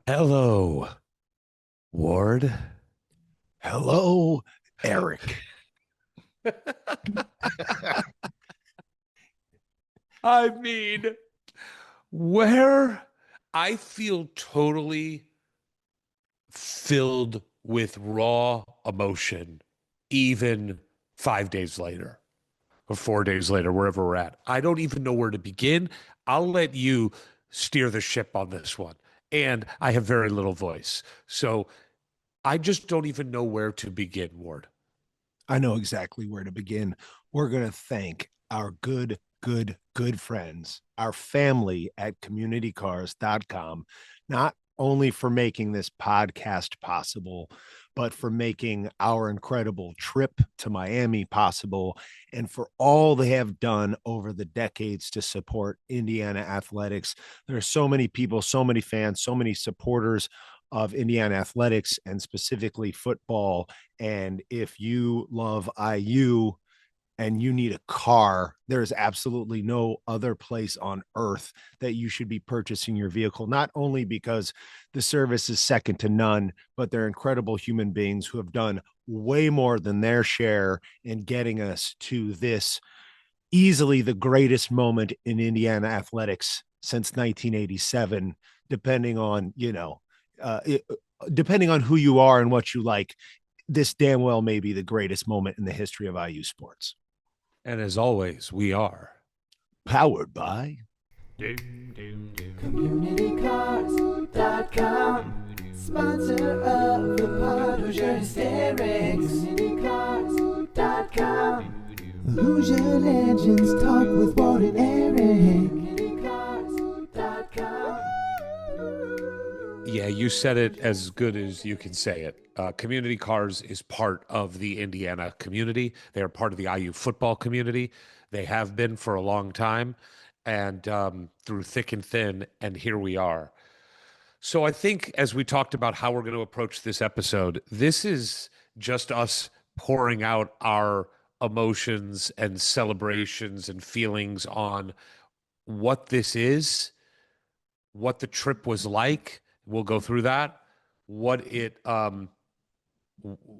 Hello, Ward. Hello, Eric. I mean, where I feel totally filled with raw emotion, even 5 days later or 4 days later, wherever we're at. I don't even know where to begin. I'll let you steer the ship on this one. And I have very little voice. So I just don't even know where to begin, Ward. I know exactly where to begin. We're going to thank our good friends, our family at communitycars.com, not only for making this podcast possible, but for making our incredible trip to Miami possible and for all they have done over the decades to support Indiana athletics. There are so many people, so many fans, so many supporters of Indiana athletics and specifically football. And if you love IU and you need a car, there is absolutely no other place on earth that you should be purchasing your vehicle, not only because the service is second to none, but they're incredible human beings who have done way more than their share in getting us to this easily the greatest moment in Indiana athletics since 1987, depending on, depending on who you are and what you like. This damn well may be the greatest moment in the history of IU sports. And as always, we are. Powered by CommunityCars.com, sponsor of the pod, Hoosier Hysterics. CommunityCars.com, Hoosier Legends talk with Ward and Eric. CommunityCars.com. Yeah, you said it as good as you can say it. Community Cars is part of the Indiana community. They are part of the IU football community. They have been for a long time and through thick and thin. And here we are. So I think as we talked about how we're going to approach this episode, this is just us pouring out our emotions and celebrations and feelings on what this is, what the trip was like. We'll go through that, what it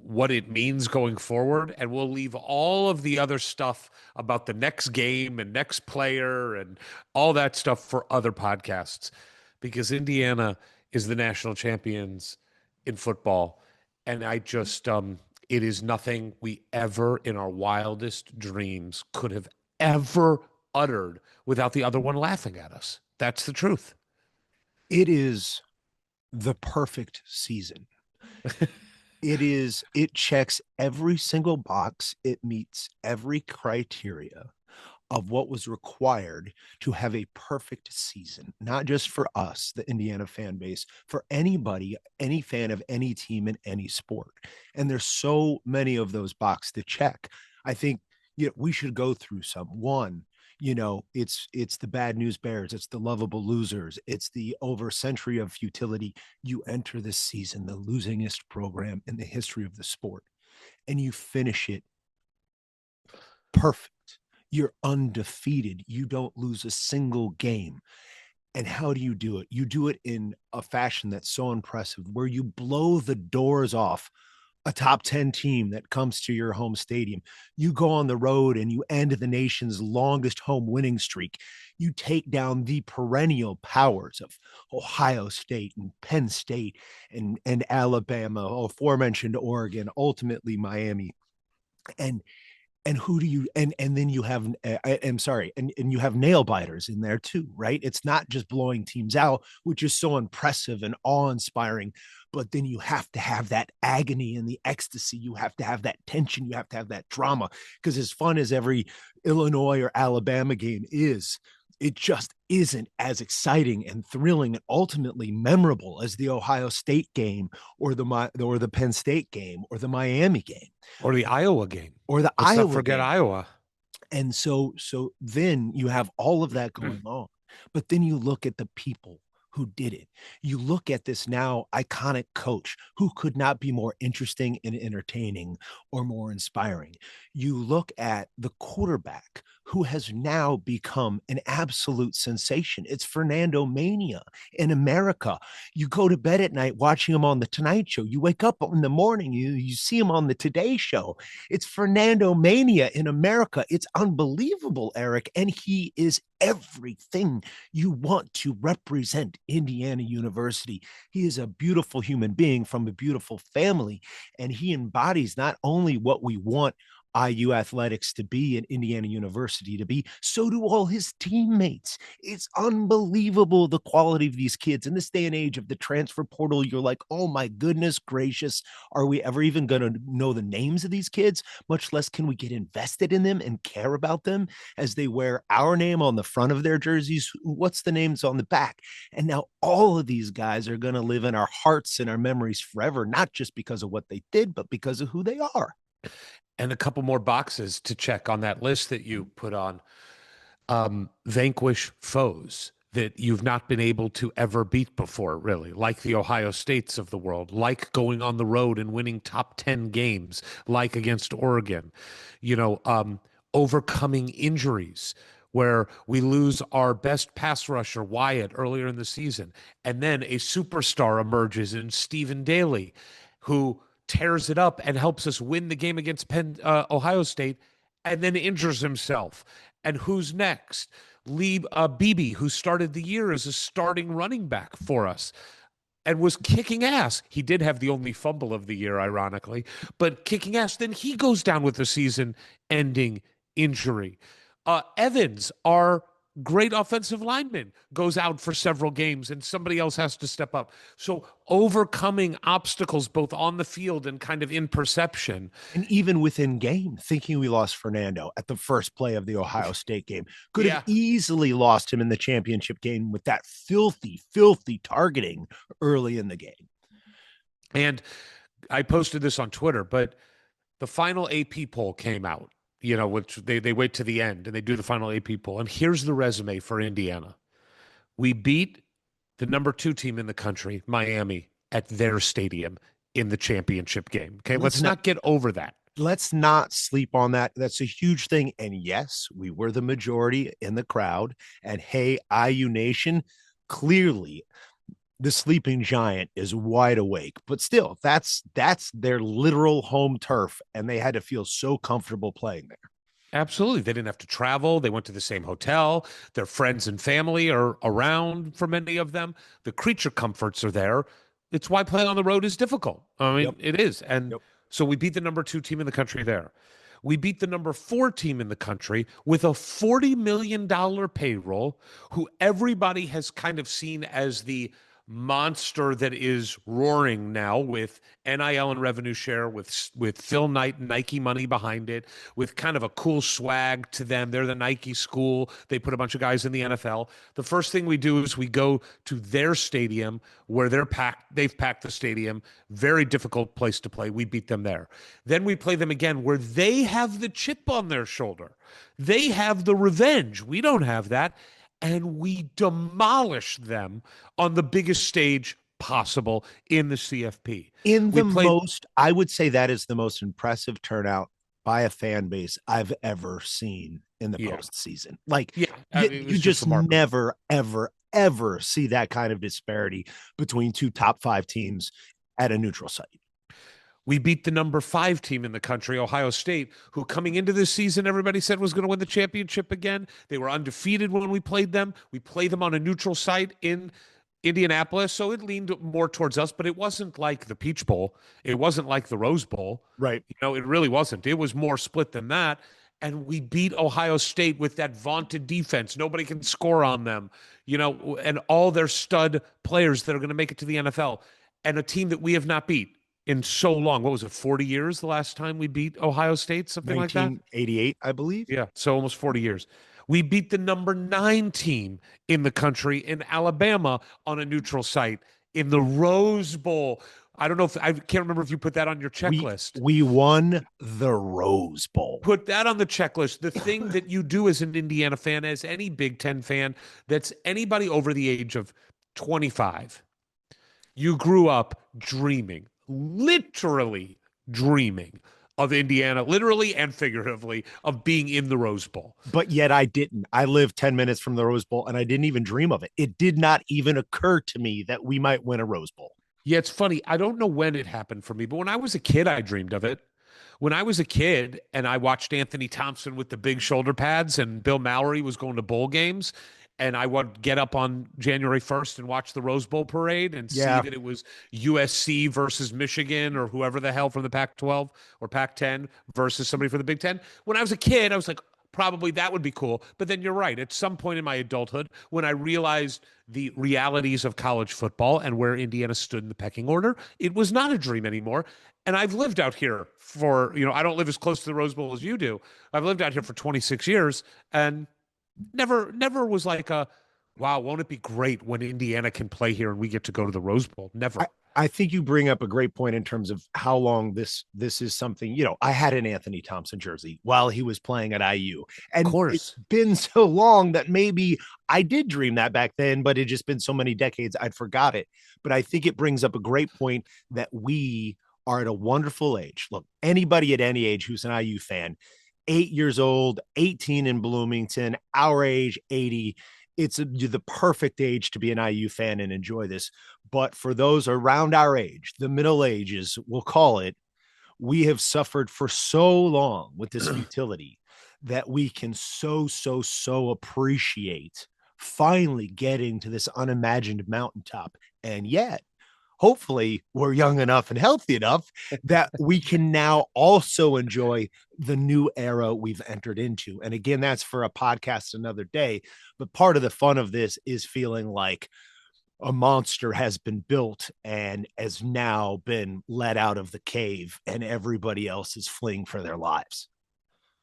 what it means going forward, and we'll leave all of the other stuff about the next game and next player and all that stuff for other podcasts because Indiana is the national champions in football, and I just it is nothing we ever in our wildest dreams could have ever uttered without the other one laughing at us. That's the truth. it is the perfect season. It checks every single box, it meets every criteria of what was required to have a perfect season, not just for us, the Indiana fan base, for anybody, any fan of any team in any sport. And there's so many of those boxes to check. I think we should go through some. One, it's the bad news bears, it's the lovable losers, it's the over century of futility. You enter this season the losingest program in the history of the sport, and you finish it perfect. You're undefeated. You don't lose a single game. And how do you do it? You do it in a fashion that's so impressive, where you blow the doors off a top 10 team that comes to your home stadium. You go on the road and you end the nation's longest home winning streak. You take down the perennial powers of Ohio State and Penn State and Alabama, aforementioned Oregon, ultimately Miami. And who do you and then you have I'm sorry, and you have nail biters in there too, right? It's not just blowing teams out, which is so impressive and awe-inspiring, but then you have to have that agony and the ecstasy. You have to have that tension. You have to have that drama, because as fun as every Illinois or Alabama game is, it just isn't as exciting and thrilling and ultimately memorable as the Ohio State game or the Penn State game or the Miami game Or the Iowa game. or the Let's not Iowa forget game. Iowa. And so then you have all of that going on. But then you look at the people who did it. You look at this now iconic coach who could not be more interesting and entertaining or more inspiring. You look at the quarterback who has now become an absolute sensation. It's Fernando mania in America. You go to bed at night watching him on the Tonight Show. You wake up in the morning, you see him on the Today Show. It's Fernando mania in America. It's unbelievable, Eric, and he is everything you want to represent Indiana University. He is a beautiful human being from a beautiful family, and he embodies not only what we want IU athletics to be and Indiana University to be, so do all his teammates. It's unbelievable the quality of these kids. In this day and age of the transfer portal, you're like, oh my goodness gracious, are we ever even going to know the names of these kids? Much less can we get invested in them and care about them as they wear our name on the front of their jerseys. What's the names on the back? And now all of these guys are going to live in our hearts and our memories forever, not just because of what they did, but because of who they are. And a couple more boxes to check on that list that you put on. Vanquish foes that you've not been able to ever beat before, really, like the Ohio States of the world, like going on the road and winning top 10 games, like against Oregon, overcoming injuries where we lose our best pass rusher, Wyatt, earlier in the season. And then a superstar emerges in Stephen Daly, who tears it up and helps us win the game against Ohio State, and then injures himself. And who's next? Lee Beebe, who started the year as a starting running back for us and was kicking ass. He did have the only fumble of the year, ironically, but kicking ass. Then he goes down with a season-ending injury. Evans, our great offensive lineman, goes out for several games and somebody else has to step up. So overcoming obstacles both on the field and kind of in perception. And even within game, thinking we lost Fernando at the first play of the Ohio State game, could have easily lost him in the championship game with that filthy, filthy targeting early in the game. And I posted this on Twitter, but the final AP poll came out, which they wait to the end and they do the final AP poll. And here's the resume for Indiana. We beat the number 2 team in the country, Miami, at their stadium in the championship game. Okay, let's not get over that. Let's not sleep on that. That's a huge thing. And yes, we were the majority in the crowd. And hey, IU Nation, clearly the sleeping giant is wide awake. But still, that's their literal home turf. And they had to feel so comfortable playing there. Absolutely. They didn't have to travel. They went to the same hotel. Their friends and family are around for many of them. The creature comforts are there. It's why playing on the road is difficult. I mean, It is. And so we beat the number 2 team in the country there. We beat the number 4 team in the country with a $40 million payroll, who everybody has kind of seen as the monster that is roaring now with NIL and revenue share, with Phil Knight and Nike money behind it, with kind of a cool swag to them. They're the Nike school. They put a bunch of guys in the NFL. The first thing we do is we go to their stadium where they've packed the stadium. Very difficult place to play. We beat them there. Then we play them again where they have the chip on their shoulder. They have the revenge. We don't have that. And we demolish them on the biggest stage possible in the CFP. I would say that is the most impressive turnout by a fan base I've ever seen in the postseason. You just never, ever, ever see that kind of disparity between 2 top 5 teams at a neutral site. We beat the number 5 team in the country, Ohio State, who coming into this season, everybody said was going to win the championship again. They were undefeated when we played them. We played them on a neutral site in Indianapolis, so it leaned more towards us, but it wasn't like the Peach Bowl. It wasn't like the Rose Bowl. Right. It really wasn't. It was more split than that. And we beat Ohio State with that vaunted defense. Nobody can score on them, and all their stud players that are going to make it to the NFL, and a team that we have not beat in so long. What was it, 40 years the last time we beat Ohio State, something like that? 1988, I believe. Yeah, so almost 40 years. We beat the number 9 team in the country in Alabama on a neutral site in the Rose Bowl. I don't know I can't remember if you put that on your checklist. We won the Rose Bowl. Put that on the checklist. The thing that you do as an Indiana fan, as any Big Ten fan, that's anybody over the age of 25. You grew up dreaming, literally dreaming of Indiana, literally and figuratively, of being in the Rose Bowl. But yet I didn't. I lived 10 minutes from the Rose Bowl and I didn't even dream of it. It did not even occur to me that we might win a Rose Bowl. Yeah, it's funny. I don't know when it happened for me, but when I was a kid, I dreamed of it. When I was a kid and I watched Anthony Thompson with the big shoulder pads and Bill Mallory was going to bowl games, and I would get up on January 1st and watch the Rose Bowl parade and see that it was USC versus Michigan or whoever the hell from the Pac-12 or Pac-10 versus somebody from the Big Ten. When I was a kid, I was like, probably that would be cool. But then you're right. At some point in my adulthood, when I realized the realities of college football and where Indiana stood in the pecking order, it was not a dream anymore. And I've lived out here for, I don't live as close to the Rose Bowl as you do. I've lived out here for 26 years and never was like wow, won't it be great when Indiana can play here and we get to go to the Rose Bowl? Never. I think you bring up a great point in terms of how long this is something. I had an Anthony Thompson jersey while he was playing at IU, and of course, it's been so long that maybe I did dream that back then, but it just been so many decades I'd forgot it. But I think it brings up a great point that we are at a wonderful age. Look, anybody at any age who's an IU fan, 8 years old, 18 in Bloomington, our age, 80. It's the perfect age to be an IU fan and enjoy this. But for those around our age, the Middle Ages, we'll call it, we have suffered for so long with this futility that we can so appreciate finally getting to this unimagined mountaintop. And yet, hopefully we're young enough and healthy enough that we can now also enjoy the new era we've entered into. And again, that's for a podcast another day. But part of the fun of this is feeling like a monster has been built and has now been let out of the cave and everybody else is fleeing for their lives.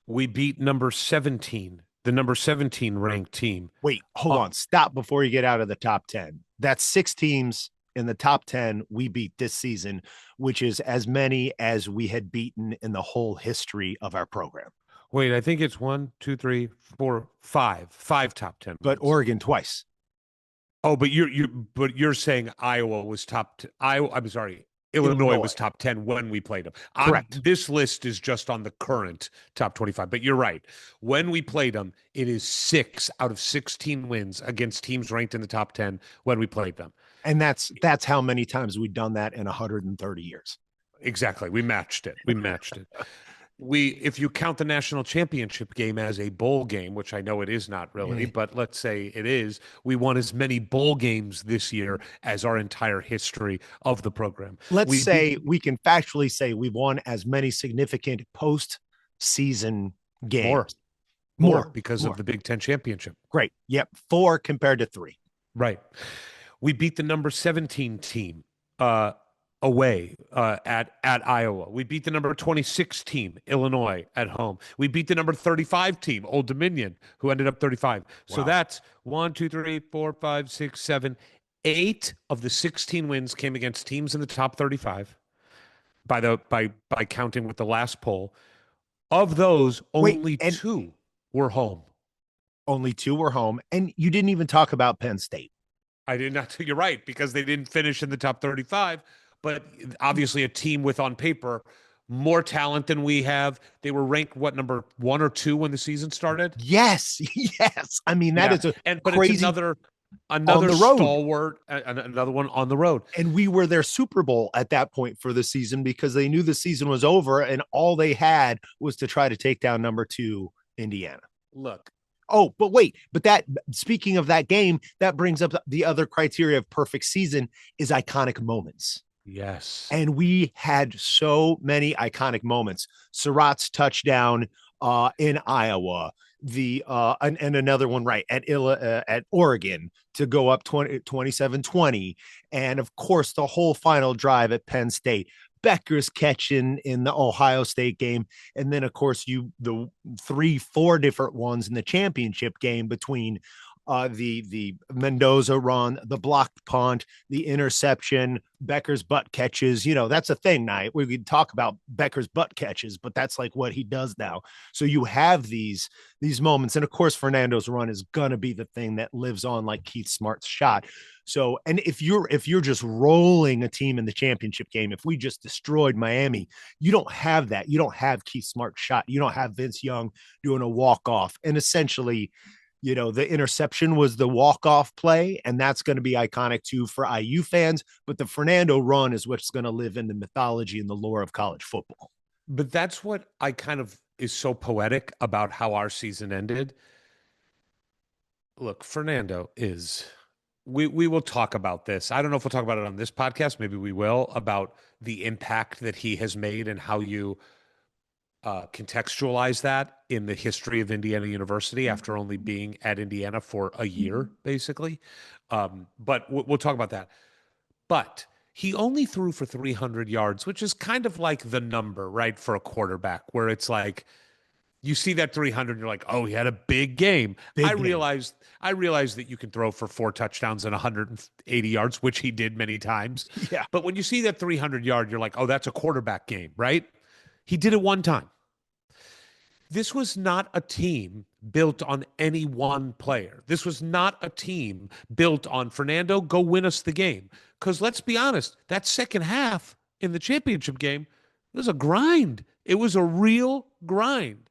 We beat number 17, the number 17 ranked team. Wait, hold on. Stop before you get out of the top 10. That's 6 teams in the top 10 we beat this season, which is as many as we had beaten in the whole history of our program. Wait, I think it's 1, 2, 3, 4, 5 top 10. But wins. Oregon twice. Oh, but you're saying Iowa was I'm sorry. Illinois was top 10 when we played them. Correct. This list is just on the current top 25, but you're right. When we played them, it is 6 out of 16 wins against teams ranked in the top 10 when we played them. And that's how many times we've done that in 130 years. Exactly. We matched it. If you count the national championship game as a bowl game, which I know it is not really, but let's say it is, we won as many bowl games this year as our entire history of the program. Let's say we can factually say we've won as many significant post-season games. More because of the Big Ten championship. Great. Yep. 4 compared to 3. Right. We beat the number 17 team away at Iowa. We beat the number 26 team, Illinois, at home. We beat the number 35 team, Old Dominion, who ended up 35. Wow. So that's 1, 2, 3, 4, 5, 6, 7, 8 of the 16 wins came against teams in the top 35 by counting with the last poll. Of those, only 2 were home. Only 2 were home. And you didn't even talk about Penn State. I did not. You're right, because they didn't finish in the top 35, but obviously a team with, on paper, more talent than we have. They were ranked, number 1 or 2 when the season started? Yes. I mean, that is crazy. It's another stalwart, another one on the road. And we were their Super Bowl at that point for the season because they knew the season was over and all they had was to try to take down number 2 Indiana. Look. Oh, but wait, speaking of that game, that brings up the other criteria of perfect season is iconic moments. Yes. And we had so many iconic moments. Surratt's touchdown in Iowa, and another one at Oregon to go up 27-20. And of course, the whole final drive at Penn State. Becker's catching in the Ohio State game. And then, of course, the 3-4 different ones in the championship game between the Mendoza run, the blocked punt, the interception, Becker's butt catches. That's a thing now. We could talk about Becker's butt catches, but that's like what he does now. So you have these moments, and of course, Fernando's run is gonna be the thing that lives on, like Keith Smart's shot. So, and if you're just rolling a team in the championship game, if we just destroyed Miami, you don't have that. You don't have Keith Smart's shot. You don't have Vince Young doing a walk off, and essentially the interception was the walk-off play, and that's going to be iconic too for IU fans. But the Fernando run is what's going to live in the mythology and the lore of college football. But that's what I kind of is so poetic about how our season ended. Look, Fernando is we will talk about this. I don't know if we'll talk about it on this podcast. Maybe we will, about the impact that he has made and how you contextualize that in the history of Indiana University after only being at Indiana for a year, basically. But we'll talk about that. But he only threw for 300 yards, which is kind of like the number, right, for a quarterback, where it's like you see that 300, you're like, oh, he had a big game. I realized that you can throw for 4 touchdowns and 180 yards, which he did many times. Yeah. But when you see that 300-yard, you're like, oh, that's a quarterback game, right? He did it one time. This was not a team built on any one player. This was not a team built on Fernando, go win us the game. Because let's be honest, that second half in the championship game was a grind. It was a real grind.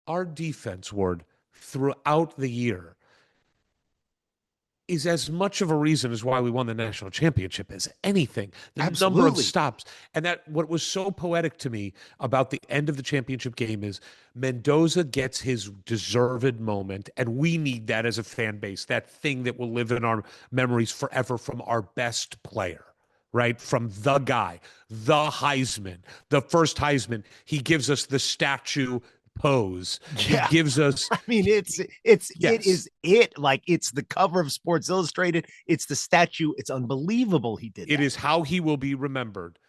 Our defense, Ward, throughout the year is as much of a reason as why we won the national championship as anything. The Absolutely. number of stops. And that what was so poetic to me about the end of the championship game is Mendoza gets his deserved moment, and we need that as a fan base, that thing that will live in our memories forever from our best player, right? From the guy, the Heisman, the first Heisman. He gives us the statue pose. Yeah. He gives us, I mean, yes. it is like it's the cover of Sports Illustrated. It's the statue. It's unbelievable he did It that. is how he will be remembered.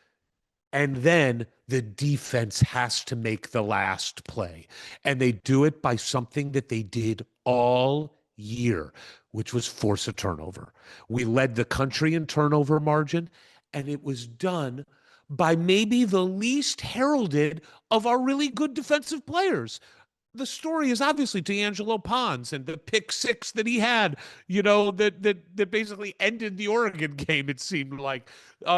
And then the defense has to make the last play. And they do it by something that they did all year, which was force a turnover. We led the country in turnover margin, and it was done by maybe the least heralded of our really good defensive players. The story is obviously D'Angelo Pons and the pick 6 that he had, that basically ended the Oregon game, it seemed like.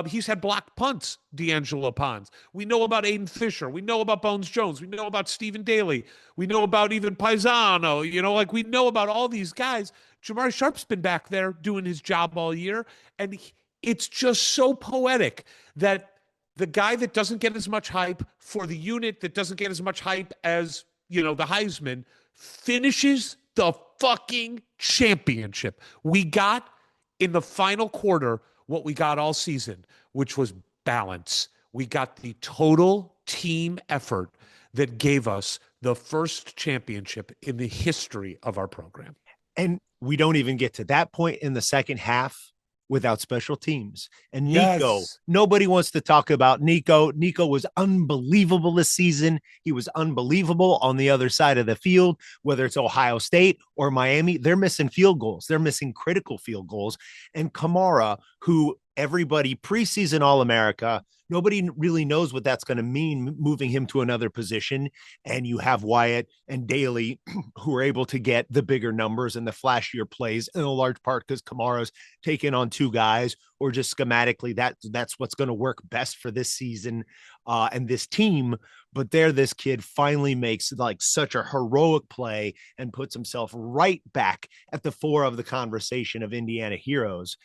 He's had blocked punts, D'Angelo Pons. We know about Aiden Fisher. We know about Bones Jones. We know about Stephen Daly. We know about even Paisano. We know about all these guys. Jamari Sharp's been back there doing his job all year. And it's just so poetic that the guy that doesn't get as much hype for the unit that doesn't get as much hype as, the Heisman finishes the fucking championship. We got in the final quarter what we got all season, which was balance. We got the total team effort that gave us the first championship in the history of our program. And we don't even get to that point in the second half without special teams. And Nico, nobody wants to talk about Nico. Nico was unbelievable this season. He was unbelievable on the other side of the field, whether it's Ohio State or Miami. They're missing field goals. They're missing critical field goals. And Kamara, who everybody preseason All-America, nobody really knows what that's going to mean, moving him to another position. And you have Wyatt and Daly who are able to get the bigger numbers and the flashier plays in a large part because Kamara's taking on 2 guys, or just schematically that's what's going to work best for this season and this team. But this kid finally makes like such a heroic play and puts himself right back at the fore of the conversation of Indiana heroes.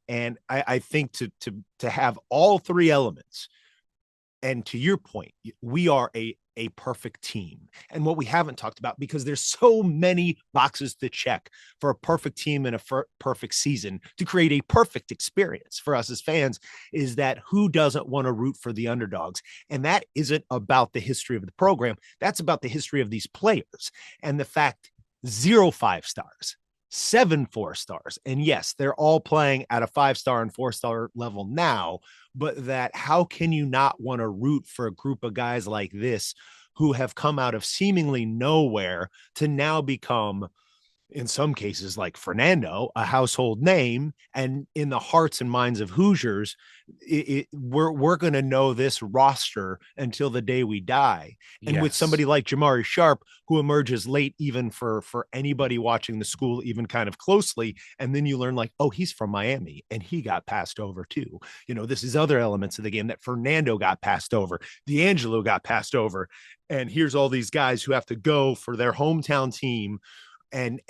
And I think to have all 3 elements, and to your point, we are a perfect team. And what we haven't talked about, because there's so many boxes to check for a perfect team and a perfect season to create a perfect experience for us as fans, is that who doesn't want to root for the underdogs? And that isn't about the history of the program. That's about the history of these players and the fact 0 5-stars. 7 4-stars. And yes, they're all playing at a 5-star and 4-star level now, but that how can you not want to root for a group of guys like this who have come out of seemingly nowhere to now become in some cases, like Fernando, a household name, and in the hearts and minds of Hoosiers, we're going to know this roster until the day we die. And with Yes. somebody like Jamari Sharp, who emerges late, even for anybody watching the school, even kind of closely, and then you learn like, oh, he's from Miami, and he got passed over too. This is other elements of the game that Fernando got passed over, D'Angelo got passed over, and here's all these guys who have to go for their hometown team and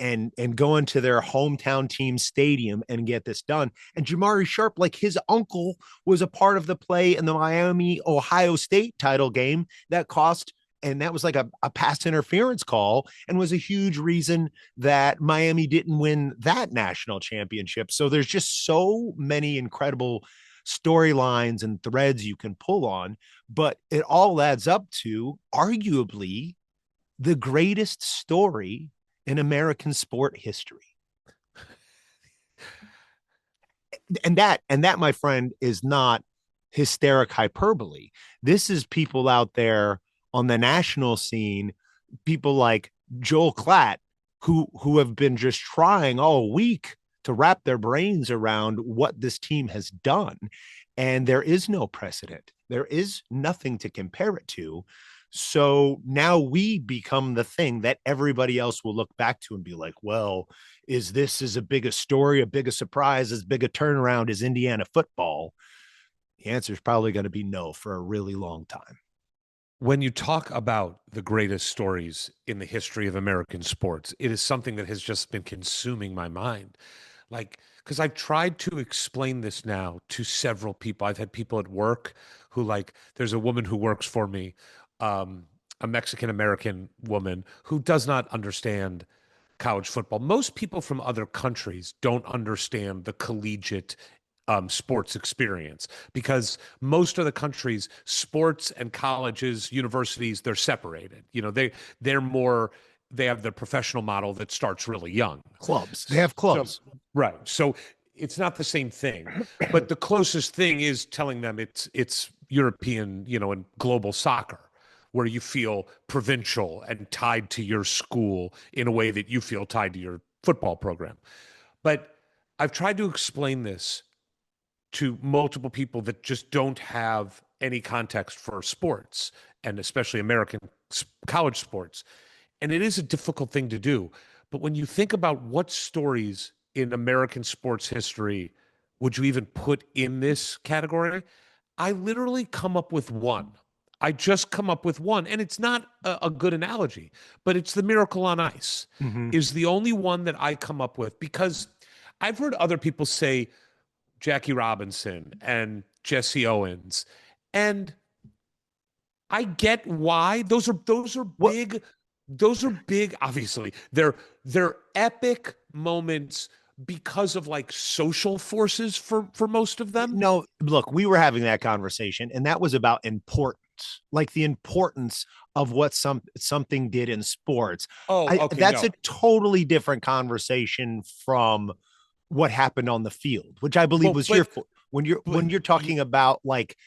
go into their hometown team stadium and get this done. And Jamari Sharp, like his uncle, was a part of the play in the Miami Ohio State title game that cost, and that was like a pass interference call, and was a huge reason that Miami didn't win that national championship. So there's just so many incredible storylines and threads you can pull on, but it all adds up to arguably the greatest story in American sport history. And that, my friend, is not hysteric hyperbole. This is people out there on the national scene, people like Joel Klatt, who have been just trying all week to wrap their brains around what this team has done. And there is no precedent. There is nothing to compare it to. So now we become the thing that everybody else will look back to and be like, well, is this as a big a story, a big a surprise, as big a turnaround as Indiana football? The answer is probably going to be no for a really long time. When you talk about the greatest stories in the history of American sports, it is something that has just been consuming my mind. Like, because I've tried to explain this now to several people. I've had people at work who, like, there's a woman who works for me, a Mexican American woman who does not understand college football. Most people from other countries don't understand the collegiate sports experience because most of the countries, sports and colleges, universities, they're separated. They're more. They have the professional model that starts really young. Clubs. They have clubs. Right. So it's not the same thing, but the closest thing is telling them it's European, and global soccer, where you feel provincial and tied to your school in a way that you feel tied to your football program. But I've tried to explain this to multiple people that just don't have any context for sports, and especially American college sports. And it is a difficult thing to do. But when you think about what stories in American sports history would you even put in this category, I literally come up with one. I just come up with one, and it's not a good analogy, but it's the Miracle on Ice is the only one that I come up with, because I've heard other people say Jackie Robinson and Jesse Owens, and I get why those are big. Those are big. Obviously, they're epic moments because of like social forces for most of them. No, look, we were having that conversation, and that was about importance, like the importance of what something did in sports. Okay, that's a totally different conversation from what happened on the field, which I believe was your when you're talking about like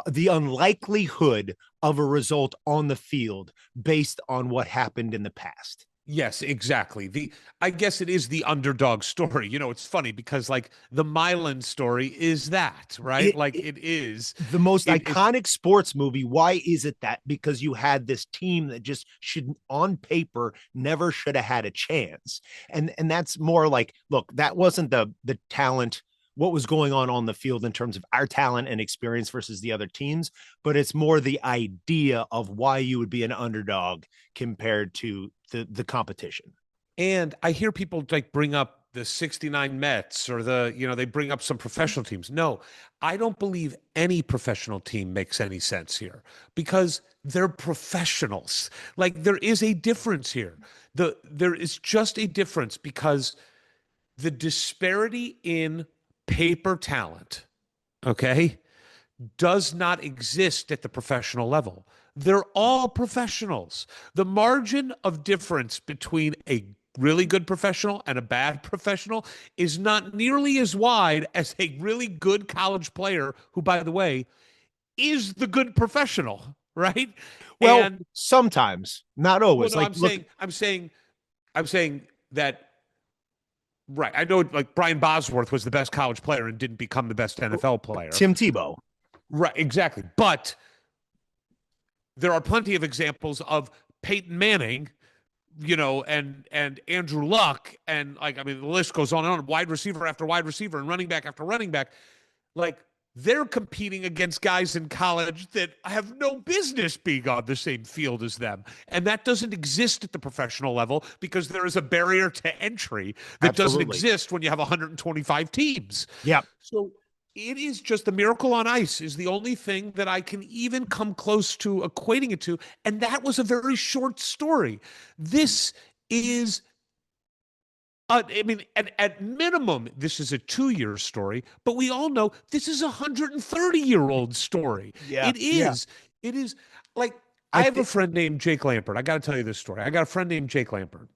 the unlikelihood of a result on the field based on what happened in the past. Yes, exactly. I guess it is the underdog story. It's funny because like the Milan story is that, right? It is the most iconic sports movie. Why is it that? Because you had this team that just should, on paper, never should have had a chance. And that's more like, look, that wasn't the talent, what was going on the field in terms of our talent and experience versus the other teams, but it's more the idea of why you would be an underdog compared to the competition. And I hear people like bring up the 69 Mets or they bring up some professional teams. No, I don't believe any professional team makes any sense here because they're professionals. Like there is a difference here. There is just a difference because the disparity in paper talent, okay, does not exist at the professional level. They're all professionals. The margin of difference between a really good professional and a bad professional is not nearly as wide as a really good college player who, by the way, is the good professional, right? Well, sometimes, not always. Well, no, I'm saying that Right. I know like Brian Bosworth was the best college player and didn't become the best NFL player. Tim Tebow. Right, exactly. But there are plenty of examples of Peyton Manning, and Andrew Luck, and like, I mean, the list goes on and on, wide receiver after wide receiver and running back after running back. Like, they're competing against guys in college that have no business being on the same field as them. And that doesn't exist at the professional level because there is a barrier to entry that doesn't exist when you have 125 teams. Yeah. So it is just a miracle on ice is the only thing that I can even come close to equating it to. And that was a very short story. This is I mean, at minimum, this is a 2-year story, but we all know this is a 130-year-old story. Yeah. It is. Yeah. It is like I have a friend named Jake Lampert. I got to tell you this story. I got a friend named Jake Lampert.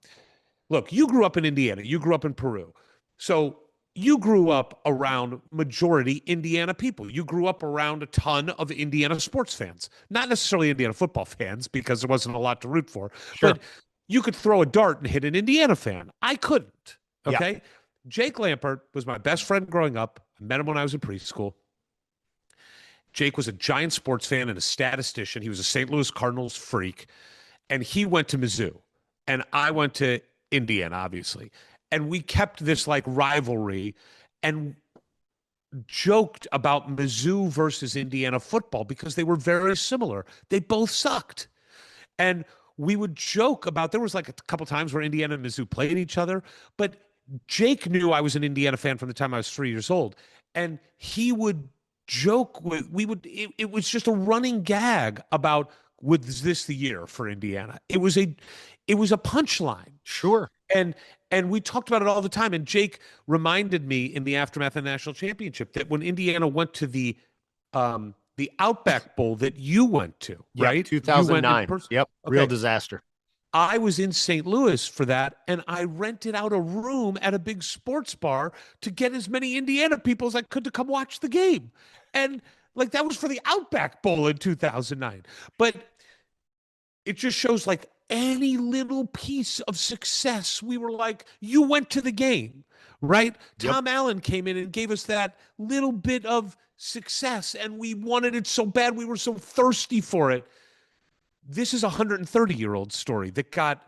Look, you grew up in Indiana. You grew up in Peru. So you grew up around majority Indiana people. You grew up around a ton of Indiana sports fans, not necessarily Indiana football fans because there wasn't a lot to root for, Sure. but you could throw a dart and hit an Indiana fan. I couldn't. Okay. Yeah. Jake Lampert was my best friend growing up. I met him when I was in preschool. Jake was a giant sports fan and a statistician. He was a St. Louis Cardinals freak. And he went to Mizzou. And I went to Indiana, obviously. And we kept this like rivalry and joked about Mizzou versus Indiana football because they were very similar. They both sucked. And we would joke about, there was like a couple times where Indiana and Mizzou played each other, but Jake knew I was an Indiana fan from the time I was 3 years old. And he would joke it was just a running gag about, was this the year for Indiana? It was a punchline. Sure. And we talked about it all the time. And Jake reminded me in the aftermath of the national championship that when Indiana went to the Outback Bowl that you went to, Yep, right? 2009. Yep. Okay. Real disaster. I was in St. Louis for that, and I rented out a room at a big sports bar to get as many Indiana people as I could to come watch the game. And like that was for the Outback Bowl in 2009. But it just shows like any little piece of success, we were like, you went to the game, right? Yep. Tom Allen came in and gave us that little bit of success, and we wanted it so bad. We were so thirsty for it. This is a 130-year-old story that got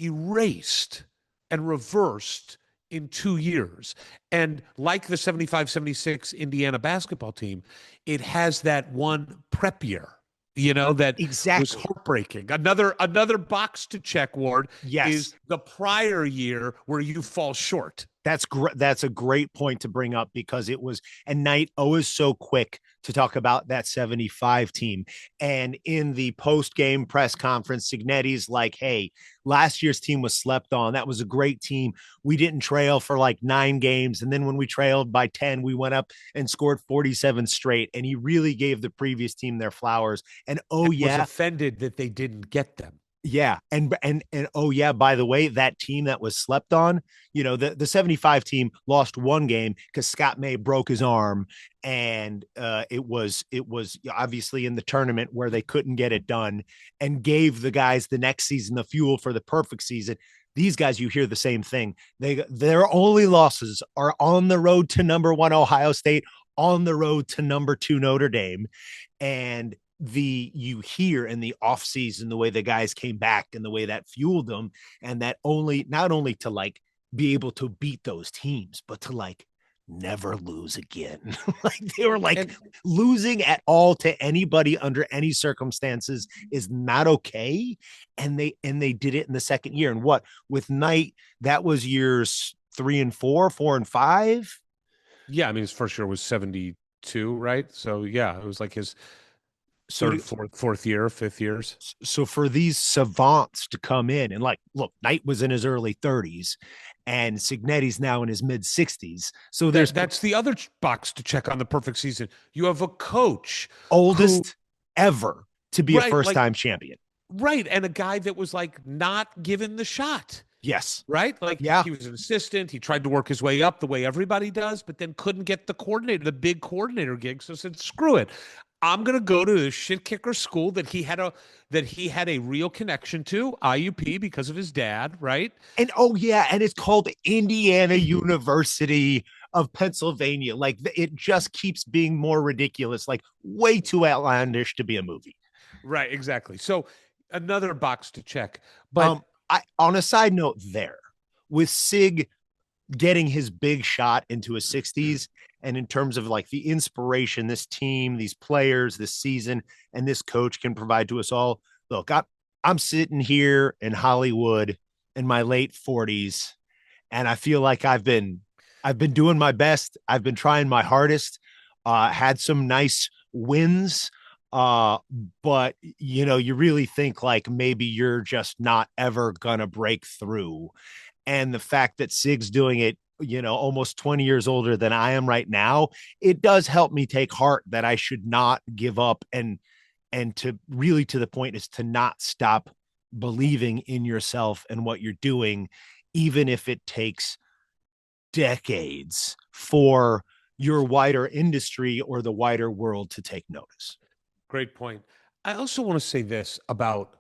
erased and reversed in 2 years. And like the 75-76 Indiana basketball team, it has that one prep year, that exactly was heartbreaking. Another box to check, Ward, is the prior year where you fall short. That's great. That's a great point to bring up because it was, and Knight always so quick to talk about that 75 team. And in the post-game press conference, Cignetti's like, hey, last year's team was slept on. That was a great team. We didn't trail for like 9 games. And then when we trailed by 10, we went up and scored 47 straight. And he really gave the previous team their flowers. And was offended that they didn't get them. Yeah. And oh yeah, by the way, that team that was slept on, the 75 team lost 1 game because Scott May broke his arm. And it was obviously in the tournament where they couldn't get it done, and gave the guys the next season the fuel for the perfect season. These guys, you hear the same thing. Their only losses are on the road to number 1 Ohio State, on the road to number 2 Notre Dame. And you hear in the offseason the way the guys came back and the way that fueled them, and that not only to like be able to beat those teams, but to like never lose again. Like they were like, losing at all to anybody under any circumstances is not okay. And they did it in the second year. And with Knight, that was years 3 and 4, 4 and 5. Yeah, I mean his first year was 72, right? So yeah, it was like his fourth year, 5th years. So for these savants to come in and like, look, Knight was in his early 30s and Cignetti's now in his mid 60s. So that's the other box to check on the perfect season. You have a coach oldest ever to be a first-time champion. Right. And a guy that was like not given the shot. Yes. Right. Like he was an assistant. He tried to work his way up the way everybody does, but then couldn't get the big coordinator gig. So said, screw it. I'm gonna go to the shit kicker school that he had a real connection to, IUP, because of his dad, right? And oh yeah, and it's called Indiana University of Pennsylvania. Like it just keeps being more ridiculous, like way too outlandish to be a movie. Right, exactly. So another box to check. But I on a side note there, with Cig getting his big shot into his 60s, and in terms of like the inspiration this team, these players, this season, and this coach can provide to us all. Look, I'm sitting here in Hollywood in my late 40s, and I feel like I've been doing my best. I've been trying my hardest. Had some nice wins. But you really think like maybe you're just not ever gonna break through. And the fact that Cig's doing it, almost 20 years older than I am right now, it does help me take heart that I should not give up, and to really, to the point, is to not stop believing in yourself and what you're doing, even if it takes decades for your wider industry or the wider world to take notice. great point. I also want to say this about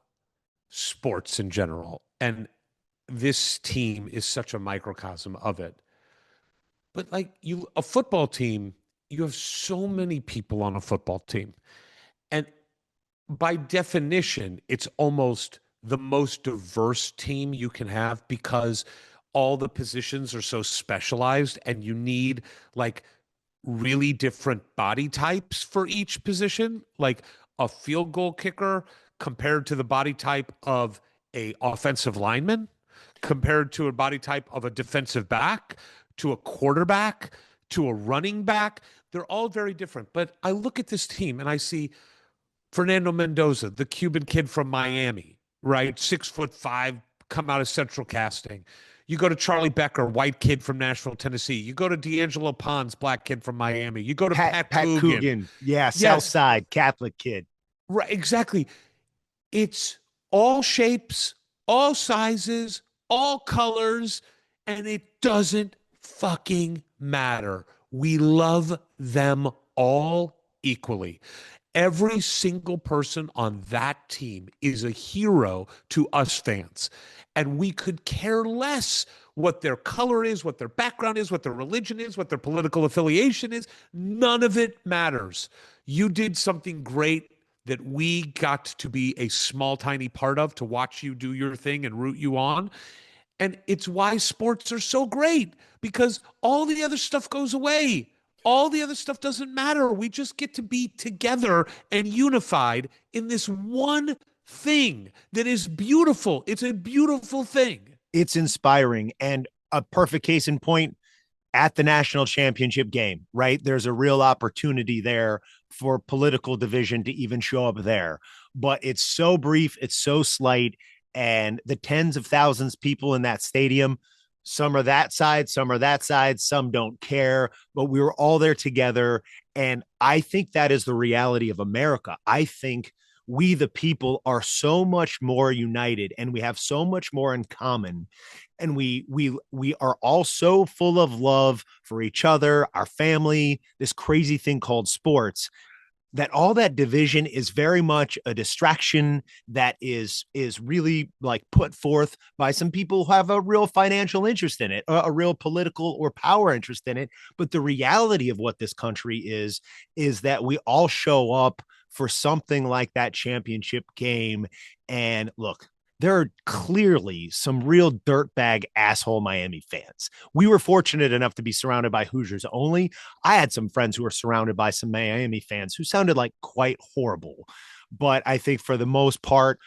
sports in general, and this team is such a microcosm of it. But like a football team, you have so many people on a football team. And by definition, it's almost the most diverse team you can have because all the positions are so specialized and you need like really different body types for each position. Like a field goal kicker compared to the body type of a offensive lineman, compared to a body type of a defensive back, to a quarterback, to a running back. They're all very different. But I look at this team and I see Fernando Mendoza, the Cuban kid from Miami, right? 6'5", come out of Central Casting. You go to Charlie Becker, white kid from Nashville, Tennessee. You go to D'Angelo Pons, black kid from Miami. You go to Pat Coogan. Yeah, South Yes, Side Catholic kid. right, exactly. It's all shapes, all sizes, all colors, and it doesn't fucking matter. We love them all equally. Every single person on that team is a hero to us fans. And we could care less what their color is, what their background is, what their religion is, what their political affiliation is. None of it matters. You did something great that we got to be a small, tiny part of, to watch you do your thing and root you on. And it's why sports are so great, because all the other stuff goes away. All the other stuff doesn't matter. We just get to be together and unified in this one thing that is beautiful. It's a beautiful thing. It's inspiring, and a perfect case in point at the national championship game, right? There's a real opportunity there for political division to even show up there. But it's so brief, it's so slight, and the tens of thousands of people in that stadium, some are that side, some are that side, some don't care, but we were all there together. And I think that is the reality of America. I think we, the people, are so much more united, and we have so much more in common, and we are all so full of love for each other, our family, this crazy thing called sports, that all that division is very much a distraction that is really like put forth by some people who have a real financial interest in it, a real political or power interest in it. But the reality of what this country is that we all show up for something like that championship game. And look, there are clearly some real dirtbag asshole Miami fans. We were fortunate enough to be surrounded by Hoosiers only. I had some friends who were surrounded by some Miami fans who sounded like quite horrible. But I think for the most part,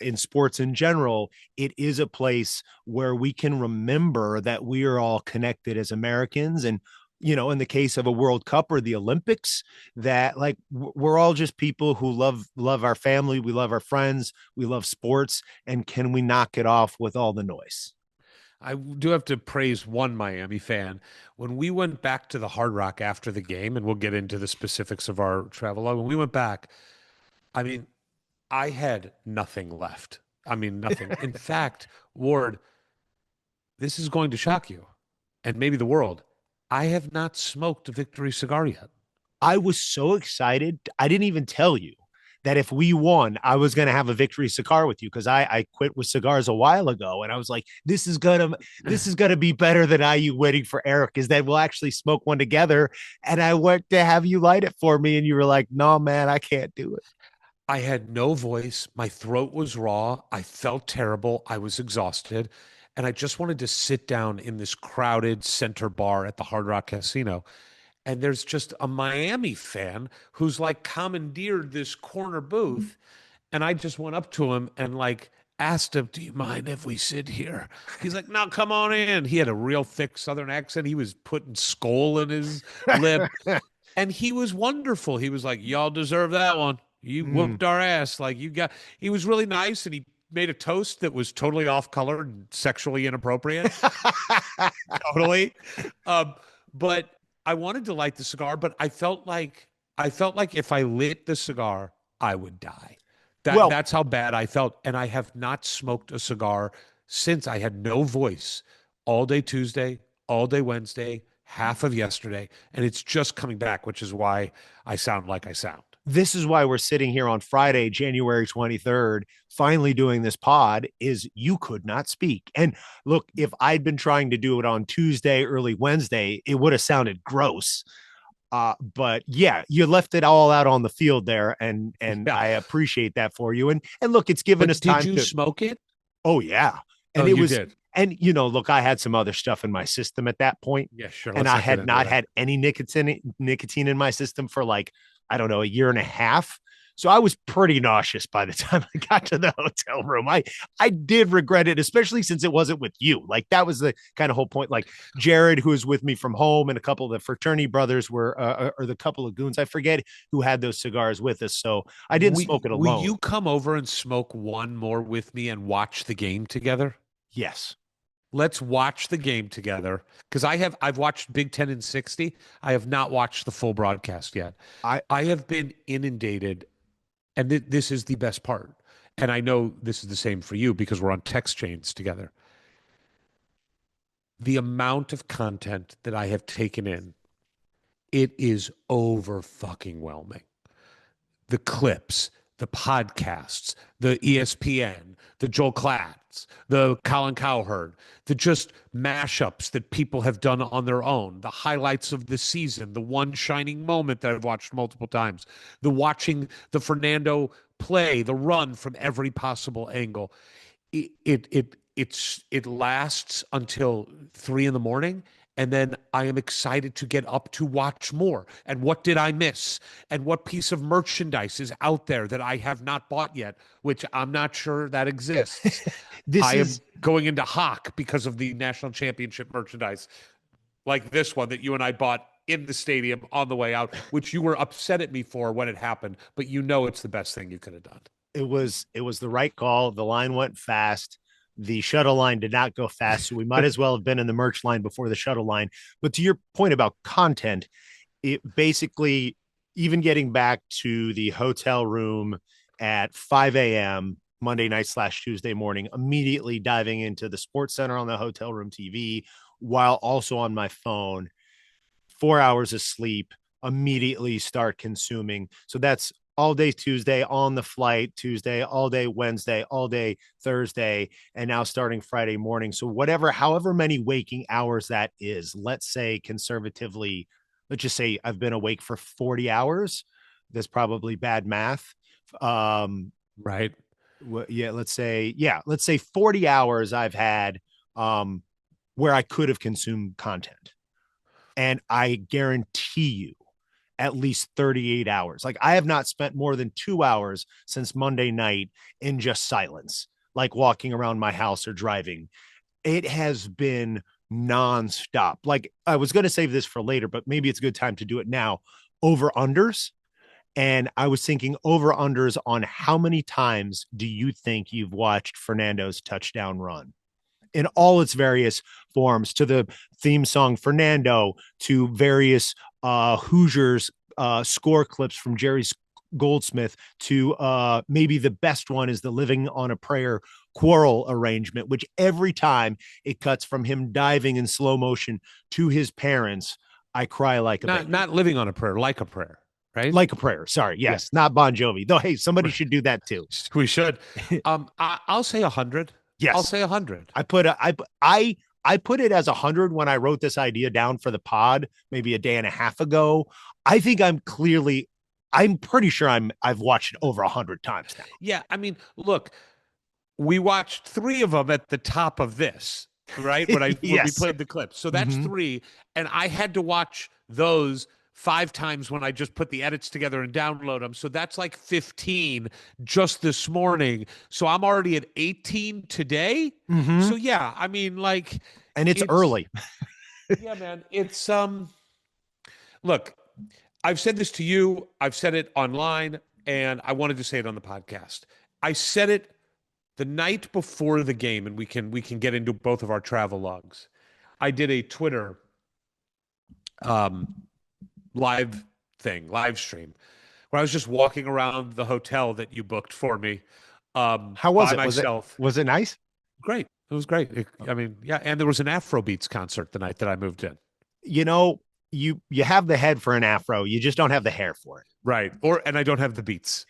in sports in general, it is a place where we can remember that we are all connected as Americans. And in the case of a World Cup or the Olympics, that like we're all just people who love our family, we love our friends, we love sports, and can we knock it off with all the noise? I do have to praise one Miami fan. When we went back to the Hard Rock after the game, and we'll get into the specifics of our travel, when we went back, I mean, I had nothing left. I mean, nothing. In fact, Ward, this is going to shock you and maybe the world. I have not smoked a victory cigar yet. I was so excited. I didn't even tell you that if we won, I was going to have a victory cigar with you because I quit with cigars a while ago, and I was like, this is gonna be better than IU waiting for Eric. Is that we'll actually smoke one together, and I went to have you light it for me, and you were like, no, man, I can't do it. I had no voice. My throat was raw. I felt terrible. I was exhausted. And I just wanted to sit down in this crowded center bar at the Hard Rock Casino. And there's just a Miami fan who's like commandeered this corner booth. And I just went up to him and like asked him, "Do you mind if we sit here?" He's like, "No, come on in." He had a real thick Southern accent. He was putting skull in his lip. And he was wonderful. He was like, "Y'all deserve that one. You whooped our ass." Like you got, he was really nice. And he made a toast that was totally off color and sexually inappropriate. Totally. But I wanted to light the cigar, but I felt like if I lit the cigar, I would die. That's how bad I felt. And I have not smoked a cigar since. I had no voice all day Tuesday, all day Wednesday, half of yesterday, and it's just coming back, which is why I sound like I sound. This is why we're sitting here on Friday, January 23rd, finally doing this pod. Is you could not speak. And look, if I'd been trying to do it on Tuesday, early Wednesday, it would have sounded gross. But yeah, you left it all out on the field there, and Yeah. I appreciate that for you. And look, it's given But us time did you to smoke it? Oh yeah. And Oh, it you was did. and look, I had some other stuff in my system at that point, Yeah, sure. and Let's I not get had into not that. had any nicotine in my system for like, I don't know, a year and a half. So I was pretty nauseous by the time I got to the hotel room. I did regret it, especially since it wasn't with you. Like that was the kind of whole point. Like Jared, who was with me from home, and a couple of the fraternity brothers were, or the couple of goons, I forget, who had those cigars with us. So I didn't smoke it Will alone. you come over and smoke one more with me and watch the game together? Yes. Let's watch the game together because I've watched Big Ten in 60. I have not watched the full broadcast yet. I I have been inundated, and this is the best part. And I know this is the same for you because we're on text chains together. The amount of content that I have taken in, it is over fucking whelming. The clips, the podcasts, the ESPN, the Joel Klatz, the Colin Cowherd, the just mashups that people have done on their own, the highlights of the season, the one shining moment that I've watched multiple times, the watching the Fernando play, the run from every possible angle. It lasts until 3 in the morning, and then I am excited to get up to watch more. And what did I miss? And what piece of merchandise is out there that I have not bought yet, which I'm not sure that exists. this I is am going into hock because of the national championship merchandise, like this one that you and I bought in the stadium on the way out, which you were upset at me for when it happened, but you know it's the best thing you could have done. it was the right call. The line went fast. The shuttle line did not go fast, so we might as well have been in the merch line before the shuttle line. But to your point about content, it basically, even getting back to the hotel room at 5 a.m. Monday night / Tuesday morning, immediately diving into the Sports Center on the hotel room TV while also on my phone, 4 hours of sleep, immediately start consuming. So that's all day Tuesday on the flight, Tuesday, all day Wednesday, all day Thursday, and now starting Friday morning. So however many waking hours that is, let's say conservatively, let's just say I've been awake for 40 hours. That's probably bad math. Right. Let's say 40 hours I've had where I could have consumed content. And I guarantee you at least 38 hours. Like I have not spent more than 2 hours since Monday night in just silence, like walking around my house or driving. It has been nonstop. Like I was going to save this for later, but maybe it's a good time to do it now. Over unders. And I was thinking over unders on how many times do you think you've watched Fernando's touchdown run in all its various forms, to the theme song Fernando, to various Hoosiers score clips from Jerry Goldsmith, to maybe the best one is the Living on a Prayer quarrel arrangement, which every time it cuts from him diving in slow motion to his parents, I cry like a baby. Not living on a prayer, like a prayer, right? Like a prayer. Sorry. Yes. Yeah. Not Bon Jovi. Though, hey, somebody should do that too. We should. I'll say 100. Yes. I'll say 100. I put it as 100 when I wrote this idea down for the pod, maybe a day and a half ago. I think I'm pretty sure I've watched it over 100 times now. Yeah. I mean, look, we watched 3 of them at the top of this, right? When we played the clip. So that's 3. And I had to watch those 5 times when I just put the edits together and download them. So that's like 15 just this morning. So I'm already at 18 today. So yeah, I mean, like, and it's early. Yeah, man. It's look, I've said this to you, I've said it online, and I wanted to say it on the podcast. I said it the night before the game, and we can get into both of our travel logs. I did a Twitter live stream where I was just walking around the hotel that you booked for me. How was it? Myself. Was it nice? Great. It was great. I mean, yeah. And there was an Afrobeats concert the night that I moved in. You know, you have the head for an Afro. You just don't have the hair for it. Right. And I don't have the beats.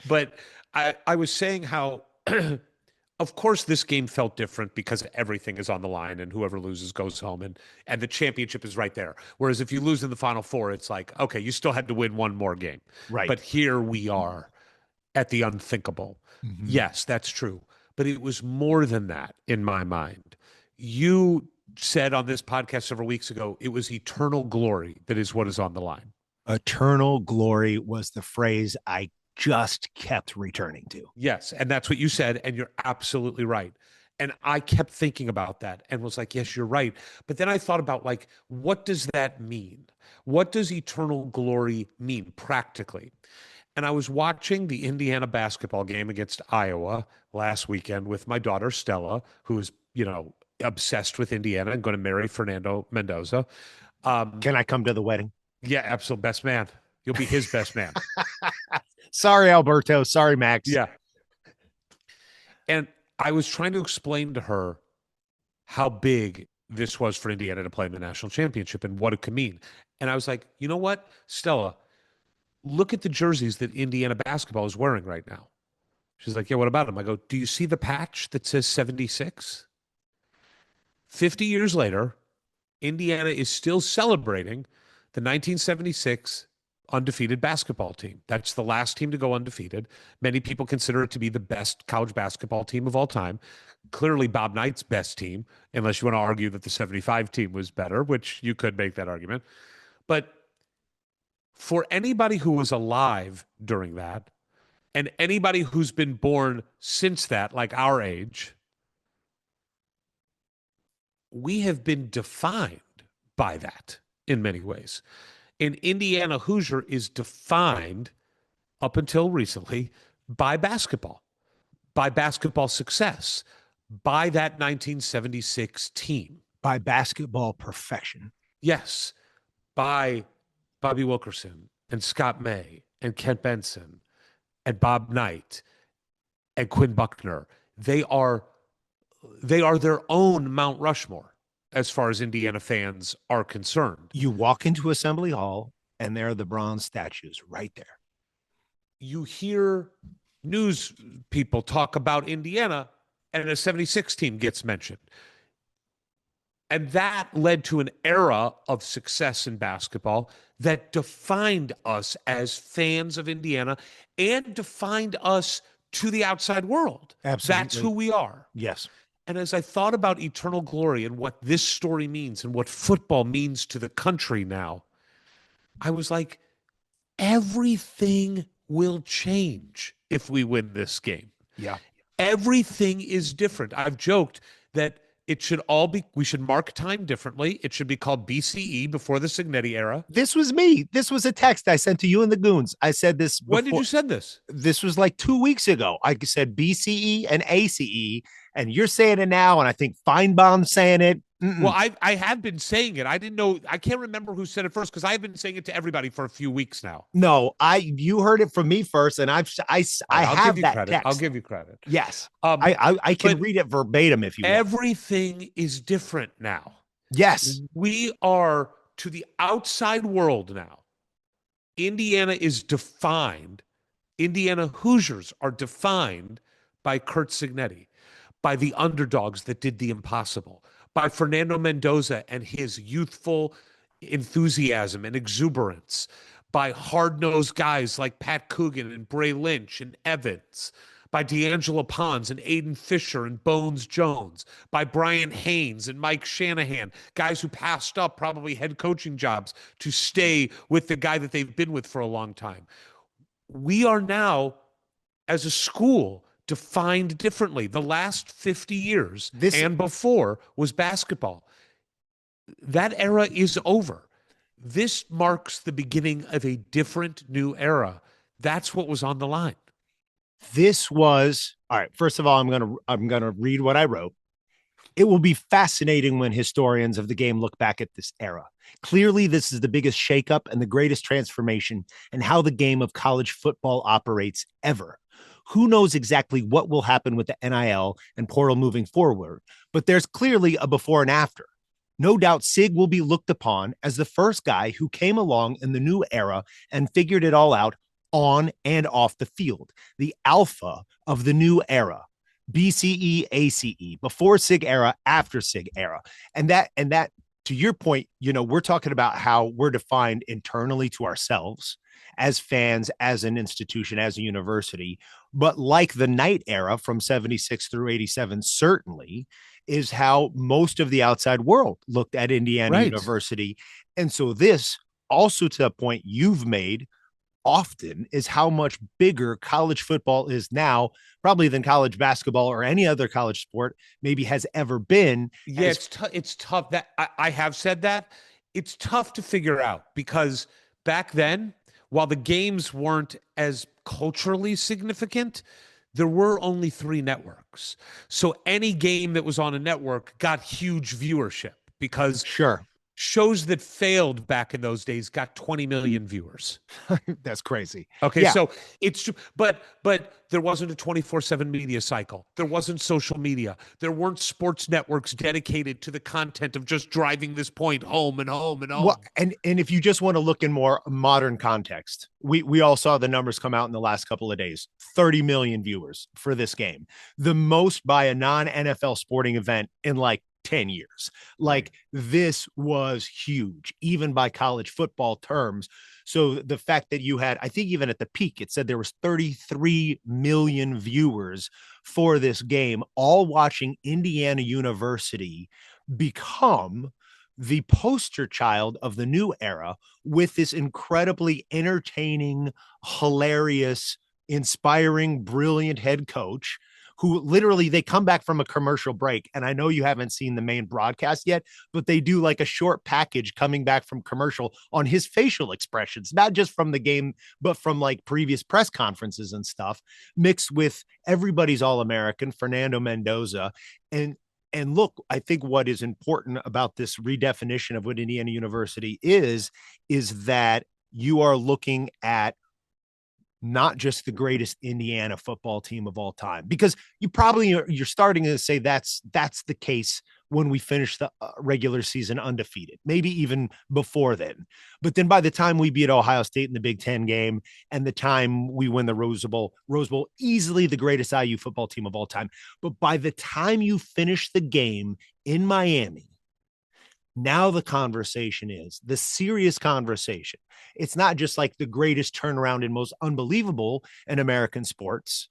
But I was saying how, of course, this game felt different because everything is on the line and whoever loses goes home and the championship is right there. Whereas if you lose in the Final Four, it's like, okay, you still had to win one more game. Right. But here we are at the unthinkable. Yes, that's true. But it was more than that in my mind. You said on this podcast several weeks ago, it was eternal glory that is what is on the line. Eternal glory was the phrase I just kept returning to. Yes. And that's what you said. And you're absolutely right. And I kept thinking about that and was like, yes, you're right. But then I thought about, like, what does that mean? What does eternal glory mean practically? And I was watching the Indiana basketball game against Iowa last weekend with my daughter, Stella, who is, obsessed with Indiana and going to marry Fernando Mendoza. Can I come to the wedding? Yeah, absolute best man. You'll be his best man. Sorry, Alberto. Sorry, Max. Yeah. And I was trying to explain to her how big this was for Indiana to play in the national championship and what it could mean. And I was like, you know what, Stella, look at the jerseys that Indiana basketball is wearing right now. She's like, yeah, what about them? I go, do you see the patch that says 76? 50 years later, Indiana is still celebrating the 1976 undefeated basketball team. That's the last team to go undefeated. Many people consider it to be the best college basketball team of all time. Clearly Bob Knight's best team, unless you want to argue that the 75 team was better, which you could make that argument. But for anybody who was alive during that, and anybody who's been born since that, like our age, we have been defined by that in many ways. And Indiana Hoosier is defined up until recently by basketball success, by that 1976 team. By basketball perfection. Yes. By Bobby Wilkerson and Scott May and Kent Benson and Bob Knight and Quinn Buckner. They are their own Mount Rushmore as far as Indiana fans are concerned. You walk into Assembly Hall and there are the bronze statues right there. You hear news people talk about Indiana and a 76 team gets mentioned. And that led to an era of success in basketball that defined us as fans of Indiana and defined us to the outside world. Absolutely. That's who we are. Yes. And as I thought about eternal glory and what this story means and what football means to the country now, I was like, everything will change if we win this game. Yeah. Everything is different. I've joked that we should mark time differently. It should be called BCE, before the Signetti era. This was me. This was a text I sent to you and the goons. I said this before. When did you send this? This was like 2 weeks ago. I said BCE and ACE, and you're saying it now, and I think Feinbaum's saying it. Well, I have been saying it. I didn't know. I can't remember who said it first because I've been saying it to everybody for a few weeks now. No, you heard it from me first, and I have that credit. text. I'll give you credit. Yes, I can read it verbatim if you want. Everything is different now. Yes. We are, to the outside world now, Indiana is defined, Indiana Hoosiers are defined by Kurt Cignetti, by the underdogs that did the impossible, by Fernando Mendoza and his youthful enthusiasm and exuberance, by hard-nosed guys like Pat Coogan and Bray Lynch and Evans, by D'Angelo Pons and Aiden Fisher and Bones Jones, by Brian Haynes and Mike Shanahan, guys who passed up probably head coaching jobs to stay with the guy that they've been with for a long time. We are now, as a school, defined differently. The last 50 years and before was basketball. That era is over. This marks the beginning of a different new era. That's what was on the line. This was all right. First of all, I'm gonna read what I wrote. It will be fascinating when historians of the game look back at this era. Clearly, this is the biggest shakeup and the greatest transformation in how the game of college football operates ever. Who knows exactly what will happen with the NIL and portal moving forward, but there's clearly a before and after. No doubt Cig will be looked upon as the first guy who came along in the new era and figured it all out on and off the field, the alpha of the new era. BCE, ACE, before Cig era, after Cig era. And that, to your point, we're talking about how we're defined internally to ourselves as fans, as an institution, as a university. But like the Knight era from 76 through 87, certainly is how most of the outside world looked at Indiana University. And so this also, to the point you've made often, is how much bigger college football is now, probably than college basketball or any other college sport maybe has ever been. Yeah, it's tough. That I have said that. It's tough to figure out because back then, while the games weren't as culturally significant, there were only 3 networks. So any game that was on a network got huge viewership because shows that failed back in those days got 20 million viewers. That's crazy. Okay, yeah. So it's but there wasn't a 24/7 media cycle. There wasn't social media. There weren't sports networks dedicated to the content of just driving this point home and home and home. Well, and if you just want to look in more modern context, we all saw the numbers come out in the last couple of days. 30 million viewers for this game. The most by a non-NFL sporting event in like 10 years. Like this was huge, even by college football terms. So the fact that you had, I think even at the peak, it said there was 33 million viewers for this game, all watching Indiana University become the poster child of the new era with this incredibly entertaining, hilarious, inspiring, brilliant head coach who literally, they come back from a commercial break. And I know you haven't seen the main broadcast yet, but they do like a short package coming back from commercial on his facial expressions, not just from the game, but from like previous press conferences and stuff, mixed with everybody's All-American, Fernando Mendoza. And look, I think what is important about this redefinition of what Indiana University is that you are looking at not just the greatest Indiana football team of all time, because you're starting to say that's the case when we finish the regular season undefeated, maybe even before then. But then by the time we beat Ohio State in the Big Ten game and the time we win the Rose Bowl, easily the greatest IU football team of all time. But by the time you finish the game in Miami, now the conversation is the serious conversation. It's not just like the greatest turnaround and most unbelievable in American sports,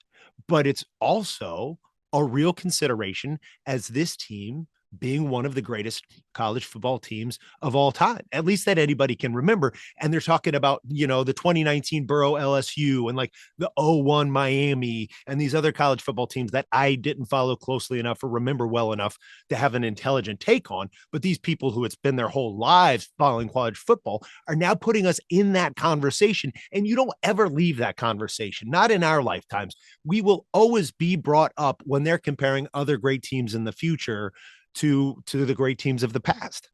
but it's also a real consideration as this team being one of the greatest college football teams of all time, at least that anybody can remember. And they're talking about, the 2019 Burrow LSU and like the 01 Miami and these other college football teams that I didn't follow closely enough or remember well enough to have an intelligent take on. But these people who it's been their whole lives following college football are now putting us in that conversation. And you don't ever leave that conversation, not in our lifetimes. We will always be brought up when they're comparing other great teams in the future to the great teams of the past.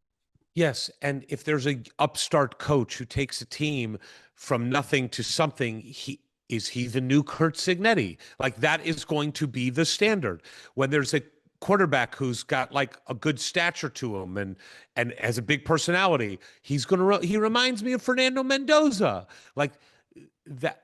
Yes, and if there's a upstart coach who takes a team from nothing to something, is he the new Kurt Cignetti? Like that is going to be the standard. When there's a quarterback who's got like a good stature to him and has a big personality. He reminds me of Fernando Mendoza. Like that.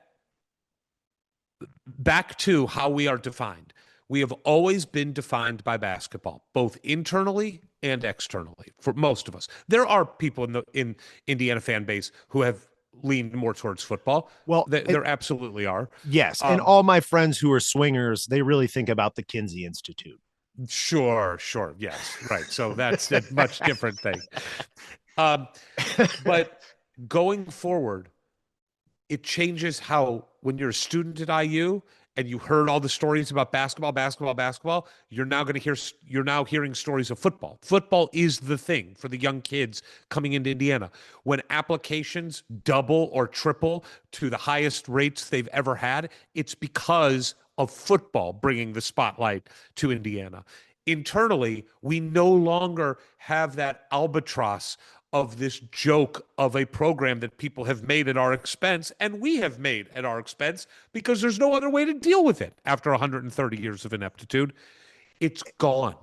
Back to how we are defined. We have always been defined by basketball, both internally and externally for most of us. There are people in Indiana fan base who have leaned more towards football. Well, there absolutely are. Yes. And all my friends who are swingers, they really think about the Kinsey Institute. Sure. Yes. Right. So that's a much different thing. But going forward, it changes how when you're a student at IU and you heard all the stories about basketball, you're now hearing stories of football. Football is the thing for the young kids coming into Indiana. When applications double or triple to the highest rates they've ever had, it's because of football bringing the spotlight to Indiana. Internally, we no longer have that albatross of this joke of a program that people have made at our expense, and we have made at our expense because there's no other way to deal with it after 130 years of ineptitude. It's gone.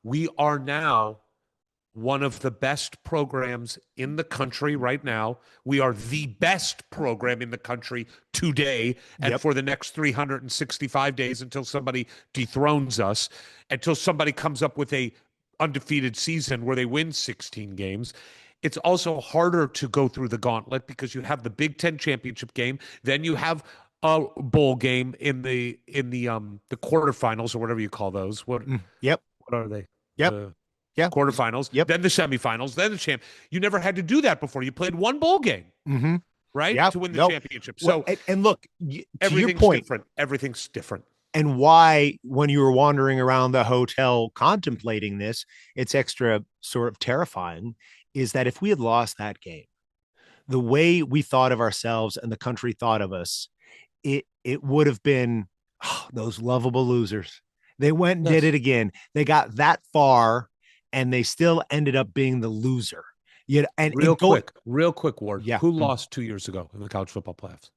We are now one of the best programs in the country right now. We are the best program in the country today and for the next 365 days until somebody dethrones us, until somebody comes up with a undefeated season where they win 16 games. It's also harder to go through the gauntlet because you have the Big Ten championship game, then you have a bowl game in the quarterfinals or whatever you call those. What are they? Quarterfinals, then the semifinals, then the champ. You never had to do that before. You played one bowl game, right, to win the championship. So, and look, everything's different. Everything's different. And why, when you were wandering around the hotel contemplating this, it's extra sort of terrifying, is that if we had lost that game, the way we thought of ourselves and the country thought of us, it would have been those lovable losers. They went and did it again. They got that far, and they still ended up being the loser. Real quick, Ward. Yeah. Who lost 2 years ago in the college football playoffs?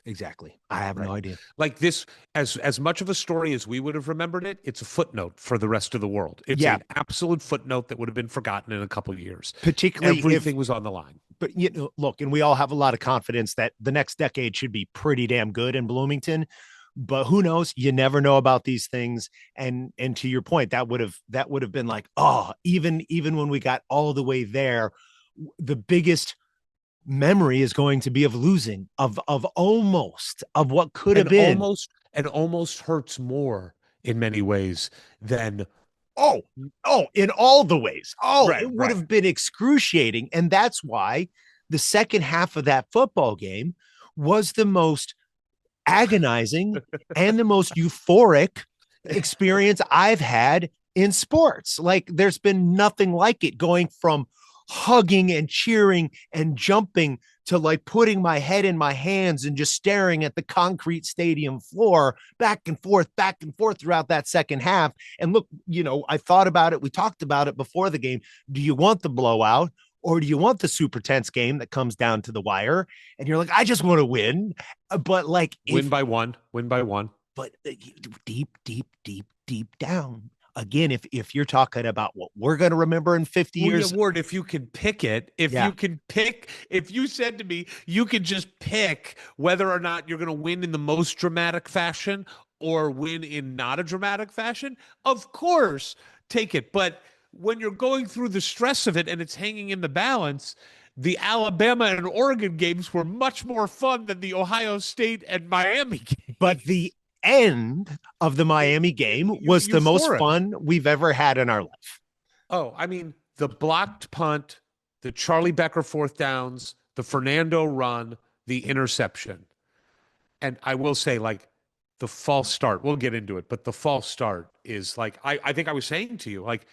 Exactly. I have no idea. Like this, as much of a story as we would have remembered it, it's a footnote for the rest of the world. It's an absolute footnote that would have been forgotten in a couple of years. Particularly everything was on the line. But look, and we all have a lot of confidence that the next decade should be pretty damn good in Bloomington. But who knows? You never know about these things. And to your point, that would have been like, even when we got all the way there, the biggest memory is going to be of losing, of what could have been. Almost hurts more in many ways than in all the ways. It would have been excruciating. And that's why the second half of that football game was the most agonizing and the most euphoric experience I've had in sports. Like, there's been nothing like it, going from hugging and cheering and jumping to like putting my head in my hands and just staring at the concrete stadium floor back and forth throughout that second half. And look, I thought about it. We talked about it before the game. Do you want the blowout, or do you want the super tense game that comes down to the wire? And you're like, I just want to win. But like, win by one. But deep down, again, if you're talking about what we're going to remember in 50 years. Ward, if you can pick it, if you said to me, you could just pick whether or not you're going to win in the most dramatic fashion or win in not a dramatic fashion, of course, take it. But when you're going through the stress of it and it's hanging in the balance, the Alabama and Oregon games were much more fun than the Ohio State and Miami game. But the end of the Miami game was the most fun we've ever had in our life. Oh, I mean, the blocked punt, the Charlie Becker fourth downs, the Fernando run, the interception. And I will say, like, the false start, we'll get into it, but the false start is like, I think I was saying to you, like,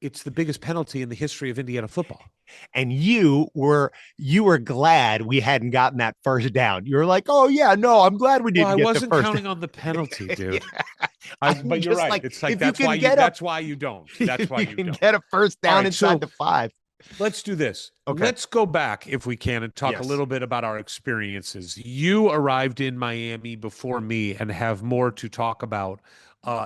it's the biggest penalty in the history of Indiana football. And you were glad we hadn't gotten that first down. You were like, oh yeah, no, I'm glad we didn't. I wasn't counting on the penalty, dude. But you're right. It's like, that's why you don't. That's why you can get a first down inside the 5. Let's do this. Okay. Let's go back, if we can, and talk a little bit about our experiences. You arrived in Miami before me and have more to talk about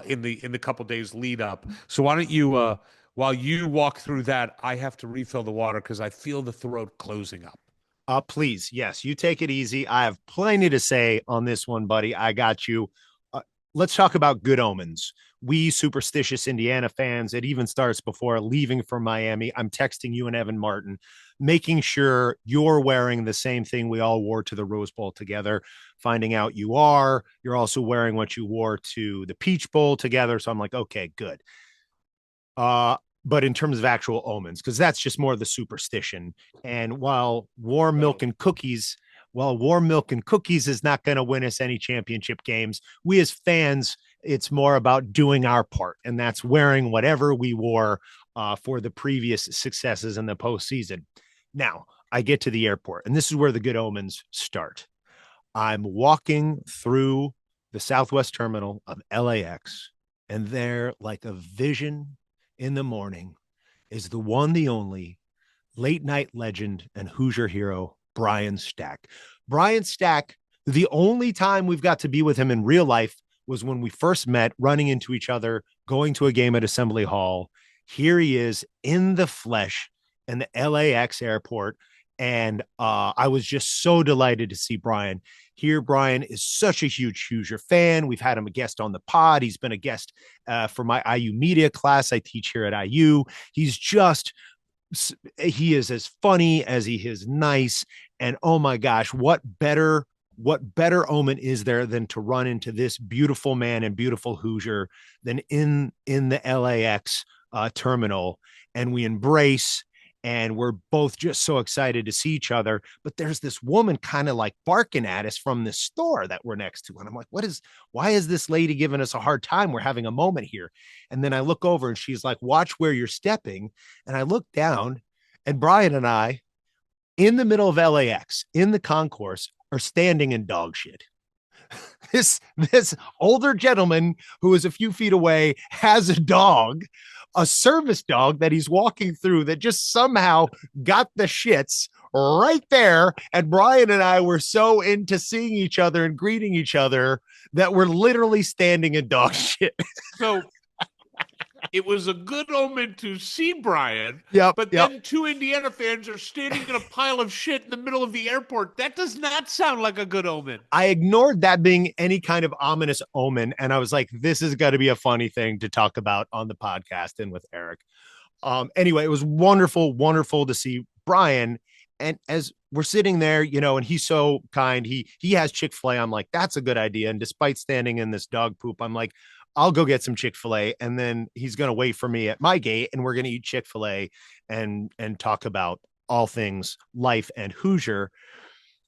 in the couple days lead up. So why don't you while you walk through that, I have to refill the water because I feel the throat closing up. Please, yes, you take it easy. I have plenty to say on this one, buddy. I got you. Uh, let's talk about good omens. We superstitious Indiana fans, it even starts before leaving for Miami. I'm texting you and Evan Martin, making sure you're wearing the same thing we all wore to the Rose Bowl together. Finding out you are, you're also wearing what you wore to the Peach Bowl together. So I'm like, okay, good. Uh, but in terms of actual omens, because that's just more of the superstition. And while warm milk and cookies, is not going to win us any championship games, we as fans, it's more about doing our part, and that's wearing whatever we wore for the previous successes in the postseason. Now I get to the airport, and this is where the good omens start. I'm walking through the Southwest terminal of LAX, and there, like a vision in the morning, is the one, the only late night legend and Hoosier hero, Brian Stack. Brian Stack, the only time we've got to be with him in real life was when we first met, running into each other, going to a game at Assembly Hall. Here he is in the flesh in the LAX airport. And I was just so delighted to see Brian here. Brian is such a huge Hoosier fan. We've had him a guest on the pod. He's been a guest for my IU media class I teach here at IU. He is as funny as he is nice. And oh my gosh, what better omen is there than to run into this beautiful man and beautiful Hoosier than in the LAX terminal, and we embrace, and we're both just so excited to see each other. But there's this woman kind of like barking at us from the store that we're next to. And I'm like, why is this lady giving us a hard time? We're having a moment here. And then I look over and she's like, watch where you're stepping. And I look down, and Brian and I, in the middle of LAX, in the concourse, are standing in dog shit. This older gentleman who is a few feet away has a dog, a service dog that he's walking through that just somehow got the shits right there. And Brian and I were so into seeing each other and greeting each other that we're literally standing in dog shit. So it was a good omen to see Brian. Yep. But then two Indiana fans are standing in a pile of shit in the middle of the airport. That does not sound like a good omen. I ignored that being any kind of ominous omen. And I was like, this is going to be a funny thing to talk about on the podcast and with Eric. Anyway, it was wonderful to see Brian. And as we're sitting there, and he's so kind, he has Chick-fil-A. I'm like, that's a good idea. And despite standing in this dog poop, I'm like, I'll go get some Chick-fil-A, and then he's going to wait for me at my gate, and we're going to eat Chick-fil-A and talk about all things life and Hoosier.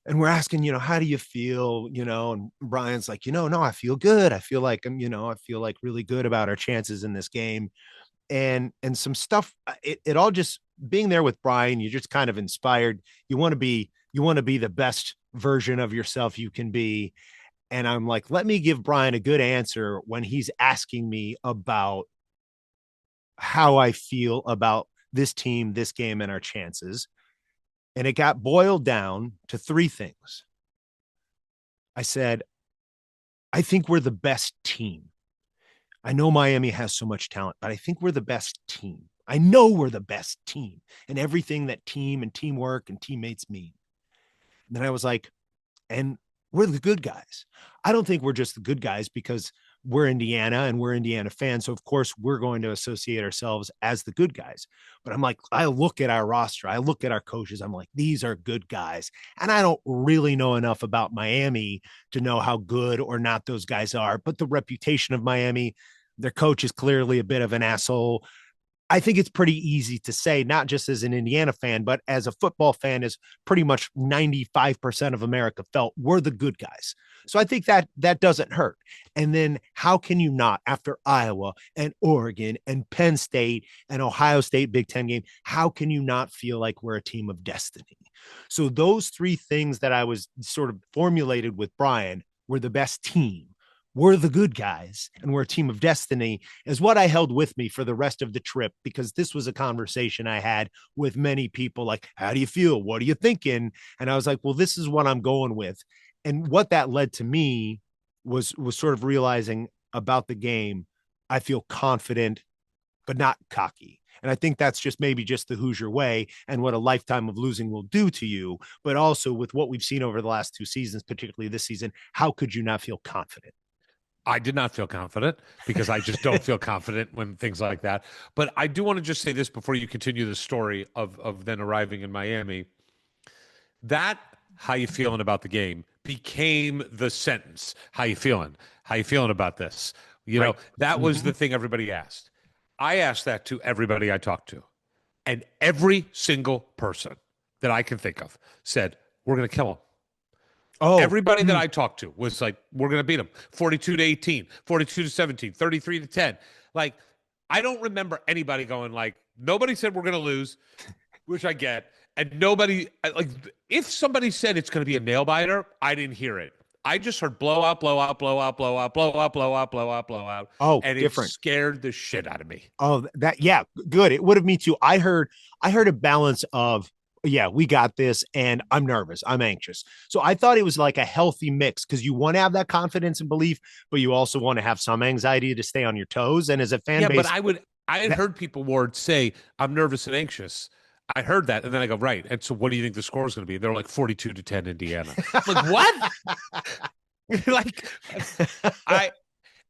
And we're asking, how do you feel? And Brian's like, no, I feel good. I feel like I feel like really good about our chances in this game. And some stuff, it all just being there with Brian, you're just kind of inspired. You want to be the best version of yourself you can be. And I'm like, let me give Brian a good answer when he's asking me about how I feel about this team, this game, and our chances. And it got boiled down to three things. I said, I think we're the best team. I know Miami has so much talent, but I think we're the best team. I know we're the best team and everything that team and teamwork and teammates mean. And then I was like, and we're the good guys. I don't think we're just the good guys because we're Indiana and we're Indiana fans. So of course we're going to associate ourselves as the good guys. But I'm like, I look at our roster, I look at our coaches, I'm like, these are good guys. And I don't really know enough about Miami to know how good or not those guys are. But the reputation of Miami, their coach is clearly a bit of an asshole. I think it's pretty easy to say, not just as an Indiana fan, but as a football fan, as pretty much 95% of America felt, we're the good guys. So I think that doesn't hurt. And then how can you not, after Iowa and Oregon and Penn State and Ohio State Big Ten game, how can you not feel like we're a team of destiny? So those three things that I was sort of formulated with Brian, we're the best team, we're the good guys, and we're a team of destiny, is what I held with me for the rest of the trip, because this was a conversation I had with many people like, how do you feel? What are you thinking? And I was like, well, this is what I'm going with. And what that led to me was sort of realizing about the game, I feel confident, but not cocky. And I think that's just maybe just the Hoosier way and what a lifetime of losing will do to you. But also with what we've seen over the last 2 seasons, particularly this season, how could you not feel confident? I did not feel confident because I just don't feel confident when things like that. But I do want to just say this before you continue the story of then arriving in Miami. That how you feeling about the game became the sentence. How you feeling? How you feeling about this? You Right. know, that was Mm-hmm. the thing everybody asked. I asked that to everybody I talked to. And every single person that I can think of said, we're going to kill him. Oh, Everybody that I talked to was like, we're going to beat them 42 to 18, 42 to 17, 33 to 10. Like, I don't remember anybody going like, nobody said we're going to lose, which I get. And nobody, like, if somebody said it's going to be a nail biter, I didn't hear it. I just heard blowout, blowout, blowout, blowout, blowout, blowout, blowout, blowout. oh, And it different. scared the shit out of me. Oh, that yeah, good. It would have me too. I heard a balance of yeah, we got this, and I'm nervous, I'm anxious. So I thought it was like a healthy mix because you want to have that confidence and belief, but you also want to have some anxiety to stay on your toes. And as a fan Yeah, but base, I had that heard people Ward say, I'm nervous and anxious. I heard that. And then I go, right. And so what do you think the score is going to be? They're like 42 to 10 Indiana. I'm like, what? Like, I,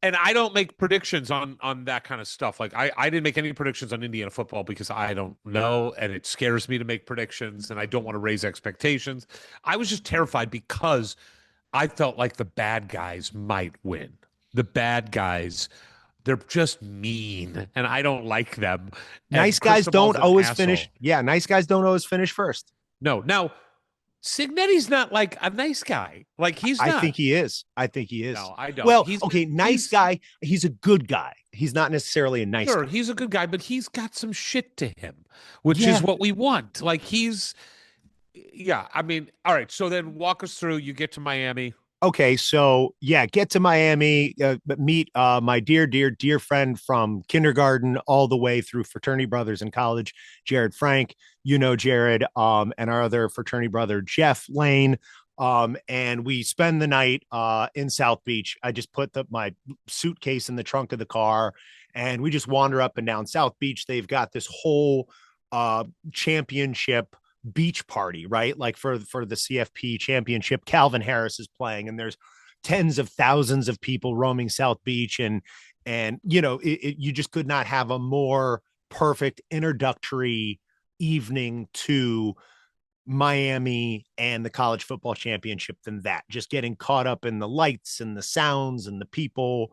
and I don't make predictions on that kind of stuff. Like I didn't make any predictions on Indiana football because I don't know, and it scares me to make predictions, and I don't want to raise expectations. I was just terrified because I felt like the bad guys might win. The bad guys, they're just mean, and I don't like them. nice And guys Cristobal's don't an always finish. asshole. Yeah, nice guys don't always finish first. No, now Signetti's not like a nice guy. Like he's I not. think he is. I think he is. No, I don't. Well, okay, nice He's guy. He's a good guy. He's not necessarily a nice sure, guy. he's a good guy, but he's got some shit to him, which is Yeah. what we want. Like he's, yeah. I mean, all right. So then walk us through. You get to Miami. Okay, so yeah, get to Miami, but meet my dear, dear, dear friend from kindergarten all the way through fraternity brothers in college, Jared Frank. You know Jared, and our other fraternity brother, Jeff Lane. And we spend the night in South Beach. I just put my suitcase in the trunk of the car, and we just wander up and down South Beach. They've got this whole championship beach party, right? Like for the CFP championship, Calvin Harris is playing, and there's tens of thousands of people roaming South Beach, and you just could not have a more perfect introductory evening to Miami and the college football championship than that. Just getting caught up in the lights and the sounds and the people.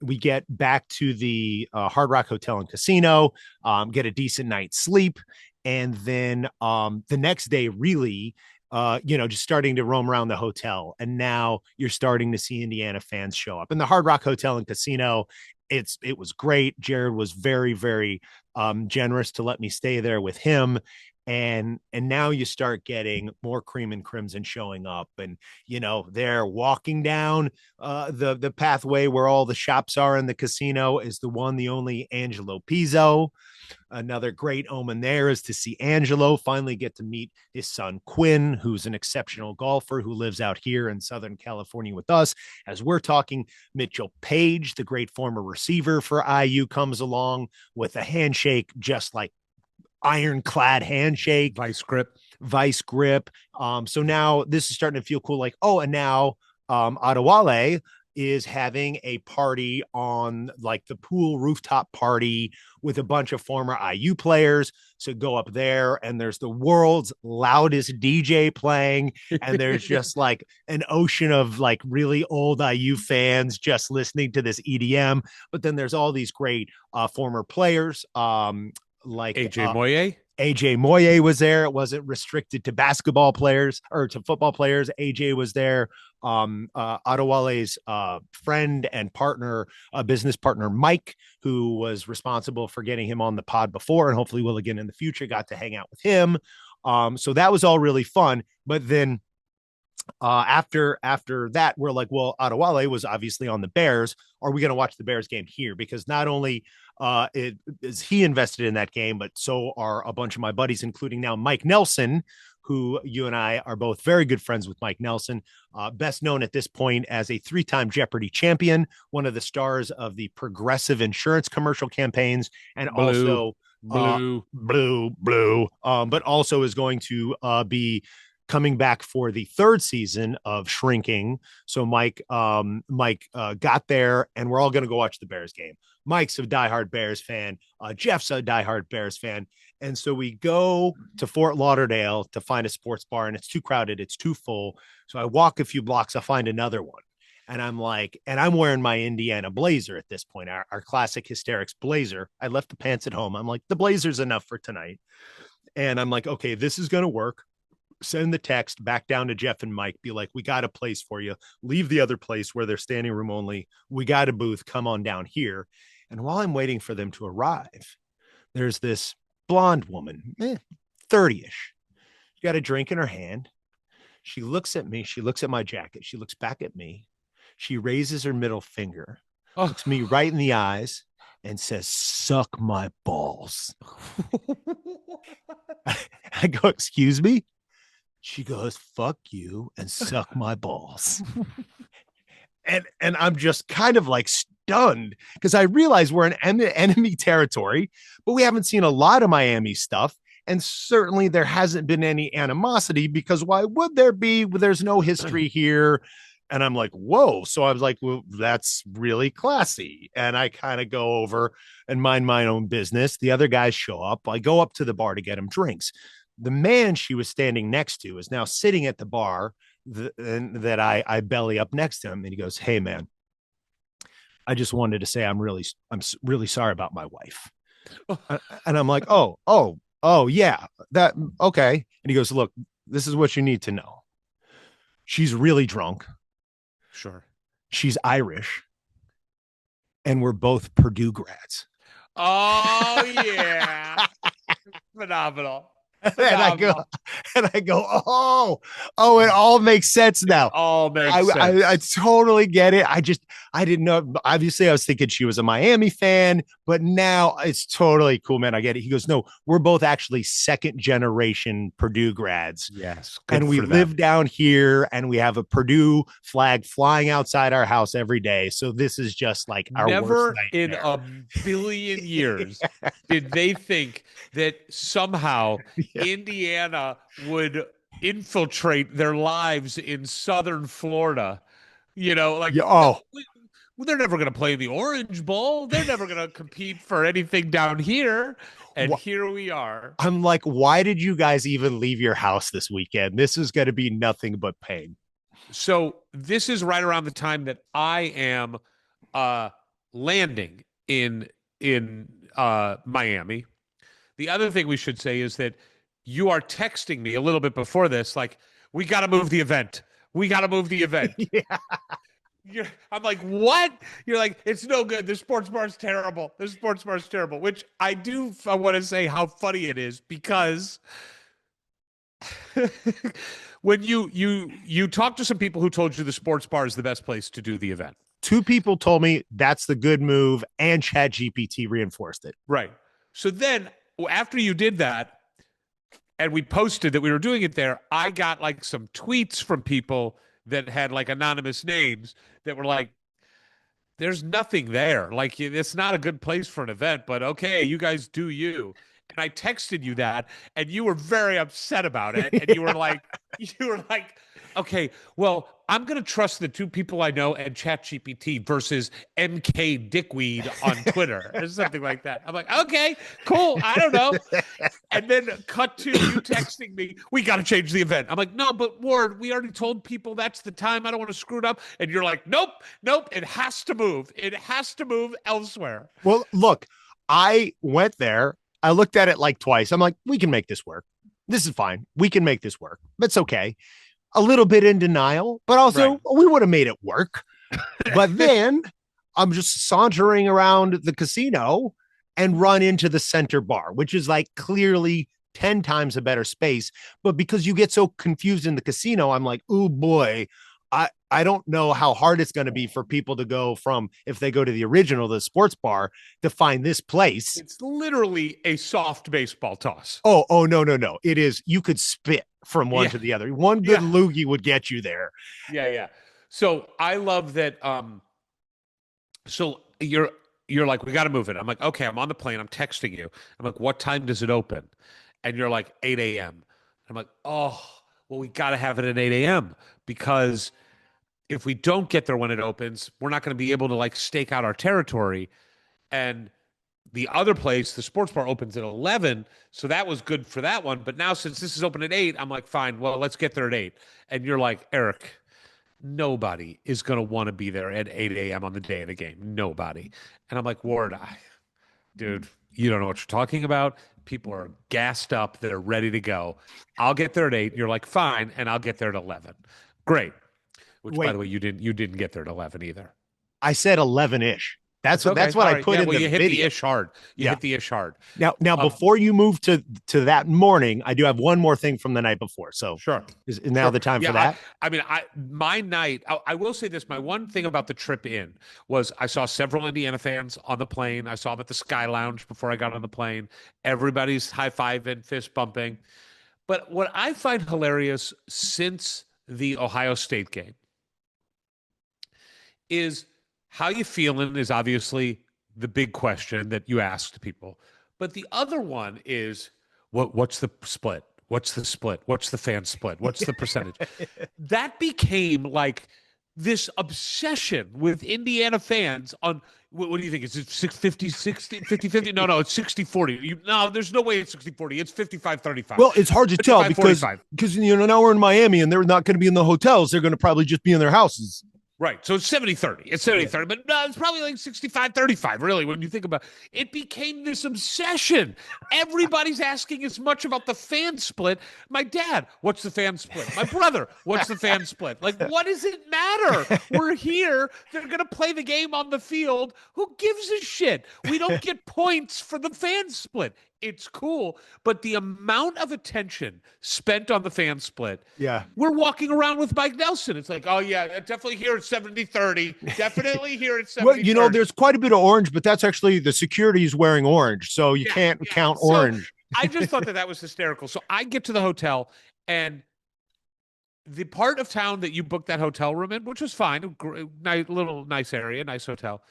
We get back to the Hard Rock Hotel and Casino, get a decent night's sleep, and then the next day, really, just starting to roam around the hotel, and now you're starting to see Indiana fans show up. And the Hard Rock Hotel and Casino, it was great. Jared was very, very generous to let me stay there with him. And now you start getting more cream and crimson showing up, and they're walking down the pathway where all the shops are in the casino is the one, the only Angelo Pizzo. Another great omen there is to see Angelo finally get to meet his son Quinn, who's an exceptional golfer who lives out here in Southern California with us. As we're talking, Mitchell Page, the great former receiver for IU, comes along with a handshake just like ironclad handshake, vice grip. So now this is starting to feel cool. Like, oh, and now Adewale is having a party on like the pool rooftop party with a bunch of former IU players. So go up there, and there's the world's loudest DJ playing, and there's just like an ocean of like really old IU fans just listening to this EDM. But then there's all these great former players, like AJ Moye. AJ Moye was there. It wasn't restricted to basketball players or to football players. AJ was there. Adewale's friend and partner, business partner, Mike, who was responsible for getting him on the pod before and hopefully will again in the future, got to hang out with him. So that was all really fun. But then after that, we're like, well, Adewale was obviously on the Bears. Are we going to watch the Bears game here? Because not only is he invested in that game, but so are a bunch of my buddies, including now Mike Nelson, who you and I are both very good friends with. Mike Nelson, best known at this point as a 3-time Jeopardy champion, one of the stars of the Progressive insurance commercial campaigns, and also blue, but also is going to be coming back for the 3rd season of Shrinking. So Mike got there, and we're all going to go watch the Bears game. Mike's a diehard Bears fan. Jeff's a diehard Bears fan. And so we go to Fort Lauderdale to find a sports bar, and it's too crowded. It's too full. So I walk a few blocks. I find another one. And I'm like, and I'm wearing my Indiana blazer at this point, our classic Hysterics blazer. I left the pants at home. I'm like, the blazer's enough for tonight. And I'm like, okay, this is going to work. Send the text back down to Jeff and Mike. Be like, we got a place for you. Leave the other place where they're standing room only. We got a booth. Come on down here. And while I'm waiting for them to arrive, there's this blonde woman, 30-ish. She got a drink in her hand. She looks at me. She looks at my jacket. She looks back at me. She raises her middle finger, looks me right in the eyes, and says, "Suck my balls." I go, "Excuse me?" She goes, "Fuck you and suck my balls." And I'm just kind of like stunned because I realize we're in enemy territory, but we haven't seen a lot of Miami stuff. And certainly there hasn't been any animosity, because why would there be? There's no history here. And I'm like, whoa. So I was like, well, that's really classy. And I kind of go over and mind my own business. The other guys show up. I go up to the bar to get them drinks. The man she was standing next to is now sitting at the bar that I belly up next to him. And he goes, "Hey, man, I just wanted to say I'm really sorry about my wife." And I'm like, oh, yeah, that okay. And he goes, "Look, this is what you need to know. She's really drunk. Sure. She's Irish. And we're both Purdue grads." Oh, yeah. Phenomenal. And I go, oh, it all makes sense now. It all makes sense. I totally get it. I didn't know. Obviously, I was thinking she was a Miami fan, but now it's totally cool, man. I get it. He goes, "No, we're both actually 2nd generation Purdue grads." Yes. And we live down here, and we have a Purdue flag flying outside our house every day. So this is just like our never worst in nightmare. a billion years did they think that somehow Indiana would infiltrate their lives in southern Florida. You know, like, oh, they're never going to play in the Orange Bowl. They're never going to compete for anything down here. And here we are. I'm like, why did you guys even leave your house this weekend? This is going to be nothing but pain. So this is right around the time that I am landing in Miami. The other thing we should say is that you are texting me a little bit before this, like, we got to move the event. We got to move the event. Yeah. I'm like, what? You're like, it's no good. The sports bar is terrible. The sports bar is terrible, which I want to say how funny it is, because when you talk to some people who told you the sports bar is the best place to do the event. 2 people told me that's the good move, and ChatGPT reinforced it. Right. So then after you did that, and we posted that we were doing it there, I got like some tweets from people that had like anonymous names that were like, "There's nothing there. Like, it's not a good place for an event, but okay, you guys do you." And I texted you that, and you were very upset about it. And you were like, "Okay, well, I'm going to trust the 2 people I know and ChatGPT versus MK Dickweed on Twitter," or something like that. I'm like, okay, cool. I don't know. And then cut to you texting me, "We got to change the event." I'm like, "No, but Ward, we already told people that's the time. I don't want to screw it up." And you're like, nope. It has to move. It has to move elsewhere. Well, look, I went there. I looked at it like twice. I'm like, we can make this work. This is fine. We can make this work. It's okay. A little bit in denial, but also we would have made it work. But then I'm just sauntering around the casino and run into the center bar, which is like clearly 10 times a better space. But because you get so confused in the casino, I'm like, oh boy, I don't know how hard it's going to be for people to go from, if they go to the original, the sports bar, to find this place. It's literally a soft baseball toss. Oh, no. It is. You could spit from one Yeah. to the other. One good Yeah. loogie would get you there. Yeah. So I love that. So you're like, we got to move it. I'm like, okay, I'm on the plane. I'm texting you. I'm like, what time does it open? And you're like, 8 a.m. I'm like, oh, well, we got to have it at 8 a.m. because if we don't get there when it opens, we're not going to be able to like stake out our territory. And the other place, the sports bar opens at 11. So that was good for that one. But now since this is open at 8, I'm like, fine, well, let's get there at 8. And you're like, Eric, nobody is going to want to be there at 8 a.m. on the day of the game. Nobody. And I'm like, Ward, dude, you don't know what you're talking about. People are gassed up. They're ready to go. I'll get there at 8. You're like, fine. And I'll get there at 11. Great. Which, by Wait, the way, you didn't get there at 11 either. I said 11-ish. That's It's okay. that's what All I right. put Yeah. in Well, the you hit the video. ish hard. You Yeah. hit the ish hard. Now, before you move to that morning, I do have one more thing from the night before. So Sure. is now the time for that? I mean, my night. I will say this. My one thing about the trip in was I saw several Indiana fans on the plane. I saw them at the Sky Lounge before I got on the plane. Everybody's high fiving, fist bumping. But what I find hilarious since the Ohio State game is how you feeling is obviously the big question that you asked people. But the other one is what's the split? What's the split? What's the fan split? What's the percentage? That became like this obsession with Indiana fans on what do you think? Is it 50 60 50 50? No, it's 60 40. No, there's no way it's 60 40. It's 55 35. Well, it's hard to tell because now we're in Miami and they're not going to be in the hotels. They're going to probably just be in their houses. Right. So it's 70 30. It's 70 30, but no, it's probably like 65 35, really, when you think about it. It became this obsession. Everybody's asking as much about the fan split. My dad, what's the fan split? My brother, what's the fan split? Like, what does it matter? We're here. They're going to play the game on the field. Who gives a shit? We don't get points for the fan split. It's cool, but the amount of attention spent on the fan split. Yeah. We're walking around with Mike Nelson. It's like, oh, yeah, definitely here at 70-30. Definitely here at 70-30. Well, there's quite a bit of orange, but that's actually the security is wearing orange. So you can't count orange. I just thought that was hysterical. So I get to the hotel, and the part of town that you booked that hotel room in, which was fine, nice area, nice hotel.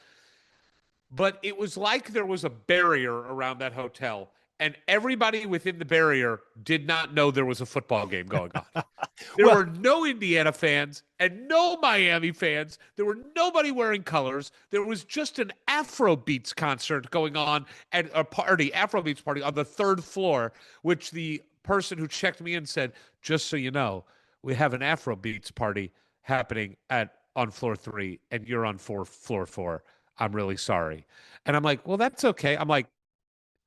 But it was like there was a barrier around that hotel, and everybody within the barrier did not know there was a football game going on. There were no Indiana fans and no Miami fans. There were nobody wearing colors. There was just an Afrobeats concert going on at a party, Afrobeats party on the 3rd floor, which the person who checked me in said, just so you know, we have an Afrobeats party happening on floor 3, and you're on floor 4. I'm really sorry. And I'm like, well, that's okay. I'm like,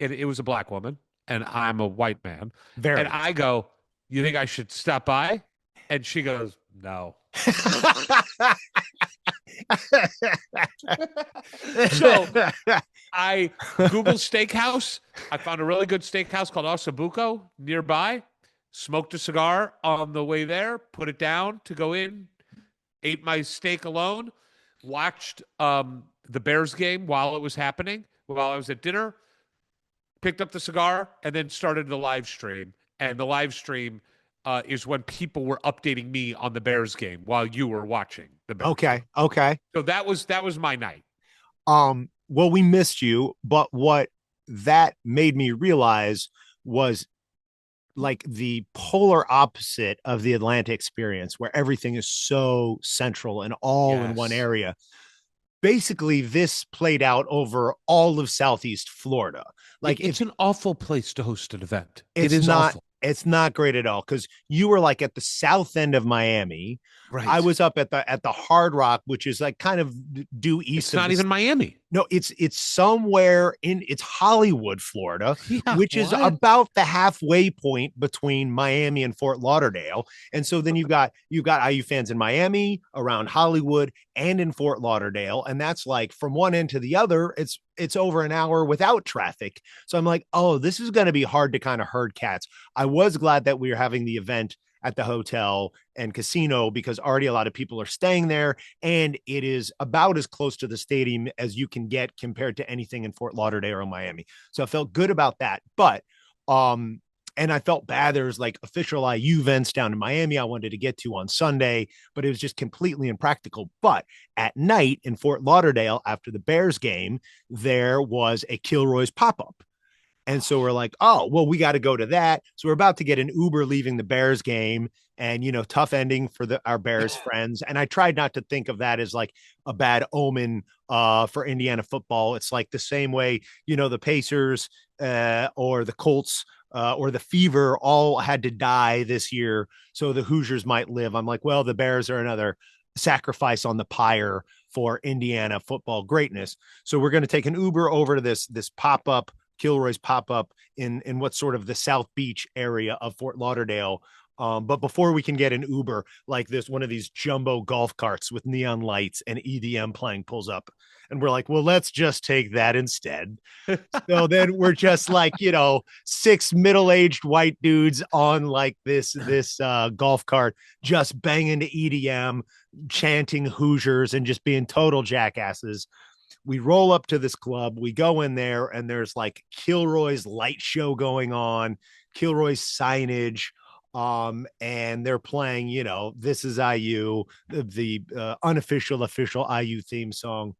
it was a black woman and I'm a white man. And I go, you think I should stop by? And she goes, no. So I Googled steakhouse. I found a really good steakhouse called Osabuco nearby. Smoked a cigar on the way there, put it down to go in, ate my steak alone, watched the Bears game while it was happening, while I was at dinner, picked up the cigar, and then started the live stream. And the live stream is when people were updating me on the Bears game while you were watching the Bears. Okay. So that was my night. Well, we missed you, but what that made me realize was like the polar opposite of the Atlanta experience, where everything is so central and all in one area. Basically, this played out over all of Southeast Florida. Like it's an awful place to host an event. It is not awful. It's not great at all because you were like at the south end of Miami. Right. I was up at the Hard Rock, which is like kind of due east. It's not even Miami. No, it's somewhere it's Hollywood, Florida, which is about the halfway point between Miami and Fort Lauderdale. And so then you've got IU fans in Miami, around Hollywood, and in Fort Lauderdale. And that's like from one end to the other, it's over an hour without traffic. So I'm like, oh, this is going to be hard to kind of herd cats. I was glad that we were having the event at the hotel and casino because already a lot of people are staying there, and it is about as close to the stadium as you can get compared to anything in Fort Lauderdale or Miami. So I felt good about that. But And I felt bad. There was like official IU events down in Miami I wanted to get to on Sunday, but it was just completely impractical. But at night in Fort Lauderdale, after the Bears game, there was a Kilroy's pop-up. And so we're like, oh, well, we got to go to that. So we're about to get an Uber leaving the Bears game. And, tough ending for our Bears friends. And I tried not to think of that as like a bad omen for Indiana football. It's like the same way, the Pacers or the Colts or the Fever all had to die this year so the Hoosiers might live. I'm like, well, the Bears are another sacrifice on the pyre for Indiana football greatness. So we're going to take an Uber over to this pop-up, Kilroy's pop-up in what's sort of the South Beach area of Fort Lauderdale. But before we can get an Uber, like one of these jumbo golf carts with neon lights and EDM playing pulls up. And we're like, well, let's just take that instead. So then we're just like, 6 middle-aged white dudes on like this golf cart, just banging to EDM, chanting Hoosiers and just being total jackasses. We roll up to this club, we go in there, and there's like Kilroy's light show going on, Kilroy's signage, and they're playing, This Is IU, the unofficial official IU theme song.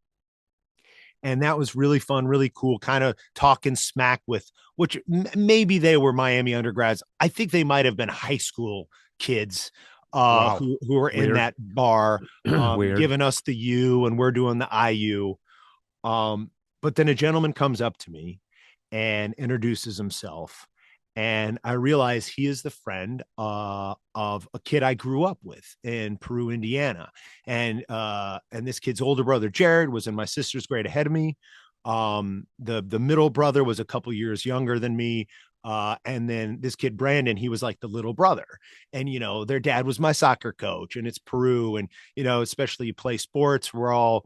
And that was really fun, really cool, kind of talking smack with, which maybe they were Miami undergrads. I think they might have been high school kids Wow. who were in Weird. that bar, Weird. giving us the U, and we're doing the IU. But then a gentleman comes up to me and introduces himself. And I realize he is the friend of a kid I grew up with in Peru, Indiana. And this kid's older brother, Jared, was in my sister's grade ahead of me. The middle brother was a couple years younger than me. And then this kid, Brandon, he was like the little brother. And, their dad was my soccer coach, and it's Peru. And, especially you play sports, we're all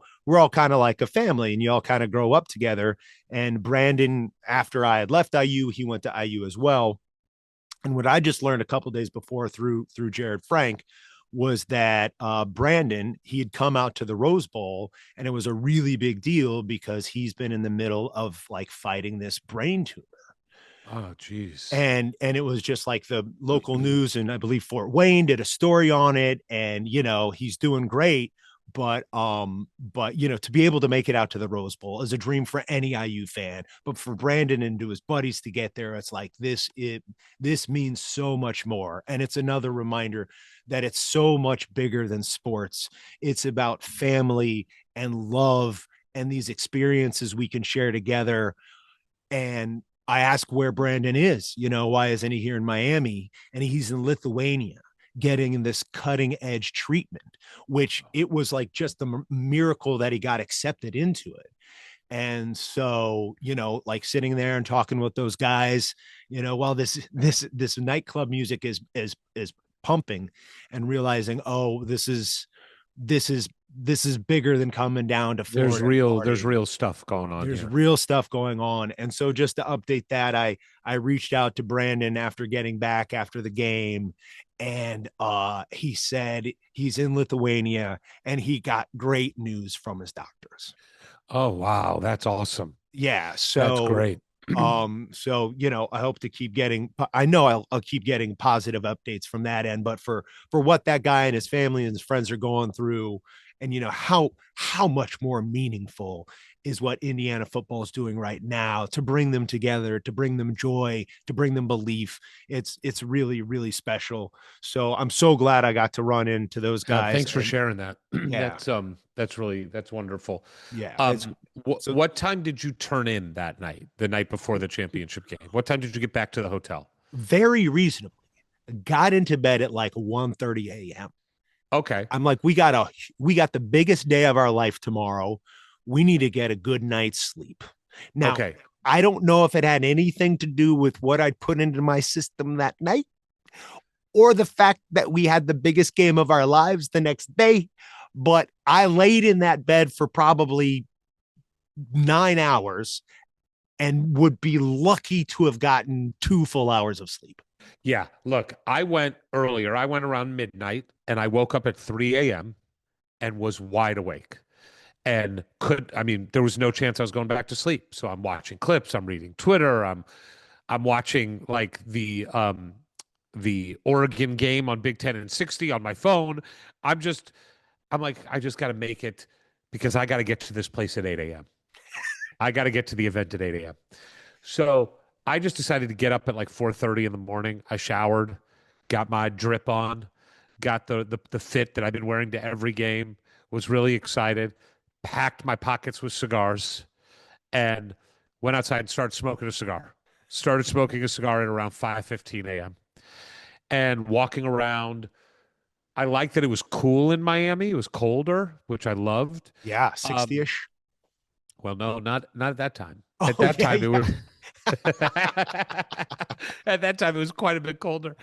kind of like a family, and you all kind of grow up together. And Brandon, after I had left IU, he went to IU as well. And what I just learned a couple days before through Jared Frank was that Brandon, he had come out to the Rose Bowl, and it was a really big deal because he's been in the middle of like fighting this brain tumor. Oh, geez. And it was just like the local news, and I believe Fort Wayne did a story on it, and he's doing great. But to be able to make it out to the Rose Bowl is a dream for any IU fan. But for Brandon and to his buddies to get there, it's like this means so much more. And it's another reminder that it's so much bigger than sports. It's about family and love and these experiences we can share together. And I ask where Brandon is, why isn't he here in Miami? And he's in Lithuania getting this cutting edge treatment, which it was like just the miracle that he got accepted into it. And so, like sitting there and talking with those guys, while this nightclub music is pumping, and realizing, oh, this is bigger than coming down to Florida. There's real stuff going on. There's real stuff going on. And so just to update that, I reached out to Brandon after getting back after the game, and he said he's in Lithuania and he got great news from his doctors. Oh, wow. That's awesome. Yeah. So that's great. I hope to keep getting, I know I'll keep getting positive updates from that end, but for what that guy and his family and his friends are going through, and how much more meaningful is what Indiana football is doing right now to bring them together, to bring them joy, to bring them belief. It's really, really special. So I'm so glad I got to run into those guys. Thanks for sharing that. Yeah. That's wonderful. Yeah. What time did you turn in that night, the night before the championship game? What time did you get back to the hotel? Very reasonably. Got into bed at like 1:30 a.m. Okay. I'm like, we got the biggest day of our life tomorrow. We need to get a good night's sleep. Now, okay. I don't know if it had anything to do with what I'd put into my system that night, or the fact that we had the biggest game of our lives the next day, but I laid in that bed for probably 9 hours and would be lucky to have gotten 2 full hours of sleep. Yeah. Look, I went earlier. I went around midnight, and I woke up at 3 a.m. and was wide awake, and there was no chance I was going back to sleep. So I'm watching clips. I'm reading Twitter. I'm I'm watching like the Oregon game on Big Ten and 60 on my phone. I'm like, I just got to make it because I got to get to this place at 8 a.m. I got to get to the event at 8 a.m. So I just decided to get up at like 4:30 in the morning. I showered, got my drip on, got the fit that I've been wearing to every game, was really excited, packed my pockets with cigars, and went outside and started smoking a cigar. Started smoking a cigar at around 5:15 a.m. and walking around. I liked that it was cool in Miami. It was colder, which I loved. Yeah, Um, 60-ish. well, no, not at that time. Oh, At that yeah, time, it yeah. was at that time it was quite a bit colder.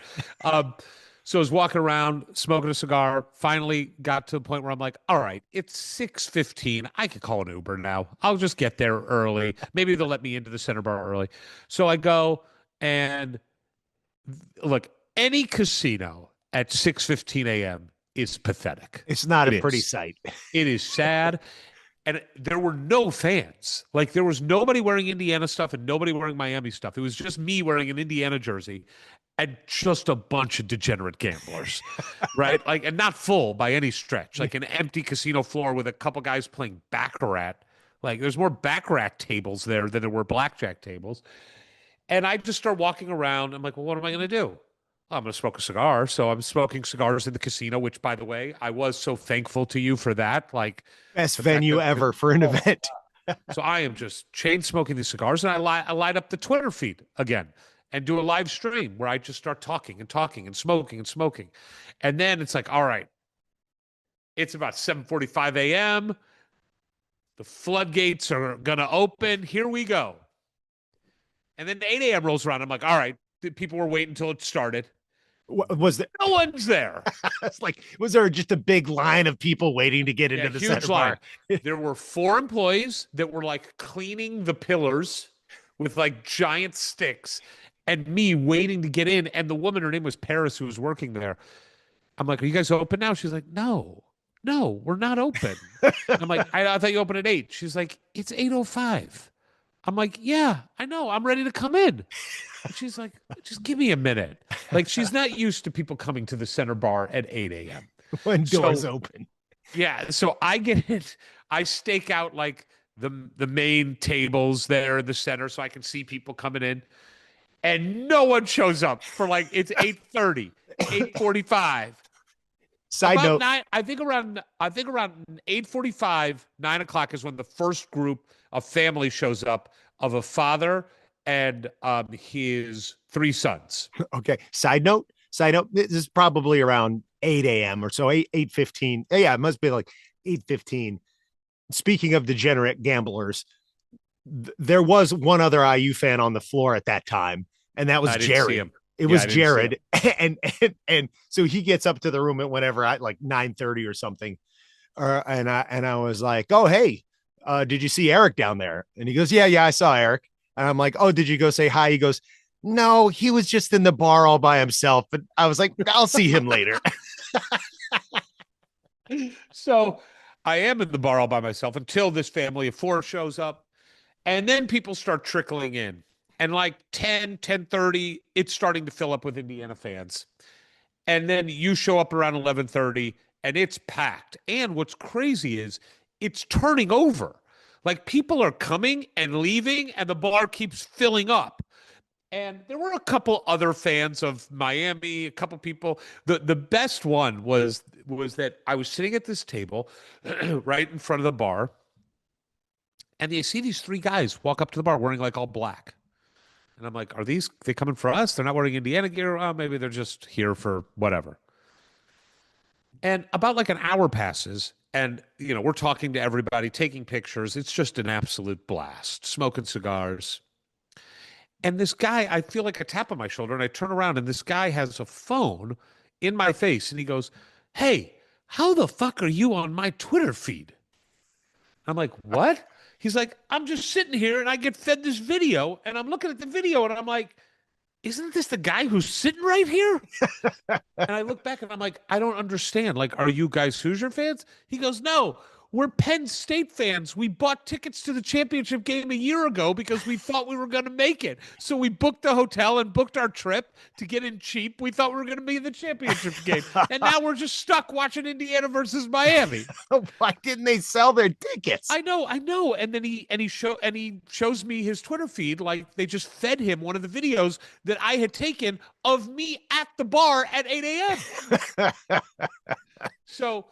Um, so I was walking around, smoking a cigar. Finally, got to the point where I'm like, "All right, it's 6:15. I could call an Uber now. I'll just get there early. Maybe they'll let me into the center bar early." So I go and look. Any casino at 6:15 a.m. is pathetic. It's not It a pretty is. sight. It is sad. And there were no fans. Like there was nobody wearing Indiana stuff and nobody wearing Miami stuff. It was just me wearing an Indiana jersey and just a bunch of degenerate gamblers, right? Like, and not full by any stretch. Like an empty casino floor with a couple guys playing baccarat. Like there's more baccarat tables there than there were blackjack tables. And I just start walking around. I'm like, well, what am I going to do? I'm going to smoke a cigar. So I'm smoking cigars in the casino, which, by the way, I was so thankful to you for that. Like, Best the fact venue that ever for an oh, event. so I am just chain smoking these cigars, and I light up the Twitter feed again and do a live stream where I just start talking and talking and smoking and smoking, and then it's like, all right, it's about 7:45 a.m. The floodgates are gonna open. Here we go. And then 8 a.m. rolls around. I'm like, all right, people were waiting until it started. Was there? No one's there. It's like, was there just a big line of people waiting to get into the Huge center line. bar? There were 4 employees that were like cleaning the pillars with like giant sticks, and me waiting to get in. And the woman, her name was Paris, who was working there. I'm like, are you guys open now? She's like, no, we're not open. I'm like, I thought you opened at 8. She's like, it's 8:05. I'm like, yeah, I know. I'm ready to come in. And she's like, just give me a minute. Like, she's not used to people coming to the center bar at 8 a.m. When doors open. Yeah. So I get it. I stake out like the main tables there in the center so I can see people coming in. And no one shows up for like it's 8:30, 8:45. Side About note, 9, I think around 8:45, 9 o'clock is when the first group of family shows up of a father and his 3 sons. okay. Side note. This is probably around 8 a.m. or so, 8:15. Yeah, it must be like 8:15. Speaking of degenerate gamblers, there was one other IU fan on the floor at that time, and that was I didn't see Jared. him. It was Jared, and so he gets up to the room at whenever I like 9:30 or something, and I was like, oh hey, did you see Eric down there? And he goes, yeah, I saw Eric. And I'm like, oh, did you go say hi? He goes, no, he was just in the bar all by himself. But I was like, I'll see him later. So I am in the bar all by myself until this family of 4 shows up. And then people start trickling in. And like 10:30, it's starting to fill up with Indiana fans. And then you show up around 11:30 and it's packed. And what's crazy is it's turning over. Like people are coming and leaving and the bar keeps filling up. And there were a couple other fans of Miami, a couple people. The best one was that I was sitting at this table right in front of the bar, and you see these 3 guys walk up to the bar wearing like all black. And I'm like, are they coming for us? They're not wearing Indiana gear. Oh, maybe they're just here for whatever. And about like an hour passes, and we're talking to everybody, taking pictures. It's just an absolute blast, smoking cigars. And this guy, I feel like a tap on my shoulder, and I turn around, and this guy has a phone in my face, and he goes, hey, how the fuck are you on my Twitter feed? I'm like, what? He's like, I'm just sitting here, and I get fed this video, and I'm looking at the video, and I'm like, isn't this the guy who's sitting right here? And I look back, and I'm like, I don't understand. Like, are you guys Hoosier fans? He goes, no, we're Penn State fans. We bought tickets to the championship game a year ago because we thought we were going to make it. So we booked the hotel and booked our trip to get in cheap. We thought we were going to be in the championship game. And now we're just stuck watching Indiana versus Miami. Why didn't they sell their tickets? I know. And then he shows me his Twitter feed like they just fed him one of the videos that I had taken of me at the bar at 8 a.m. So,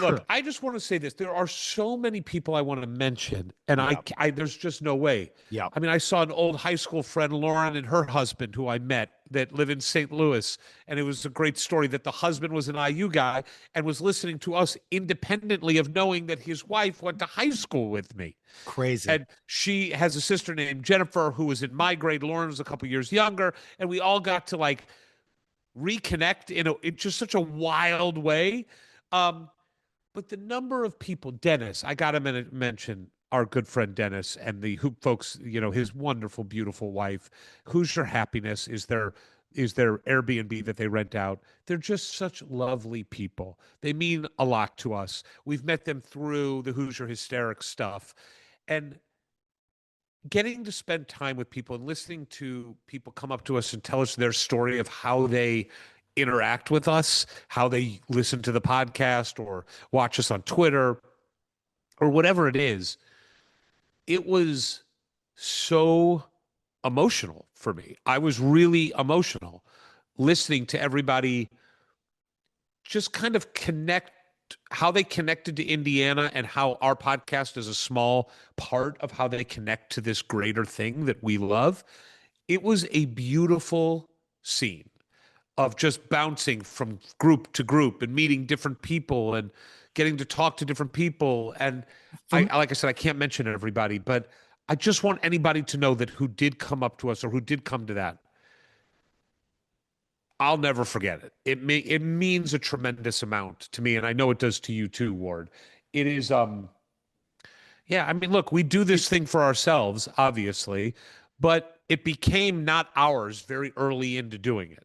look, I just want to say this. There are so many people I want to mention, and I there's just no way. Yeah. I mean, I saw an old high school friend, Lauren, and her husband, who I met, that live in St. Louis, and it was a great story that the husband was an IU guy and was listening to us independently of knowing that his wife went to high school with me. Crazy. And she has a sister named Jennifer who was in my grade. Lauren was a couple years younger, and we all got to like reconnect in just such a wild way. But the number of people, Dennis, I got to mention our good friend Dennis and the Hoop folks, his wonderful, beautiful wife. Hoosier Happiness is their Airbnb that they rent out. They're just such lovely people. They mean a lot to us. We've met them through the Hoosier Hysterics stuff. And getting to spend time with people and listening to people come up to us and tell us their story of how they interact with us, how they listen to the podcast or watch us on Twitter or whatever it is, it was so emotional for me. I was really emotional listening to everybody just kind of connect how they connected to Indiana and how our podcast is a small part of how they connect to this greater thing that we love. It was a beautiful scene of just bouncing from group to group and meeting different people and getting to talk to different people. And like I said, I can't mention everybody, but I just want anybody to know that who did come up to us or who did come to that, I'll never forget it. It means a tremendous amount to me, and I know it does to you too, Ward. It is, yeah. I mean, look, we do this thing for ourselves, obviously, but it became not ours very early into doing it.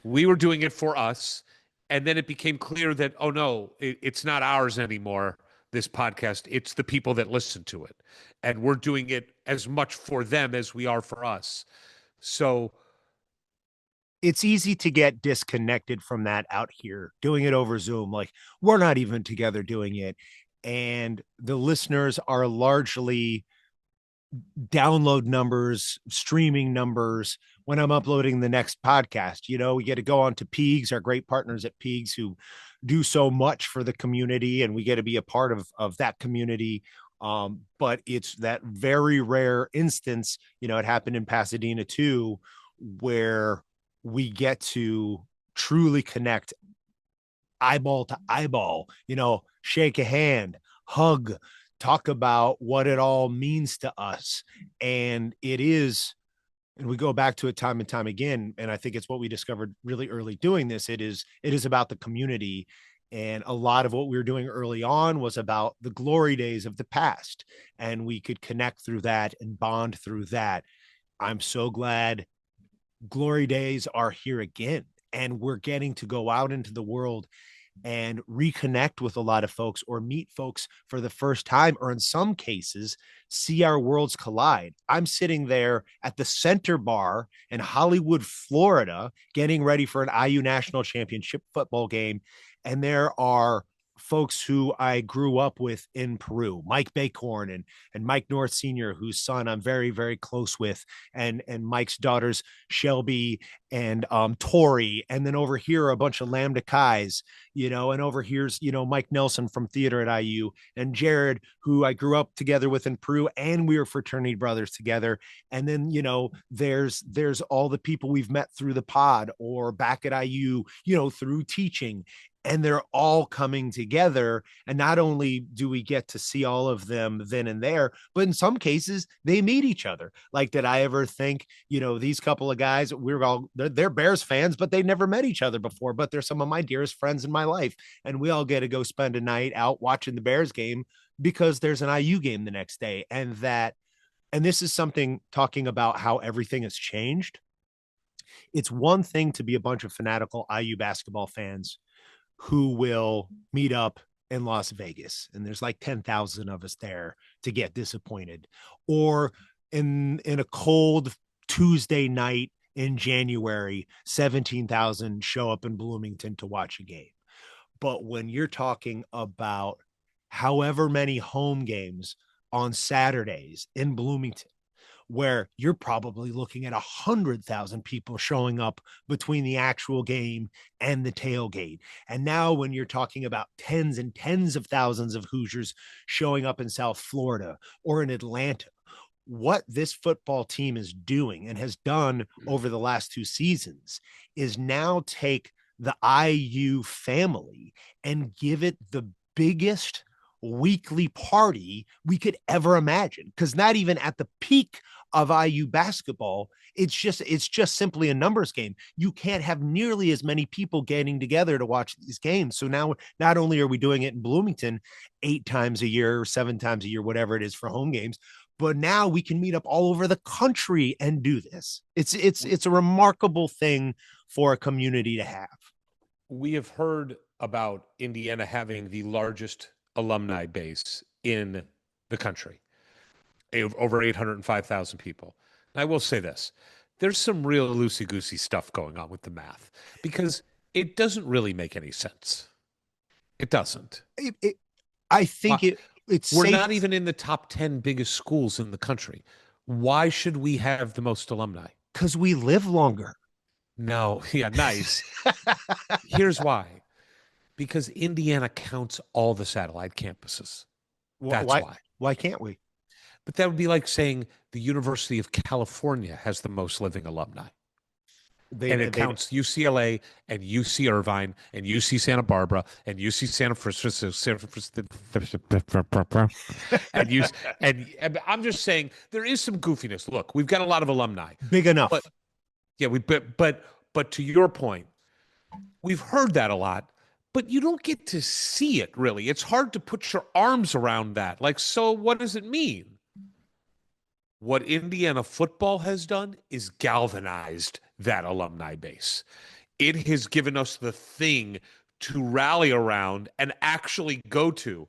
We were doing it for us, and then it became clear that, oh no, it's not ours anymore. This podcast, it's the people that listen to it, and we're doing it as much for them as we are for us. So. It's easy to get disconnected from that out here, doing it over Zoom. Like we're not even together doing it. And the listeners are largely download numbers, streaming numbers when I'm uploading the next podcast. We get to go on to Peegs, our great partners at Peegs who do so much for the community, and we get to be a part of that community. But it's that very rare instance, it happened in Pasadena too, where we get to truly connect eyeball to eyeball, shake a hand, hug, talk about what it all means to us. And it is, and we go back to it time and time again. And I think it's what we discovered really early doing this. It is about the community. And a lot of what we were doing early on was about the glory days of the past. And we could connect through that and bond through that. I'm so glad glory days are here again, and we're getting to go out into the world and reconnect with a lot of folks or meet folks for the first time, or in some cases see our worlds collide. I'm sitting there at the Center Bar in Hollywood, Florida, getting ready for an IU national championship football game, and there are folks who I grew up with in Peru, Mike Bacorn and Mike North Sr., whose son I'm very, very close with, and Mike's daughters, Shelby and Tori. And then over here, a bunch of Lambda Chi's, and over here's, Mike Nelson from theater at IU, and Jared, who I grew up together with in Peru, and we were fraternity brothers together. And then, there's all the people we've met through the pod or back at IU, through teaching. And they're all coming together. And not only do we get to see all of them then and there, but in some cases they meet each other. Like, did I ever think, these couple of guys, they're Bears fans, but they never met each other before, but they're some of my dearest friends in my life. And we all get to go spend a night out watching the Bears game because there's an IU game the next day. And this is something, talking about how everything has changed. It's one thing to be a bunch of fanatical IU basketball fans who will meet up in Las Vegas and there's like 10,000 of us there to get disappointed, or in a cold Tuesday night in January, 17,000 show up in Bloomington to watch a game. But when you're talking about however many home games on Saturdays in Bloomington, where you're probably looking at 100,000 people showing up between the actual game and the tailgate. And now when you're talking about tens and tens of thousands of Hoosiers showing up in South Florida or in Atlanta, what this football team is doing and has done over the last 2 seasons is now take the IU family and give it the biggest weekly party we could ever imagine. Because not even at the peak of IU basketball, it's just simply a numbers game. You can't have nearly as many people getting together to watch these games. So now not only are we doing it in Bloomington 8 times a year or 7 times a year, whatever it is for home games, but now we can meet up all over the country and do this. It's a remarkable thing for a community to have. We have heard about Indiana having the largest alumni base in the country, over 805,000 people. And I will say this, there's some real loosey-goosey stuff going on with the math because it doesn't really make any sense. It doesn't. I think we're not even in the top 10 biggest schools in the country. Why should we have the most alumni? Because we live longer. No, yeah, nice. Here's why. Because Indiana counts all the satellite campuses. That's why. Why can't we? But that would be like saying the University of California has the most living alumni. And it counts UCLA and UC Irvine and UC Santa Barbara and UC Santa Francisco. And I'm just saying there is some goofiness. Look, we've got a lot of alumni. Big enough. But yeah, but to your point, we've heard that a lot, but you don't get to see it really. It's hard to put your arms around that. Like, so what does it mean? What Indiana football has done is galvanized that alumni base. It has given us the thing to rally around and actually go to.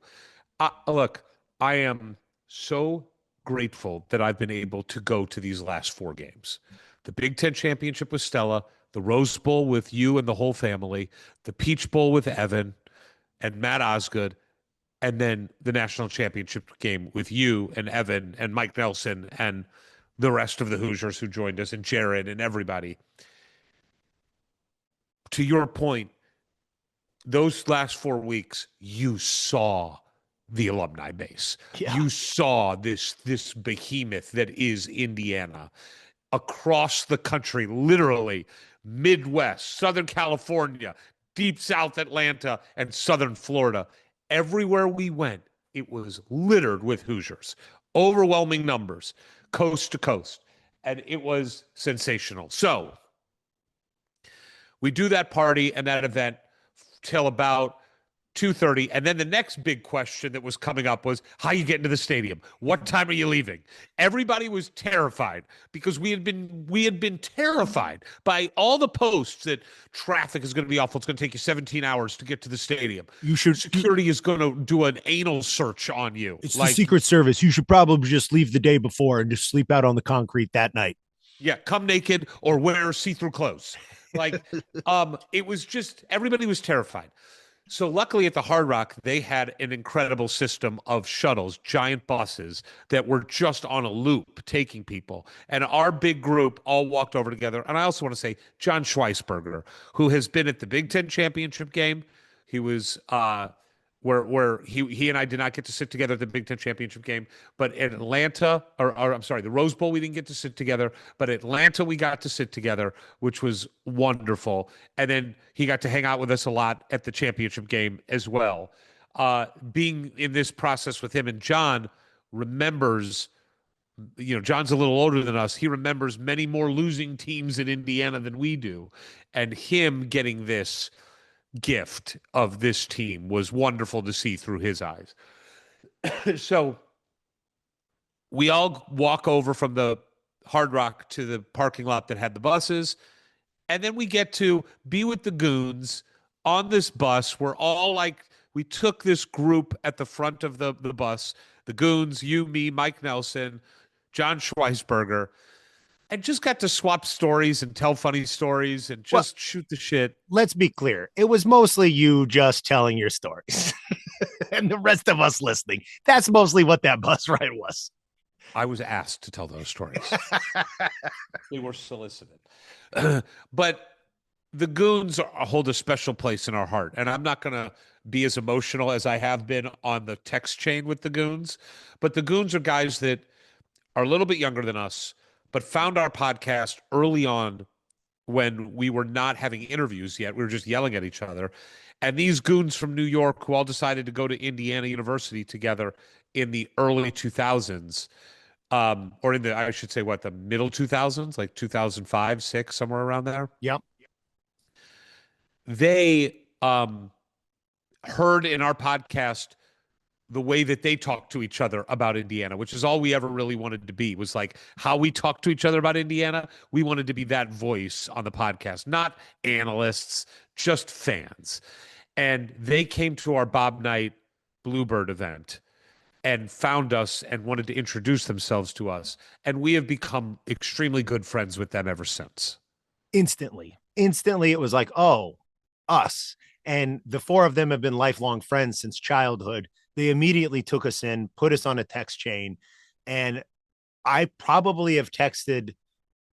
Look, I am so grateful that I've been able to go to these last 4 games. The Big Ten Championship with Stella, the Rose Bowl with you and the whole family, the Peach Bowl with Evan and Matt Osgood, and then the national championship game with you and Evan and Mike Nelson and the rest of the Hoosiers who joined us and Jared and everybody. To your point, those last 4 weeks, you saw the alumni base. Yeah. You saw this behemoth that is Indiana across the country, literally Midwest, Southern California, Deep South Atlanta, and Southern Florida. Everywhere we went, it was littered with Hoosiers, overwhelming numbers, coast to coast, and it was sensational. So we do that party and that event till about 2:30, and then the next big question that was coming up was, how you get into the stadium? What time are you leaving? Everybody was terrified because we had been terrified by all the posts that traffic is going to be awful. It's going to take you 17 hours to get to the stadium. Security is going to do an anal search on you. It's the Secret Service. You should probably just leave the day before and just sleep out on the concrete that night. Yeah, come naked or wear see-through clothes. It was just, everybody was terrified. So luckily at the Hard Rock, they had an incredible system of shuttles, giant buses that were just on a loop taking people. And our big group all walked over together. And I also want to say John Schweisberger, who has been at the Big Ten Championship game. He was where he and I did not get to sit together at the Big Ten Championship game, but in Atlanta, or I'm sorry, the Rose Bowl, we didn't get to sit together, but Atlanta, we got to sit together, which was wonderful. And then he got to hang out with us a lot at the championship game as well. Being in this process with him, and John remembers, John's a little older than us. He remembers many more losing teams in Indiana than we do. And him getting this gift of this team was wonderful to see through his eyes. So we all walk over from the Hard Rock to the parking lot that had the buses, and then we get to be with the goons on this bus. We're all like we took this group at the front of the bus, the goons, you, me, Mike Nelson, John Schweisberger, and just got to swap stories and tell funny stories and just shoot the shit. Let's be clear. It was mostly you just telling your stories and the rest of us listening. That's mostly what that bus ride was. I was asked to tell those stories. We were solicited. But the goons hold a special place in our heart. And I'm not going to be as emotional as I have been on the text chain with the goons. But the goons are guys that are a little bit younger than us, but found our podcast early on when we were not having interviews yet. We were just yelling at each other. And these goons from New York who all decided to go to Indiana University together in the early 2000s, or in the, I should say, the middle 2000s, like 2005, 6, somewhere around there. Yep. They heard in our podcast the way that they talk to each other about Indiana, which is all we ever really wanted to be, was like how we talk to each other about Indiana. We wanted to be that voice on the podcast, not analysts, just fans. And they came to our Bob Knight Bluebird event and found us and wanted to introduce themselves to us. And we have become extremely good friends with them ever since. Instantly, it was like, oh, us. And the four of them have been lifelong friends since childhood. They immediately took us in, put us on a text chain. And I probably have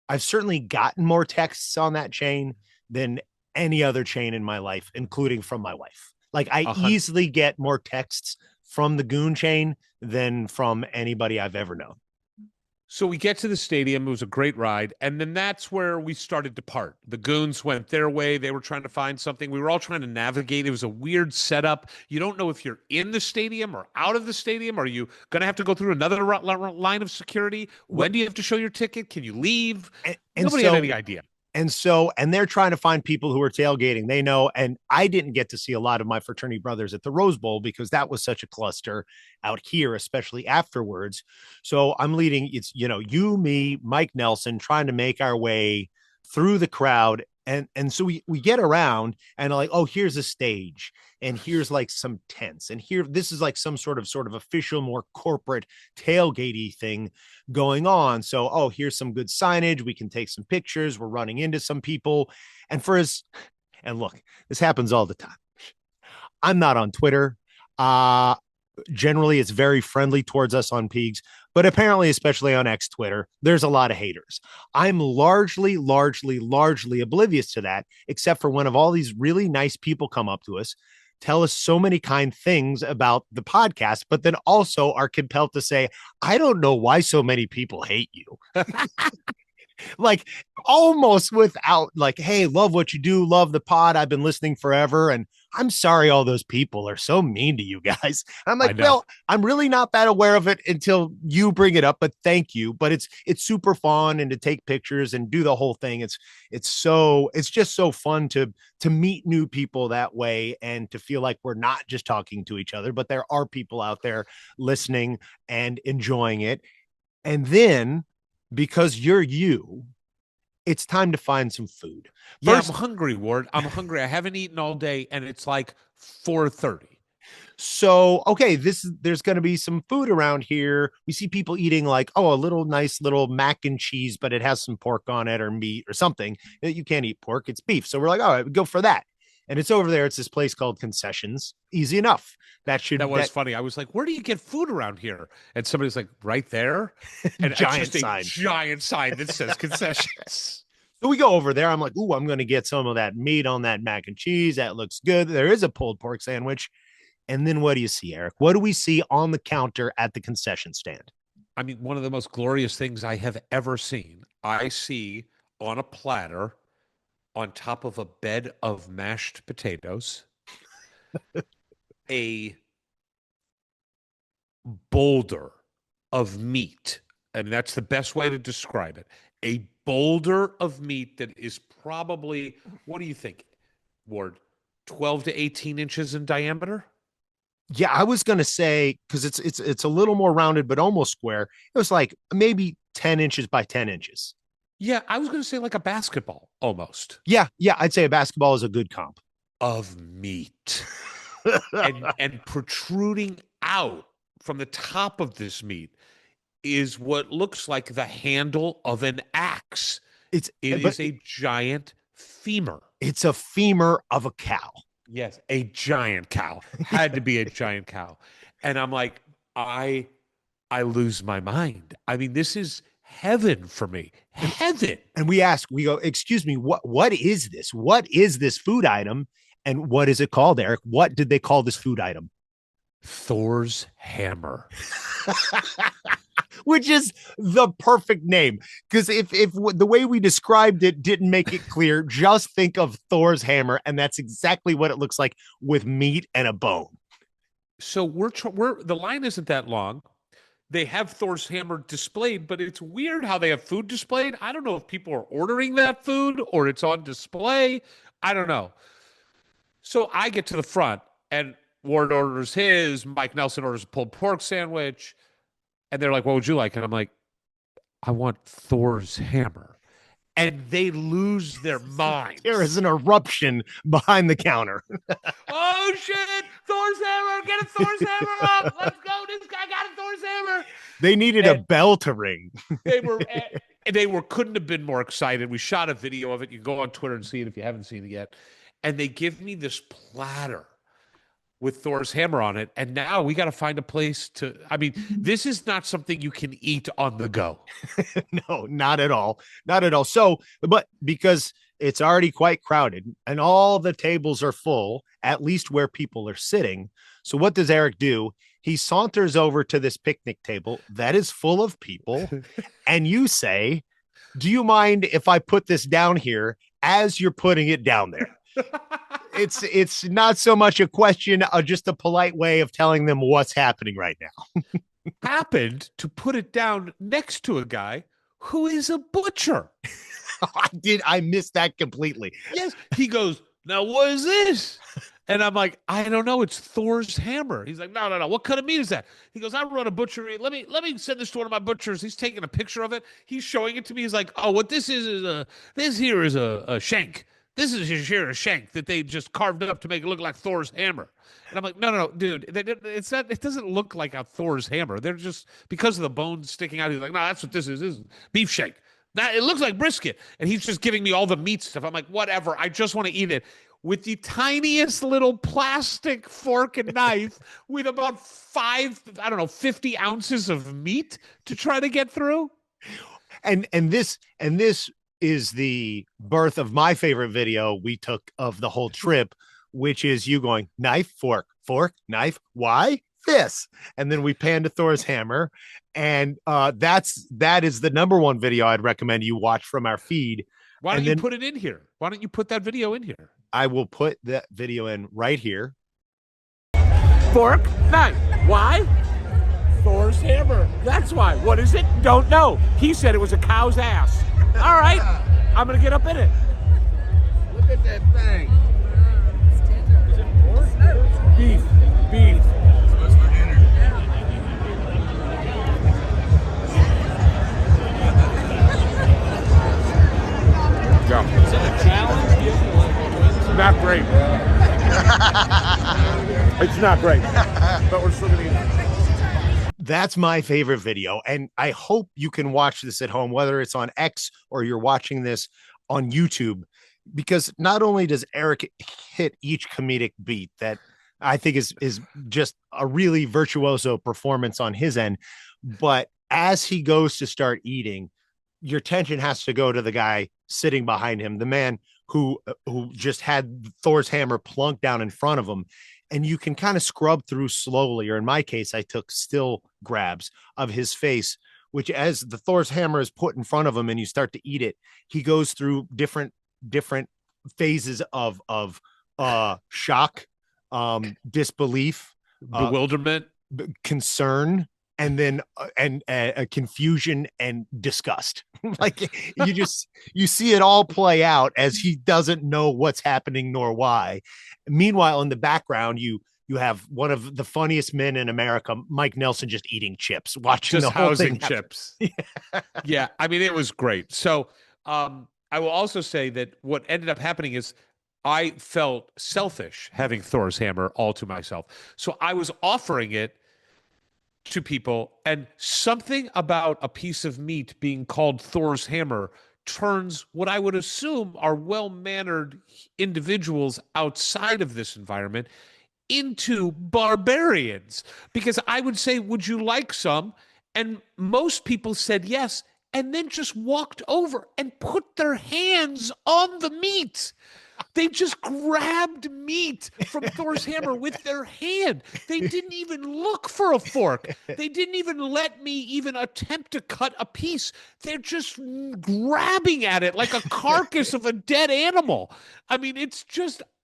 I've certainly gotten more texts on that chain than any other chain in my life, including from my wife. Like I easily get more texts from the goon chain than from anybody I've ever known. So we get to the stadium. It was a great ride. And then that's where we started to part. The goons went their way. They were trying to find something. We were all trying to navigate. It was a weird setup. You don't know if you're in the stadium or out of the stadium. Are you going to have to go through another line of security? When do you have to show your ticket? Can you leave? And nobody had any idea. And they're trying to find people who are tailgating. They know. And I didn't get to see a lot of my fraternity brothers at the Rose Bowl because that was such a cluster out here, especially afterwards. So I'm leading. It's, you, me, Mike Nelson, trying to make our way through the crowd. And so we get around and like, oh, here's a stage and here's like some tents and this is like some sort of official, more corporate tailgatey thing going on. So, oh, here's some good signage. We can take some pictures. We're running into some people. And look, this happens all the time. I'm not on Twitter. Generally, it's very friendly towards us on Pigs, but apparently, especially on X Twitter, there's a lot of haters. I'm largely oblivious to that, except for when all these really nice people come up to us, tell us so many kind things about the podcast, but then also are compelled to say, I don't know why so many people hate you. Like almost without like, hey, love what you do, love the pod. I've been listening forever. And I'm sorry all those people are so mean to you guys. I'm like, well, I'm really not that aware of it until you bring it up, but thank you. But it's super fun and to take pictures and do the whole thing. It's just so fun to meet new people that way and to feel like we're not just talking to each other, but there are people out there listening and enjoying it. And then because it's time to find some food. First, I'm hungry, Ward. I'm hungry. I haven't eaten all day, and it's like 4:30. So, okay, there's going to be some food around here. We see people eating like, oh, a nice little mac and cheese, but it has some pork on it or meat or something. You can't eat pork. It's beef. So we're like, all right, go for that. And it's over there. It's this place called Concessions. Easy enough. That was funny. I was like, where do you get food around here? And somebody's like, right there. And giant sign that says Concessions. So we go over there. I'm like, ooh, I'm going to get some of that meat on that mac and cheese. That looks good. There is a pulled pork sandwich. And then what do you see, Eric? What do we see on the counter at the concession stand? I mean, one of the most glorious things I have ever seen. I see on a platter on top of a bed of mashed potatoes, a boulder of meat. And that's the best way to describe it. A boulder of meat that is probably, what do you think, Ward, 12 to 18 inches in diameter? Yeah, I was going to say, because it's a little more rounded, but almost square. It was like maybe 10 inches by 10 inches. Yeah, I was going to say like a basketball almost. Yeah, I'd say a basketball is a good comp. Of meat. and protruding out from the top of this meat is what looks like the handle of an axe. It is a giant femur. It's a femur of a cow. Yes, a giant cow. Had to be a giant cow. And I'm like, I lose my mind. I mean, this is heaven for me. Heaven. And we go, excuse me, what is this? What is this food item? And what is it called, Eric? What did they call this food item? Thor's hammer. Which is the perfect name. Because if the way we described it didn't make it clear, just think of Thor's hammer, and that's exactly what it looks like with meat and a bone. So we're the line isn't that long. They have Thor's hammer displayed, but it's weird how they have food displayed. I don't know if people are ordering that food or it's on display. I don't know. So I get to the front, and Ward orders his. Mike Nelson orders a pulled pork sandwich. And they're like, what would you like? And I'm like, I want Thor's hammer. And they lose their minds. There is an eruption behind the counter. Oh, shit. Thor's hammer. Get a Thor's hammer up. Let's go. This guy got a Thor's hammer. They needed a bell to ring. They couldn't have been more excited. We shot a video of it. You can go on Twitter and see it if you haven't seen it yet. And they give me this platter with Thor's hammer on it. And now we got to find a place to, I mean, this is not something you can eat on the go. No, not at all. Not at all. So, but because it's already quite crowded and all the tables are full, at least where people are sitting. So what does Eric do? He saunters over to this picnic table that is full of people. And you say, do you mind if I put this down here as you're putting it down there? It's not so much a question, just a polite way of telling them what's happening right now. Happened to put it down next to a guy who is a butcher. I missed that completely. Yes. He goes, now what is this? And I'm like, I don't know. It's Thor's hammer. He's like, no. What kind of meat is that? He goes, I run a butchery. Let me send this to one of my butchers. He's taking a picture of it. He's showing it to me. He's like, oh, what this is a shank. This is a shank that they just carved up to make it look like Thor's hammer. And I'm like, no, dude, it's not. It doesn't look like a Thor's hammer. They're just, because of the bones sticking out. He's like, no, that's what this is. This is beef shank. Now it looks like brisket. And he's just giving me all the meat stuff. I'm like, whatever. I just want to eat it with the tiniest little plastic fork and knife with about 50 ounces of meat to try to get through. And this is the birth of my favorite video we took of the whole trip, which is you going knife, fork, knife. Why this? And then we pan to Thor's hammer. And that is the number one video I'd recommend you watch from our feed. Why don't you put it in here? Why don't you put that video in here? I will put that video in right here. Fork, knife. Why? Thor's hammer. That's why. What is it? Don't know. He said it was a cow's ass. All right, I'm going to get up in it. Look at that thing. Is it pork? Beef. So it's for dinner. Yeah. Is it a challenge? Not great. It's not great, but we're still going to eat it. That's my favorite video. And I hope you can watch this at home, whether it's on X or you're watching this on YouTube, because not only does Eric hit each comedic beat that I think is just a really virtuoso performance on his end, but as he goes to start eating, your attention has to go to the guy sitting behind him, the man who just had Thor's hammer plunked down in front of him. And you can kind of scrub through slowly, or in my case, I took still grabs of his face, which as the Thor's hammer is put in front of him and you start to eat it, he goes through different phases of shock, disbelief, bewilderment, concern, and then confusion and disgust. Like you see it all play out as he doesn't know what's happening nor why. Meanwhile, in the background, you have one of the funniest men in America, Mike Nelson, just eating chips, watching just the whole housing thing chips. Yeah, I mean, it was great. So I will also say that what ended up happening is I felt selfish having Thor's hammer all to myself. So I was offering it to people, and something about a piece of meat being called Thor's hammer turns what I would assume are well-mannered individuals outside of this environment into barbarians. Because I would say, would you like some? And most people said yes, and then just walked over and put their hands on the meat. They just grabbed meat from Thor's hammer with their hand. They didn't even look for a fork. They didn't even let me even attempt to cut a piece. They're just grabbing at it like a carcass of a dead animal. I mean, it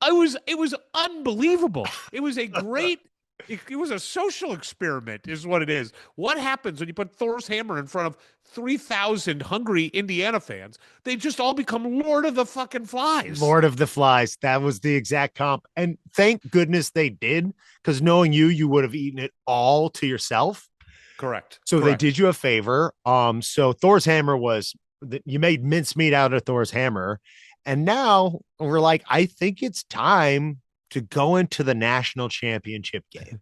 was unbelievable. It was a great it was a social experiment, is what it is. What happens when you put Thor's hammer in front of 3,000 hungry Indiana fans? They just all become Lord of the fucking Flies. Lord of the Flies. That was the exact comp. And thank goodness they did, because knowing you would have eaten it all to yourself. Correct. So Correct. they did you a favor. So Thor's hammer you made mincemeat out of Thor's hammer. And now we're like, I think it's time to go into the national championship game.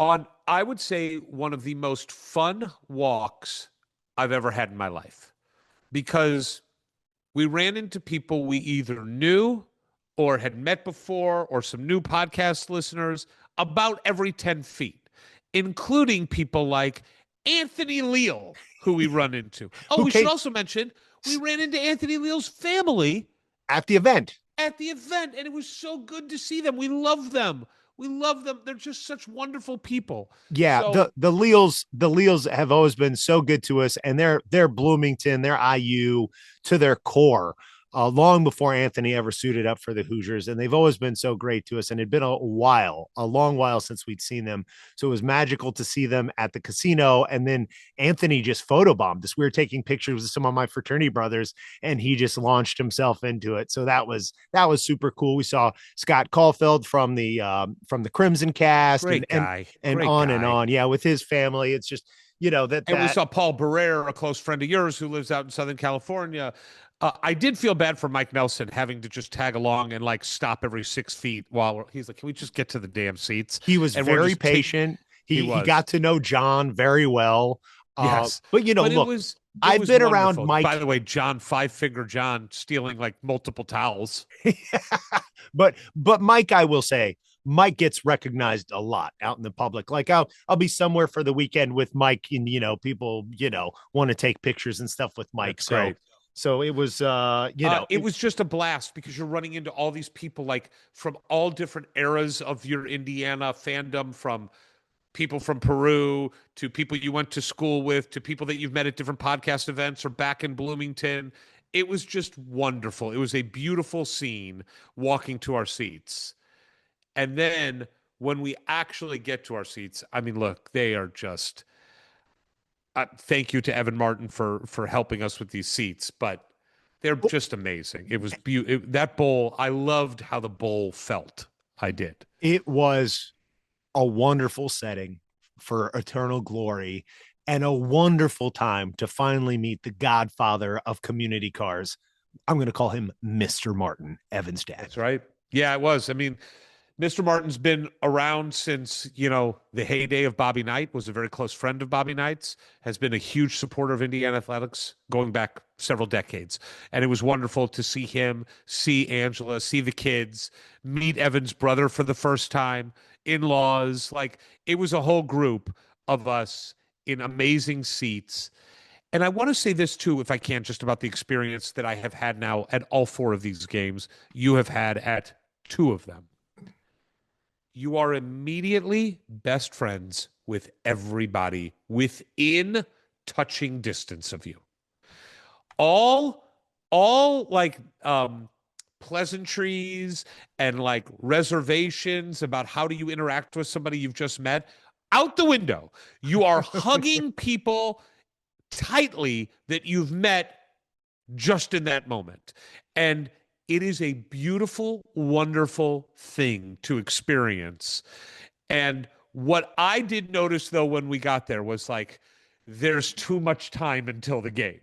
I would say, one of the most fun walks I've ever had in my life, because we ran into people we either knew or had met before, or some new podcast listeners, about every 10 feet, including people like Anthony Leal, who we run into. Oh, we should also mention, we ran into Anthony Leal's family at the event. And it was so good to see them. We love them. We love them. They're just such wonderful people. Yeah, so, the Leals have always been so good to us, and they're Bloomington, they're IU to their core. Long before Anthony ever suited up for the Hoosiers, and they've always been so great to us. And it'd been a long while since we'd seen them, so it was magical to see them at the casino. And then Anthony just photobombed us. We were taking pictures with some of my fraternity brothers, and he just launched himself into it. So that was super cool. We saw Scott Caulfield from the Crimson Cast, and on. Yeah, with his family. It's just, and we saw Paul Barrere, a close friend of yours who lives out in Southern California. I did feel bad for Mike Nelson having to just tag along and like stop every 6 feet while he's like, can we just get to the damn seats? He was very patient. He got to know John very well. Yes. But look, I've been wonderful. around Mike. By the way, John, 5-Finger John, stealing like multiple towels. But Mike, I will say, Mike gets recognized a lot out in the public. Like I'll be somewhere for the weekend with Mike, and people want to take pictures and stuff with Mike. That's great. So it was, it was just a blast, because you're running into all these people like from all different eras of your Indiana fandom, from people from Peru to people you went to school with to people that you've met at different podcast events or back in Bloomington. It was just wonderful. It was a beautiful scene walking to our seats. And then when we actually get to our seats, I mean, look, they are just... thank you to Evan Martin for helping us with these seats, but they're just amazing. It was beautiful. That bowl, I loved how the bowl felt. I did. It was a wonderful setting for eternal glory, and a wonderful time to finally meet the godfather of community cars. I'm going to call him Mr. Martin, Evan's dad. That's right. Yeah, it was. I mean, Mr. Martin's been around since, the heyday of Bobby Knight, was a very close friend of Bobby Knight's, has been a huge supporter of Indiana athletics going back several decades. And it was wonderful to see him, see Angela, see the kids, meet Evan's brother for the first time, in-laws. Like, it was a whole group of us in amazing seats. And I want to say this too, if I can, just about the experience that I have had now at all 4 of these games. You have had at 2 of them. You are immediately best friends with everybody within touching distance of you. All like pleasantries and like reservations about how do you interact with somebody you've just met, out the window. You are hugging people tightly that you've met just in that moment. And it is a beautiful, wonderful thing to experience. And what I did notice, though, when we got there was like, there's too much time until the game.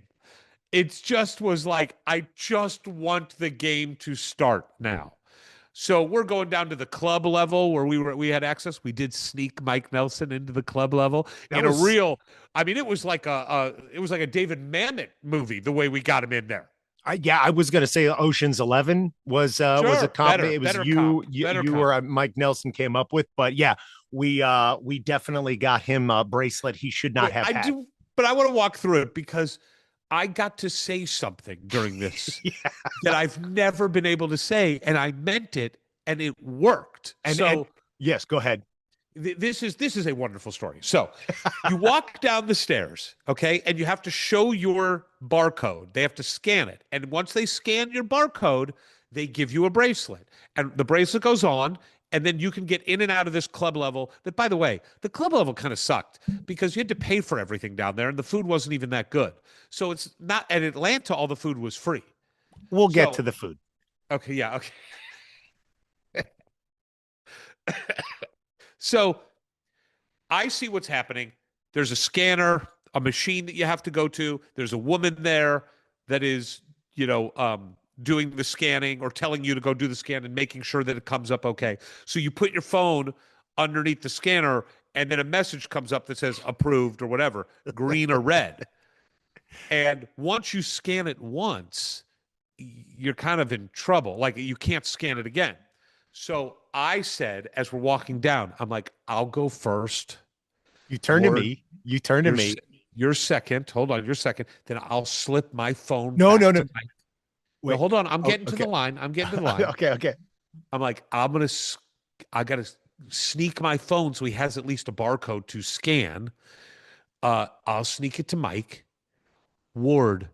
It just was like, I just want the game to start now. So we're going down to the club level where we had access. We did sneak Mike Nelson into the club level That in a was real. I mean, it was like a David Mamet movie the way we got him in there. I was gonna say Ocean's 11 was a Sure, comp. better, It was better you, comp, you, better you comp. or Mike Nelson came up with, but yeah, we definitely got him a bracelet he should not Wait, have I had. do, but I want to walk through it because I got to say something during this Yeah. that I've never been able to say, and I meant it, and it worked. And yes, go ahead. This is a wonderful story. So you walk down the stairs, okay, and you have to show your barcode. They have to scan it. And once they scan your barcode, they give you a bracelet. And the bracelet goes on, and then you can get in and out of this club level. That, by the way, the club level kind of sucked because you had to pay for everything down there, and the food wasn't even that good. So it's not at Atlanta, all the food was free. We'll get to the food. Okay, yeah, okay. So I see what's happening. There's a scanner, a machine that you have to go to. There's a woman there that is, doing the scanning or telling you to go do the scan and making sure that it comes up okay. So you put your phone underneath the scanner, and then a message comes up that says approved or whatever, green or red. And once you scan it once, you're kind of in trouble. Like, you can't scan it again. So I said, as we're walking down, I'm like, I'll go first. You turn to me. You turn to me. You're second. Hold on, you're second. Then I'll slip my phone. No. Wait, Wait. hold on. I'm getting okay. to the line. I'm getting to the line. Okay. I'm like, I got to sneak my phone so he has at least a barcode to scan. I'll sneak it to Mike Ward.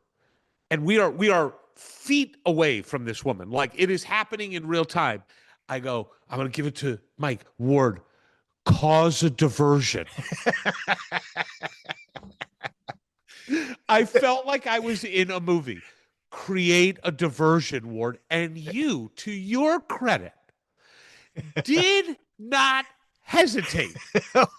And we are feet away from this woman. Like, it is happening in real time. I go, I'm going to give it to Mike Ward. Cause a diversion. I felt like I was in a movie. Create a diversion, Ward. And you, to your credit, did not hesitate.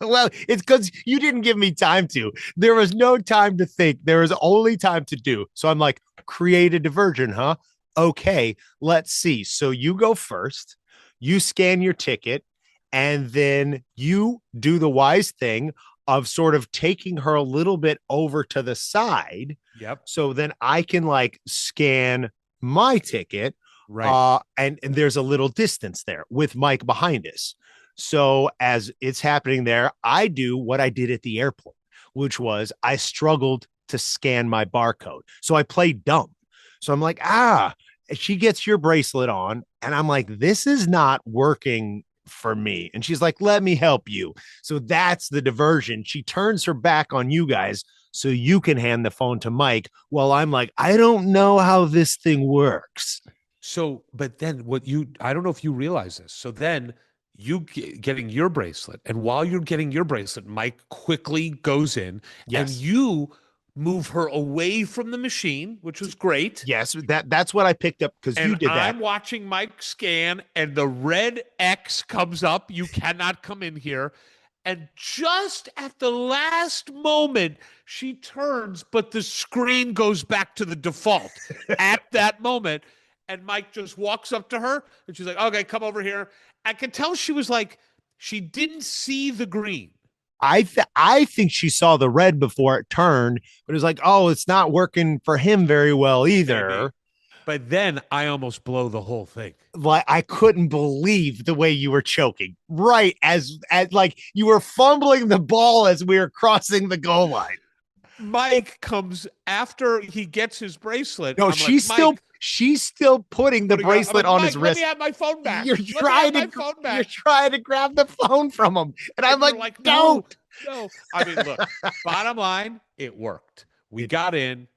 Well, it's because you didn't give me time to. There was no time to think. There was only time to do. So I'm like, create a diversion, huh? Okay, let's see. So you go first. You scan your ticket, and then you do the wise thing of sort of taking her a little bit over to the side. Yep. So then I can like scan my ticket. Right. And there's a little distance there with Mike behind us. So as it's happening there, I do what I did at the airport, which was I struggled to scan my barcode. So I played dumb. So I'm like, she gets your bracelet on. And I'm like, this is not working for me. And she's like, let me help you. So that's the diversion. She turns her back on you guys so you can hand the phone to Mike while I'm like, I don't know how this thing works. So, but then I don't know if you realize this. So then you getting your bracelet, and while you're getting your bracelet, Mike quickly goes in, and you move her away from the machine, which was great. Yes, that's what I picked up because you did that. I'm watching Mike scan, and the red X comes up. You cannot come in here. And just at the last moment, she turns, but the screen goes back to the default at that moment. And Mike just walks up to her, and she's like, okay, come over here. I can tell she was like, she didn't see the green. I think she saw the red before it turned, but it was like, oh, it's not working for him very well either. Maybe. But then I almost blow the whole thing. Like, I couldn't believe the way you were choking. Right as like you were fumbling the ball as we were crossing the goal line. Mike comes after he gets his bracelet. No, she's still putting the bracelet on his wrist. Let me have my phone back. You're trying to grab the phone from him. And I'm like, don't. No. I mean, look, bottom line, it worked. We got in.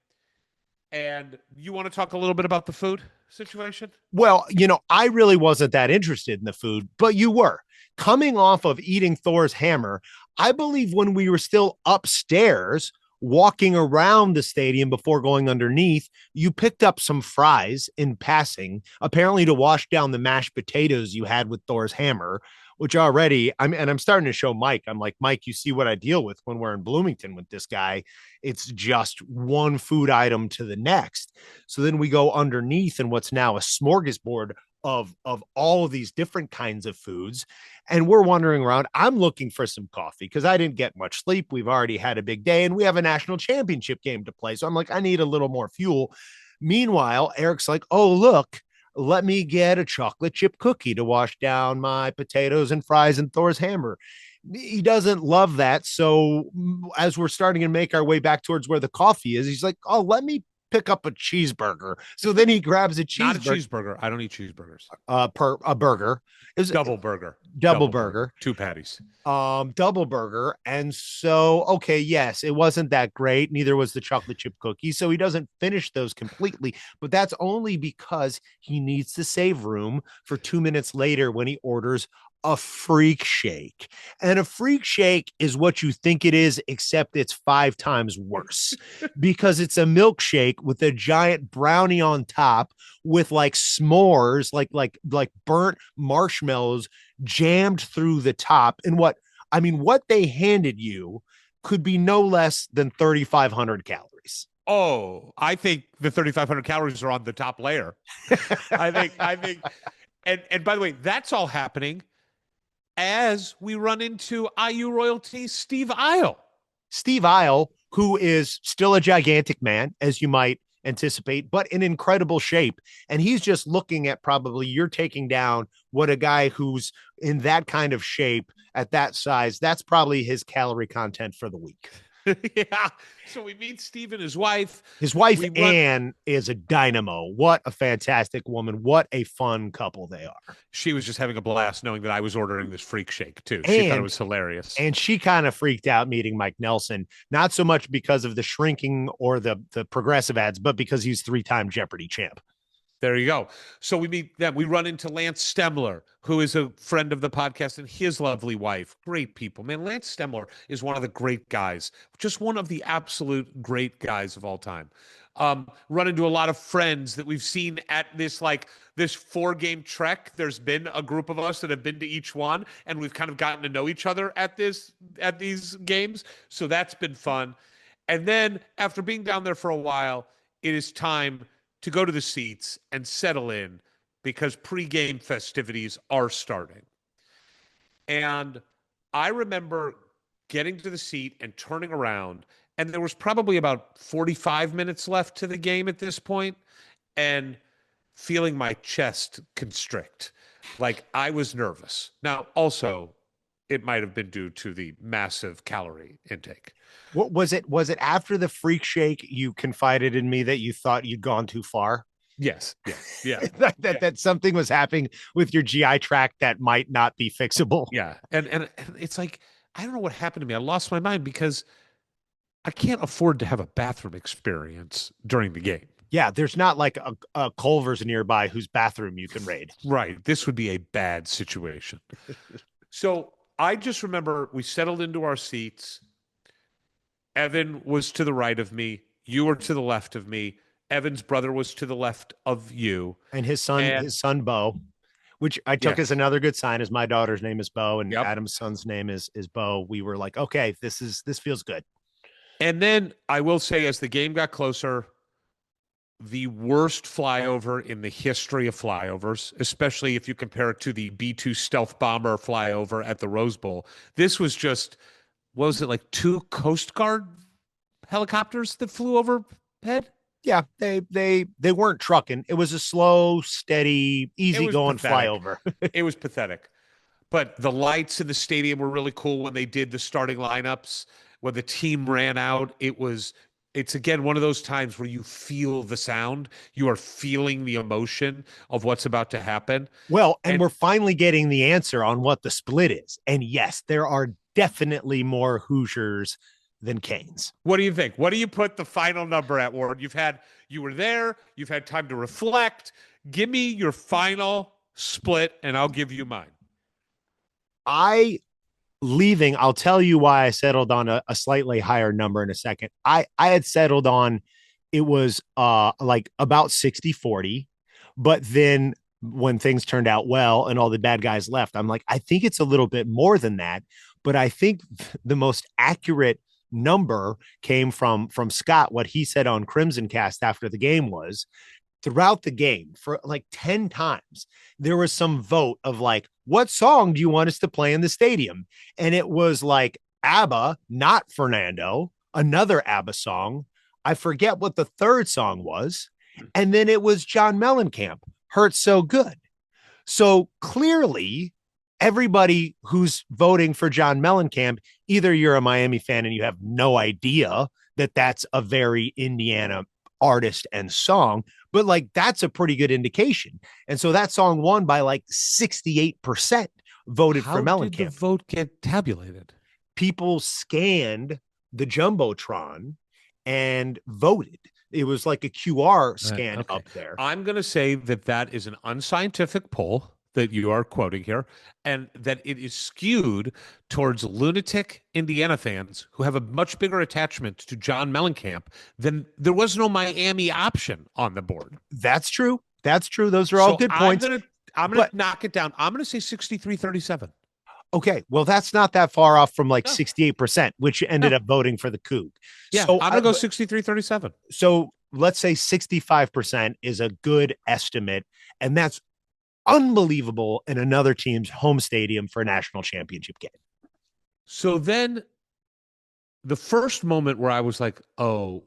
And you want to talk a little bit about the food situation? Well, I really wasn't that interested in the food, but you were. Coming off of eating Thor's hammer, I believe when we were still upstairs, walking around the stadium before going underneath, you picked up some fries in passing, apparently to wash down the mashed potatoes you had with Thor's hammer, which already I'm starting to show Mike. I'm like, Mike, you see what I deal with when we're in Bloomington with this guy. It's just one food item to the next. So then we go underneath in what's now a smorgasbord of all of these different kinds of foods. And we're wandering around. I'm looking for some coffee because I didn't get much sleep. We've already had a big day and we have a national championship game to play. So I'm like, I need a little more fuel. Meanwhile, Eric's like, oh, look, let me get a chocolate chip cookie to wash down my potatoes and fries and Thor's hammer. He doesn't love that. So as we're starting to make our way back towards where the coffee is, he's like, oh, let me pick up a cheeseburger. So then he grabs a cheeseburger. Not a cheeseburger. I don't eat cheeseburgers. Per a burger. It was double burger. Double burger. 2 patties. Double burger. And so, okay, yes, it wasn't that great. Neither was the chocolate chip cookie. So he doesn't finish those completely, but that's only because he needs to save room for 2 minutes later when he orders a freak shake. And a freak shake is what you think it is, except it's 5 times worse because it's a milkshake with a giant brownie on top with like s'mores, like burnt marshmallows jammed through the top. And what they handed you could be no less than 3,500 calories. Oh, I think the 3,500 calories are on the top layer. I think, and by the way, that's all happening as we run into IU royalty Steve Isle. Steve Isle, who is still a gigantic man, as you might anticipate, but in incredible shape. And he's just looking at probably you're taking down what a guy who's in that kind of shape at that size, that's probably his calorie content for the week. Yeah. So we meet Steve and his wife. His wife, Anne, is a dynamo. What a fantastic woman. What a fun couple they are. She was just having a blast knowing that I was ordering this freak shake, too. She thought it was hilarious. And she kind of freaked out meeting Mike Nelson, not so much because of the shrinking or the progressive ads, but because he's 3-time Jeopardy champ. There you go. So we meet them. We run into Lance Stemler, who is a friend of the podcast, and his lovely wife. Great people. Man, Lance Stemler is one of the great guys, just one of the absolute great guys of all time. Run into a lot of friends that we've seen at this 4-game trek. There's been a group of us that have been to each one, and we've kind of gotten to know each other at these games. So that's been fun. And then after being down there for a while, it is time to go to the seats and settle in because pregame festivities are starting. And I remember getting to the seat and turning around, and there was probably about 45 minutes left to the game at this point, and feeling my chest constrict. Like I was nervous. Now, also, it might have been due to the massive calorie intake. What was it? Was it after the freak shake you confided in me that you thought you'd gone too far? Yes. Yeah. that something was happening with your GI tract that might not be fixable. Yeah. And it's like, I don't know what happened to me. I lost my mind because I can't afford to have a bathroom experience during the game. Yeah, there's not like a Culver's nearby whose bathroom you can raid. Right. This would be a bad situation. So I just remember we settled into our seats. Evan was to the right of me. You were to the left of me. Evan's brother was to the left of you. And his son, Bo, which I took as another good sign, as my daughter's name is Bo and Adam's son's name is Bo. We were like, okay, this feels good. And then I will say, as the game got closer, the worst flyover in the history of flyovers, especially if you compare it to the B-2 stealth bomber flyover at the Rose Bowl. This was just, what was it, like 2 Coast Guard helicopters that flew overhead? Yeah, they weren't trucking. It was a slow, steady, easygoing flyover. It was pathetic. But the lights in the stadium were really cool when they did the starting lineups. When the team ran out, it's again one of those times where you feel the sound. You are feeling the emotion of what's about to happen. Well, and we're finally getting the answer on what the split is. And yes, there are definitely more Hoosiers than Canes. What do you think? What do you put the final number at, Ward? You were there. You've had time to reflect. Give me your final split, and I'll give you mine. I leaving, I'll tell you why I settled on a slightly higher number in a second. I had settled on it was like about 60-40, but then when things turned out well and all the bad guys left, I'm like, I think it's a little bit more than that. But I think the most accurate number came from Scott. What he said on Crimson Cast after the game was throughout the game for like 10 times, there was some vote of like, what song do you want us to play in the stadium? And it was like ABBA, not Fernando, another ABBA song. I forget what the third song was. And then it was John Mellencamp, Hurt So Good. So clearly, everybody who's voting for John Mellencamp, either you're a Miami fan and you have no idea that that's a very Indiana artist and song, but like that's a pretty good indication. And so that song won by like 68% voted for Mellencamp. How did the vote get tabulated? People scanned the Jumbotron and voted. It was like a QR scan up there. I'm going to say that that is an unscientific poll that you are quoting here, and that it is skewed towards lunatic Indiana fans who have a much bigger attachment to John Mellencamp than there was no Miami option on the board. That's true. That's true. Those are all good points. I'm gonna knock it down. I'm gonna say 63-37. Okay, well, that's not that far off from like 68%, which ended up voting for the Coug. Yeah, so I'm gonna go 63-37. So let's say 65% is a good estimate, and that's unbelievable in another team's home stadium for a national championship game. So then the first moment where I was like, oh,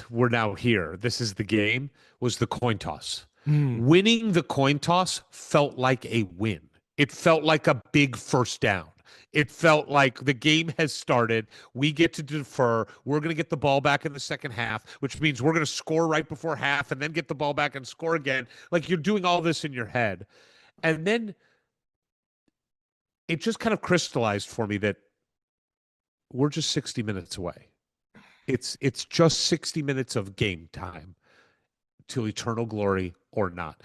we're now here. This is the game, was the coin toss. Winning the coin toss felt like a win. It felt like a big first down. It felt like the game has started. We get to defer. We're going to get the ball back in the second half, which means we're going to score right before half and then get the ball back and score again. Like, you're doing all this in your head. And then it just kind of crystallized for me that we're just 60 minutes away. It's just 60 minutes of game time till eternal glory or not.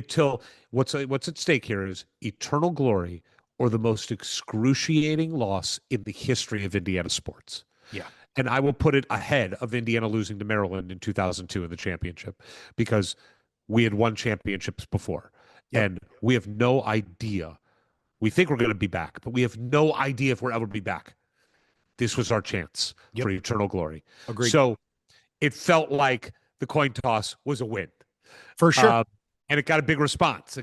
Till what's at stake here is eternal glory or the most excruciating loss in the history of Indiana sports. Yeah. And I will put it ahead of Indiana losing to Maryland in 2002 in the championship, because we had won championships before. Yep. And we have no idea. We think we're going to be back, but we have no idea if we'll ever be back. This was our chance for eternal glory. Agreed. So it felt like the coin toss was a win. For sure. And it got a big response.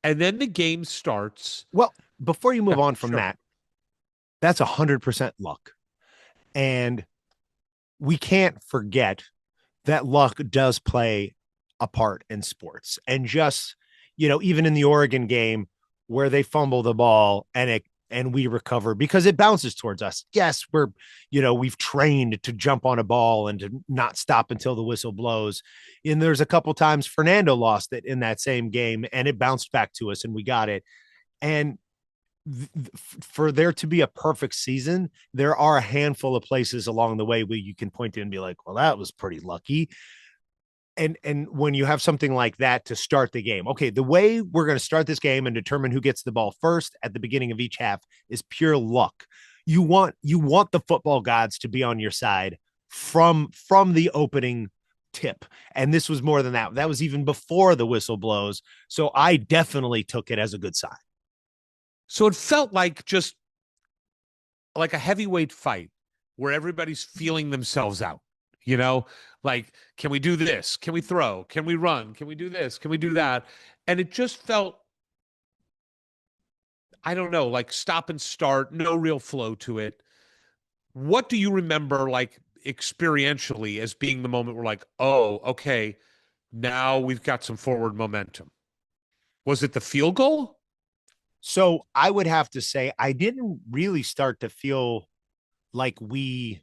And then the game starts. Well, before you move on from that, that's 100% luck. And we can't forget that luck does play a part in sports. And just, even in the Oregon game where they fumble the ball and we recover because it bounces towards us. Yes, we've trained to jump on a ball and to not stop until the whistle blows. And there's a couple times Fernando lost it in that same game and it bounced back to us and we got it. And for there to be a perfect season, there are a handful of places along the way where you can point to and be like, well, that was pretty lucky. And when you have something like that to start the game, okay, the way we're going to start this game and determine who gets the ball first at the beginning of each half is pure luck. You want the football gods to be on your side from the opening tip. And this was more than that. That was even before the whistle blows. So I definitely took it as a good sign. So it felt like just like a heavyweight fight where everybody's feeling themselves out. Like, can we do this? Can we throw? Can we run? Can we do this? Can we do that? And it just felt, I don't know, like stop and start, no real flow to it. What do you remember, like experientially, as being the moment where like, oh, okay, now we've got some forward momentum? Was it the field goal? So I would have to say I didn't really start to feel like we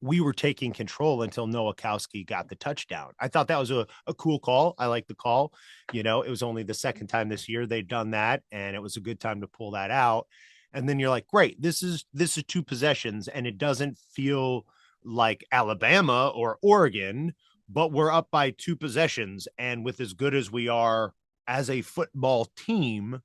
were taking control until Nowakowski got the touchdown. I thought that was a cool call. I like the call. It was only the second time this year they'd done that, and it was a good time to pull that out. And then you're like, great, this is 2 possessions, and it doesn't feel like Alabama or Oregon, but we're up by 2 possessions. And with as good as we are as a football team,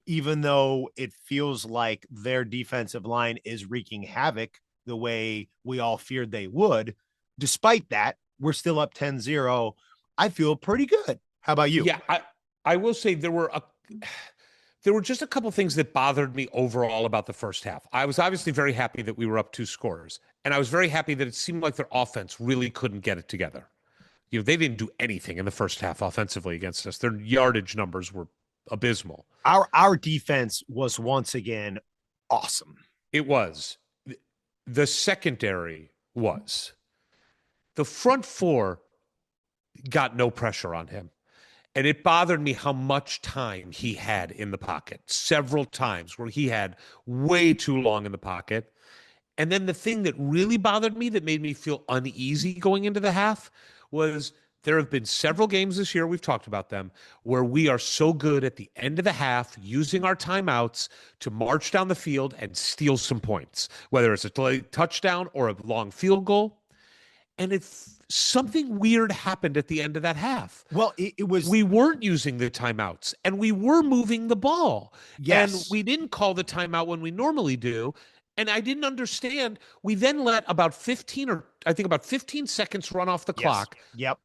even though it feels like their defensive line is wreaking havoc the way we all feared they would. Despite that, we're still up 10-0. I feel pretty good. How about you? Yeah, I will say there were just a couple things that bothered me overall about the first half. I was obviously very happy that we were up 2 scores, and I was very happy that it seemed like their offense really couldn't get it together. They didn't do anything in the first half offensively against us. Their yardage numbers were abysmal. Our defense was once again awesome. It was. The secondary was. The front four got no pressure on him. And it bothered me how much time he had in the pocket. Several times where he had way too long in the pocket. And then the thing that really bothered me, that made me feel uneasy going into the half, was there have been several games this year, we've talked about them, where we are so good at the end of the half using our timeouts to march down the field and steal some points, whether it's a touchdown or a long field goal. And if something weird happened at the end of that half. Well, it was, we weren't using the timeouts and we were moving the ball. yes, And we didn't call the timeout when we normally do. And I didn't understand. We then let about 15 seconds run off the clock. Yep.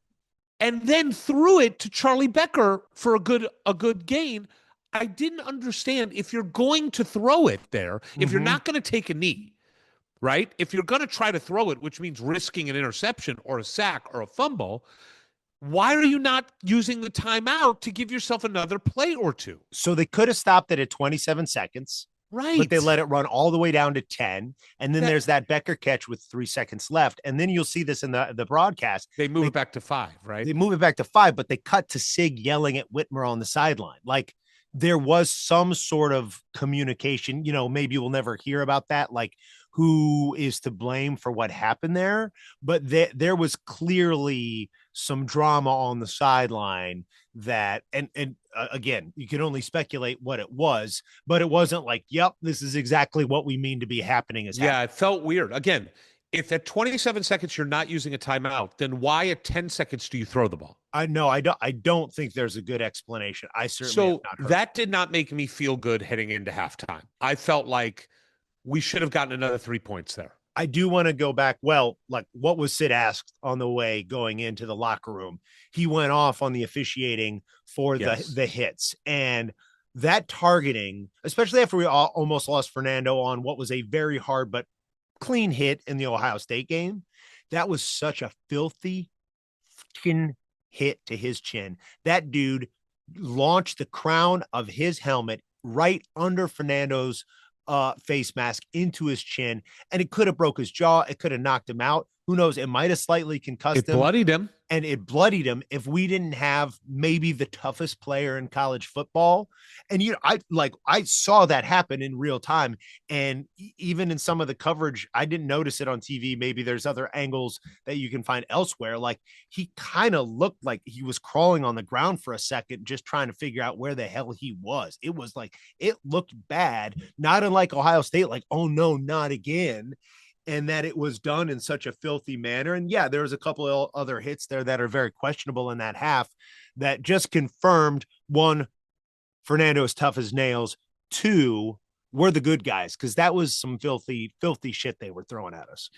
And then threw it to Charlie Becker for a good gain. I didn't understand, if you're going to throw it there, if you're not going to take a knee, right? If you're going to try to throw it, which means risking an interception or a sack or a fumble, why are you not using the timeout to give yourself another play or two? So they could have stopped it at 27 seconds. Right. But they let it run all the way down to 10. And then there's that Becker catch with 3 seconds left. And then you'll see this in the broadcast. They move it back to 5, right? They move it back to 5, but they cut to Cig yelling at Whitmer on the sideline. Like, there was some sort of communication. Maybe we'll never hear about that, like who is to blame for what happened there. But there was clearly some drama on the sideline that, and again, you can only speculate what it was, but it wasn't like, yep, this is exactly what we mean to be happening. Yeah, it felt weird. Again, if at 27 seconds you're not using a timeout, then why at 10 seconds do you throw the ball? I don't think there's a good explanation. I certainly have not heard that did not make me feel good heading into halftime. I felt like we should have gotten another 3 points there. I do want to go back. Well, like, what was Sid asked on the way going into the locker room? He went off on the officiating for the hits, and that targeting, especially after we almost lost Fernando on what was a very hard but clean hit in the Ohio State game. That was such a filthy fucking hit to his chin. That dude launched the crown of his helmet right under Fernando's face mask into his chin, and it could have broke his jaw. It could have knocked him out. Who knows? It might have slightly concussed him. It bloodied him. And it bloodied him if we didn't have maybe the toughest player in college football. And I saw that happen in real time. And even in some of the coverage, I didn't notice it on TV. Maybe there's other angles that you can find elsewhere. Like, he kind of looked like he was crawling on the ground for a second, just trying to figure out where the hell he was. It was like, it looked bad, not unlike Ohio State, like, oh no, not again. And that it was done in such a filthy manner. And yeah, there was a couple of other hits there that are very questionable in that half that just confirmed, one, Fernando is tough as nails. Two, we're the good guys, because that was some filthy shit they were throwing at us.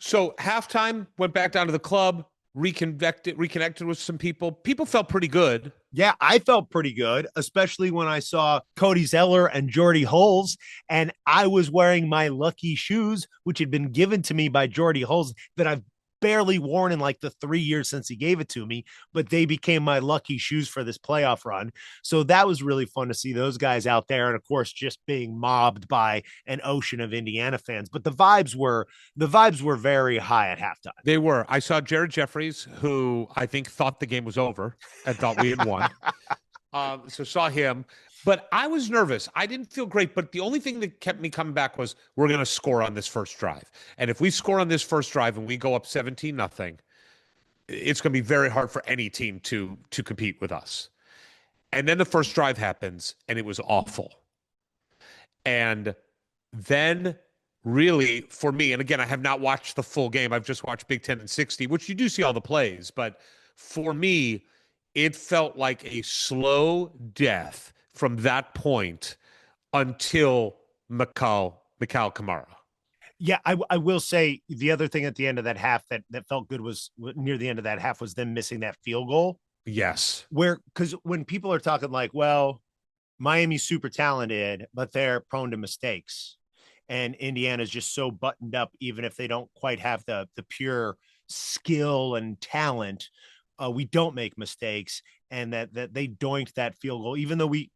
So halftime, went back down to the club, reconnected with some people. People felt pretty good. Yeah, I felt pretty good, especially when I saw Cody Zeller and Jordy Holes, and I was wearing my lucky shoes, which had been given to me by Jordy Holes, that I've barely worn in like the 3 years since he gave it to me, but they became my lucky shoes for this playoff run. So that was really fun to see those guys out there. And of course, just being mobbed by an ocean of Indiana fans, but the vibes were very high at halftime. They were. I saw Jared Jeffries, who I think thought the game was over and thought we had won. So saw him. But I was nervous. I didn't feel great. But the only thing that kept me coming back was, we're going to score on this first drive. And if we score on this first drive and we go up 17-0, it's going to be very hard for any team to compete with us. And then the first drive happens, and it was awful. And then really, for me, and again, I have not watched the full game. I've just watched Big Ten and 60, which you do see all the plays. But for me, it felt like a slow death from that point until Mikal Kamara. Yeah, I will say the other thing at the end of that half that felt good was near the end of that half was them missing that field goal. Yes. Because when people are talking like, well, Miami's super talented, but they're prone to mistakes. And Indiana's just so buttoned up, even if they don't quite have the pure skill and talent. We don't make mistakes, and that they doinked that field goal, even though we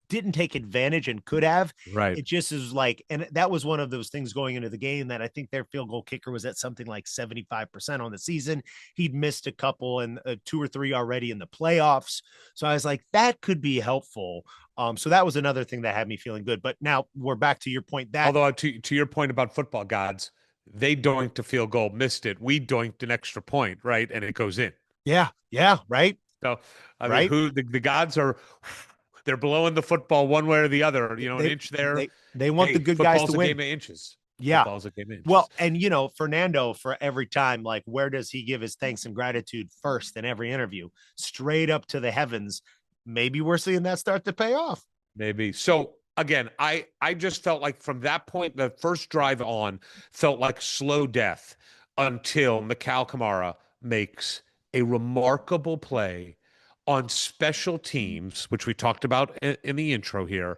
didn't take advantage and could have. Right. It just is like, and that was one of those things going into the game that I think their field goal kicker was at something like 75% on the season. He'd missed a couple and 2 or 3 already in the playoffs. So I was like, that could be helpful. So that was another thing that had me feeling good. But now we're back to your point that, although to your point about football gods, they doinked a field goal, missed it. We doinked an extra point, right? And it goes in. Yeah. Right. So I mean, who the gods are, they're blowing the football one way or the other, an inch there. They want the good guys to win. Football's a game of inches. Yeah. Football's a game of inches. Well, and Fernando, for every time, like, where does he give his thanks and gratitude first in every interview? Straight up to the heavens. Maybe we're seeing that start to pay off. Maybe. So again, I just felt like from that point, the first drive on felt like slow death until Mikal Kamara makes a remarkable play on special teams, which we talked about in the intro here,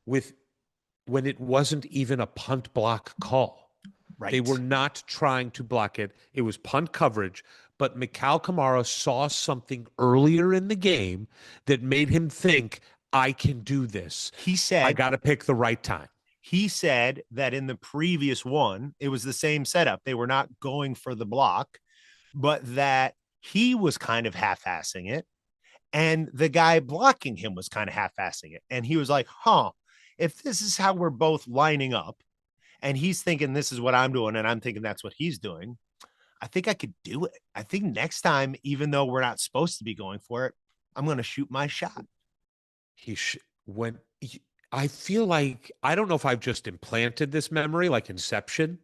when it wasn't even a punt block call. Right. They were not trying to block it. It was punt coverage, but Mikal Kamara saw something earlier in the game that made him think, I can do this. He said, I got to pick the right time. He said that in the previous one, it was the same setup. They were not going for the block, but that he was kind of half-assing it. And the guy blocking him was kind of half-assing it. And he was like, if this is how we're both lining up, and he's thinking this is what I'm doing, and I'm thinking that's what he's doing, I think I could do it. I think next time, even though we're not supposed to be going for it, I'm going to shoot my shot. I feel like, I don't know if I've just implanted this memory like Inception,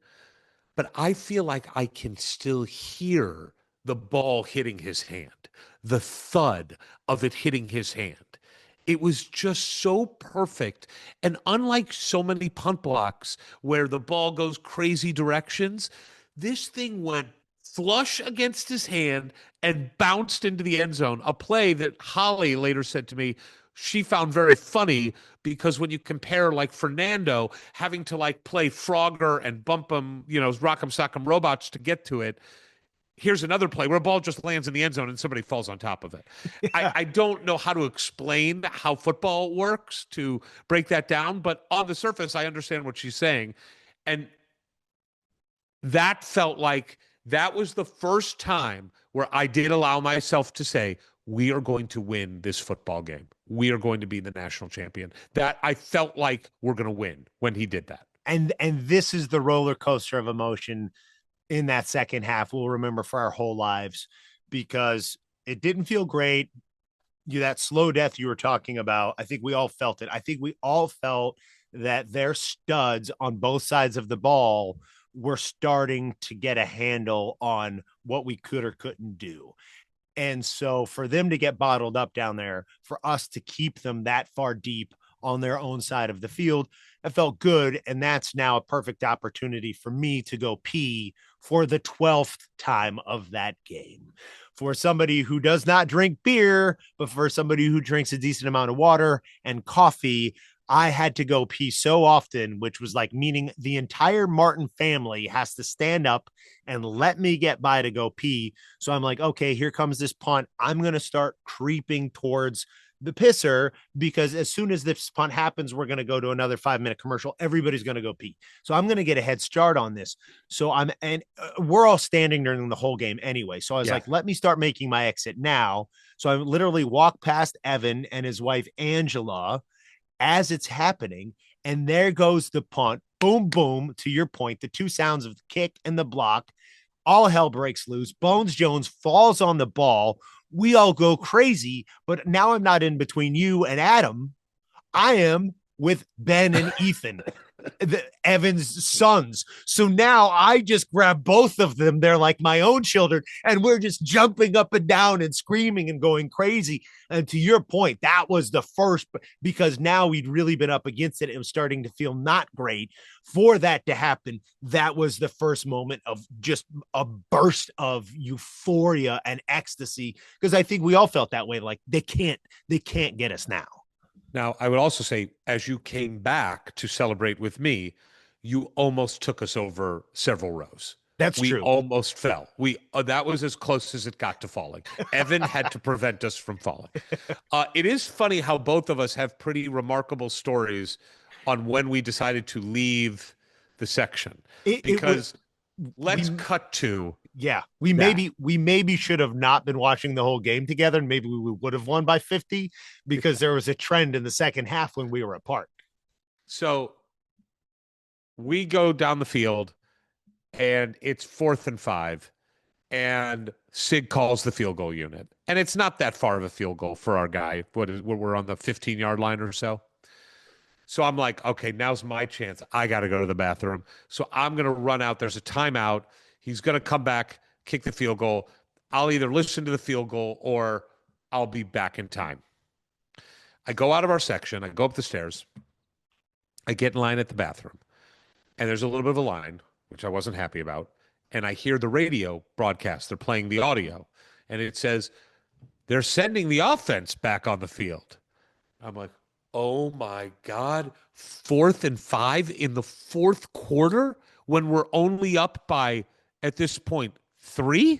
but I feel like I can still hear the ball hitting his hand, the thud of it hitting his hand. It was just so perfect. And unlike so many punt blocks where the ball goes crazy directions, this thing went flush against his hand and bounced into the end zone. A play that Holly later said to me she found very funny, because when you compare like Fernando having to like play Frogger and bump him, rock'em sock'em robots to get to it, here's another play where a ball just lands in the end zone and somebody falls on top of it. Yeah. I don't know how to explain how football works to break that down, but on the surface, I understand what she's saying. And that felt like that was the first time where I did allow myself to say, we are going to win this football game. We are going to be the national champion. That I felt like we're going to win when he did that. And this is the roller coaster of emotion in that second half we'll remember for our whole lives, because it didn't feel great. That slow death you were talking about, I think we all felt it. I think we all felt that their studs on both sides of the ball were starting to get a handle on what we could or couldn't do. And so for them to get bottled up down there, for us to keep them that far deep on their own side of the field, it felt good. And that's now a perfect opportunity for me to go pee for the 12th time of that game. For somebody who does not drink beer, but for somebody who drinks a decent amount of water and coffee, I had to go pee so often, which was like meaning the entire Martin family has to stand up and let me get by to go pee. So I'm like, okay, here comes this punt. I'm going to start creeping towards the pisser, because as soon as this punt happens, we're going to go to another 5-minute commercial. Everybody's going to go pee. So I'm going to get a head start on this. So we're all standing during the whole game anyway. So I was like, let me start making my exit now. So I literally walk past Evan and his wife, Angela, as it's happening. And there goes the punt. Boom, boom. To your point, the two sounds of the kick and the block, all hell breaks loose. Bones Jones falls on the ball. We all go crazy, but now I'm not in between you and Adam. I am with Ben and Ethan. Evan's sons. So now I just grab both of them. They're like my own children, and we're just jumping up and down and screaming and going crazy. And to your point, that was the first, because now we'd really been up against it. It was starting to feel not great. For that to happen, that was the first moment of just a burst of euphoria and ecstasy, because I think we all felt that way. Like they can't get us now. Now, I would also say, as you came back to celebrate with me, you almost took us over several rows. That's we true. Almost fell. That was as close as it got to falling. Evan had to prevent us from falling. It is funny how both of us have pretty remarkable stories on when we decided to leave the section. Let's cut to. Yeah, we maybe should have not been watching the whole game together, and maybe we would have won by 50, because there was a trend in the second half when we were apart. So we go down the field, and it's 4th and 5, and Cig calls the field goal unit, and it's not that far of a field goal for our guy. We're on the 15-yard line or so. So I'm like, okay, now's my chance. I got to go to the bathroom. So I'm going to run out. There's a timeout. He's going to come back, kick the field goal. I'll either listen to the field goal or I'll be back in time. I go out of our section. I go up the stairs. I get in line at the bathroom. And there's a little bit of a line, which I wasn't happy about. And I hear the radio broadcast. They're playing the audio. And it says, they're sending the offense back on the field. I'm like, oh my God, 4th and 5 in the fourth quarter when we're only up by, at this point, 3,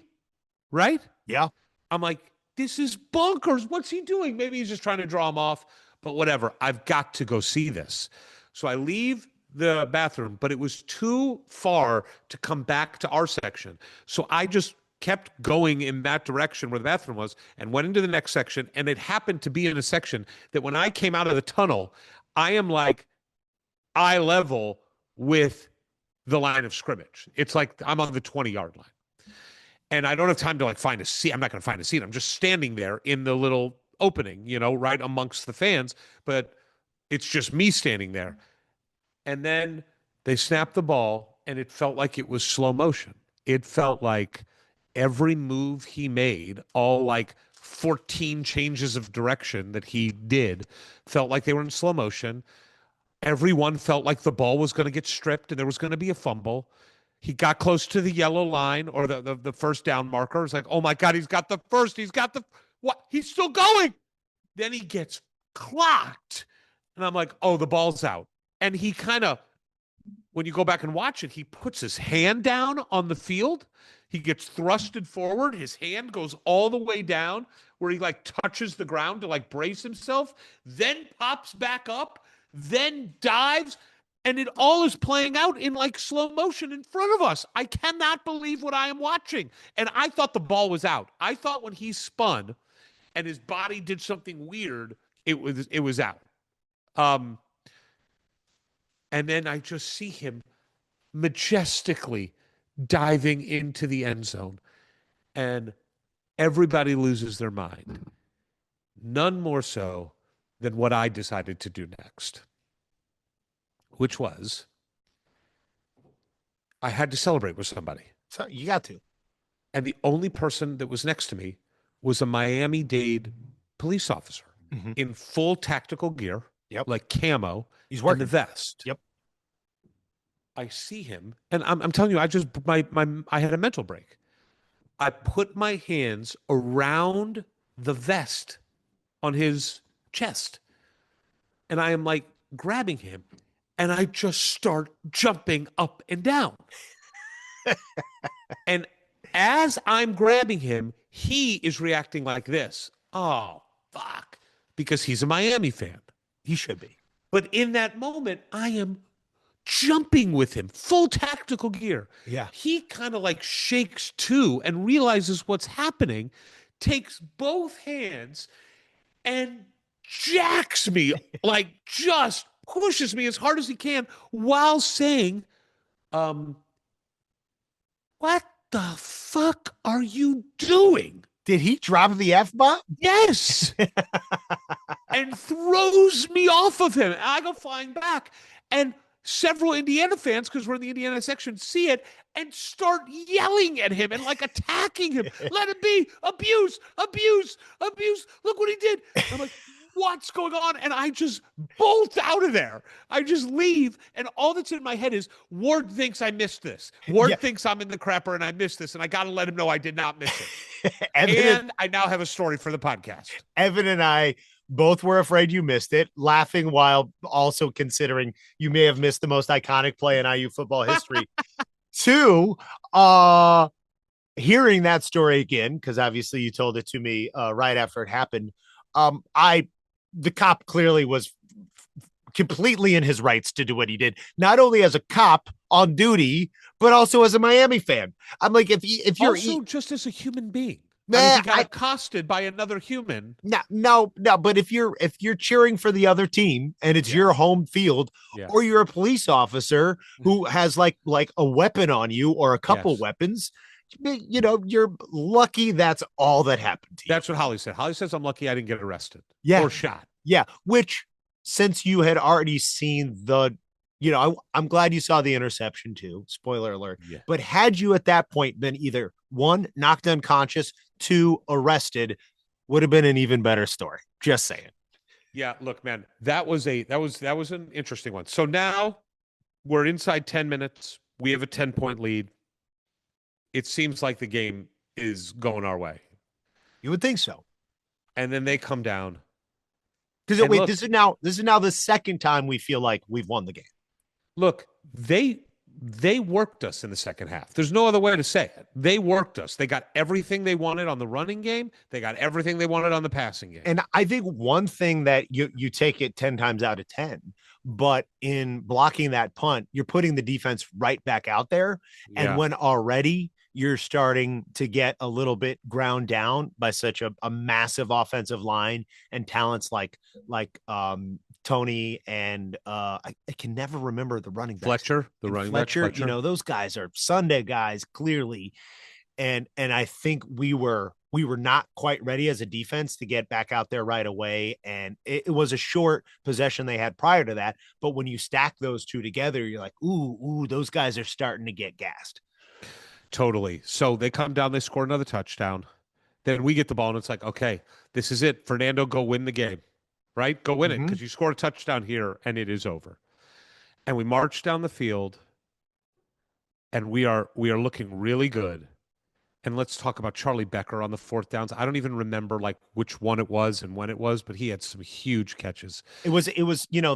right? Yeah. I'm like, this is bonkers. What's he doing? Maybe he's just trying to draw him off, but whatever. I've got to go see this. So I leave the bathroom, but it was too far to come back to our section. So I just kept going in that direction where the bathroom was and went into the next section. And it happened to be in a section that when I came out of the tunnel, I am like eye level with the line of scrimmage. It's like I'm on the 20-yard line. And I don't have time to like find a seat. I'm not going to find a seat. I'm just standing there in the little opening, right amongst the fans. But it's just me standing there. And then they snapped the ball, and it felt like it was slow motion. It felt like every move he made, all like 14 changes of direction that he did, felt like they were in slow motion. Everyone felt like the ball was going to get stripped and there was going to be a fumble. He got close to the yellow line or the first down marker. It's like, oh my God, he's got the first. He's got the what? He's still going. Then he gets clocked. And I'm like, oh, the ball's out. And he kind of, when you go back and watch it, he puts his hand down on the field. He gets thrusted forward. His hand goes all the way down where he like touches the ground to like brace himself, then pops back up, then dives. And it all is playing out in like slow motion in front of us. I cannot believe what I am watching. And I thought the ball was out. I thought when he spun and his body did something weird, it was out. And then I just see him majestically diving into the end zone. And everybody loses their mind. None more so than what I decided to do next, which was I had to celebrate with somebody. So you got to. And the only person that was next to me was a Miami-Dade police officer in full tactical gear, like camo. He's wearing the vest. Yep. I see him, and I'm telling you, I had a mental break. I put my hands around the vest on his chest, and I am like grabbing him, and I just start jumping up and down. And as I'm grabbing him, he is reacting like this. Oh, fuck. Because he's a Miami fan. He should be. But in that moment, I am jumping with him, full tactical gear. Yeah. He kind of like shakes too and realizes what's happening, takes both hands and jacks me, like just pushes me as hard as he can while saying, what the fuck are you doing? Did he drop the F-bomb? Yes. And throws me off of him. And I go flying back. And several Indiana fans, because we're in the Indiana section, see it and start yelling at him and like attacking him. Let him be. Abuse, abuse, abuse. Look what he did. I'm like, what's going on? And I just bolt out of there. I just leave. And all that's in my head is Ward thinks I missed this. Ward thinks I'm in the crapper and I missed this. And I got to let him know I did not miss it. And I now have a story for the podcast. Evan and I both were afraid you missed it, laughing while also considering you may have missed the most iconic play in IU football history. Two, hearing that story again, because obviously you told it to me right after it happened. The cop clearly was completely in his rights to do what he did, not only as a cop on duty, but also as a Miami fan. I'm like, if you're also just as a human being. He got accosted by another human. No. But if you're cheering for the other team and it's your home field, or you're a police officer who has like a weapon on you or a couple weapons, you're lucky that's all that happened to you. That's what Holly said. Holly says, I'm lucky I didn't get arrested or shot. Yeah. Which, since you had already seen I'm glad you saw the interception too. Spoiler alert. Yeah. But had you at that point been either one, knocked unconscious, two, arrested, would have been an even better story. Just saying. Yeah, look, man, that was an interesting one. So now we're inside 10 minutes. We have a 10-point lead. It seems like the game is going our way. You would think so. And then they come down. Because this is now the second time we feel like we've won the game. Look, they worked us in the second half. There's no other way to say it. They worked us. They got everything they wanted on the running game. They got everything they wanted on the passing game. And I think one thing that you take it 10 times out of 10, but in blocking that punt, you're putting the defense right back out there. Yeah. And when already you're starting to get a little bit ground down by such a massive offensive line and talents like Tony and I can never remember the running back. Fletcher, running back. Fletcher. Those guys are Sunday guys clearly. And I think we were not quite ready as a defense to get back out there right away. And it was a short possession they had prior to that. But when you stack those two together, you're like, ooh, those guys are starting to get gassed. Totally. So they come down, they score another touchdown. Then we get the ball and it's like, okay, this is it. Fernando, go win the game, right? Go win it because you score a touchdown here and it is over. And we march down the field and we are looking really good. And let's talk about Charlie Becker on the fourth downs. I don't even remember like which one it was and when it was, but he had some huge catches. It was,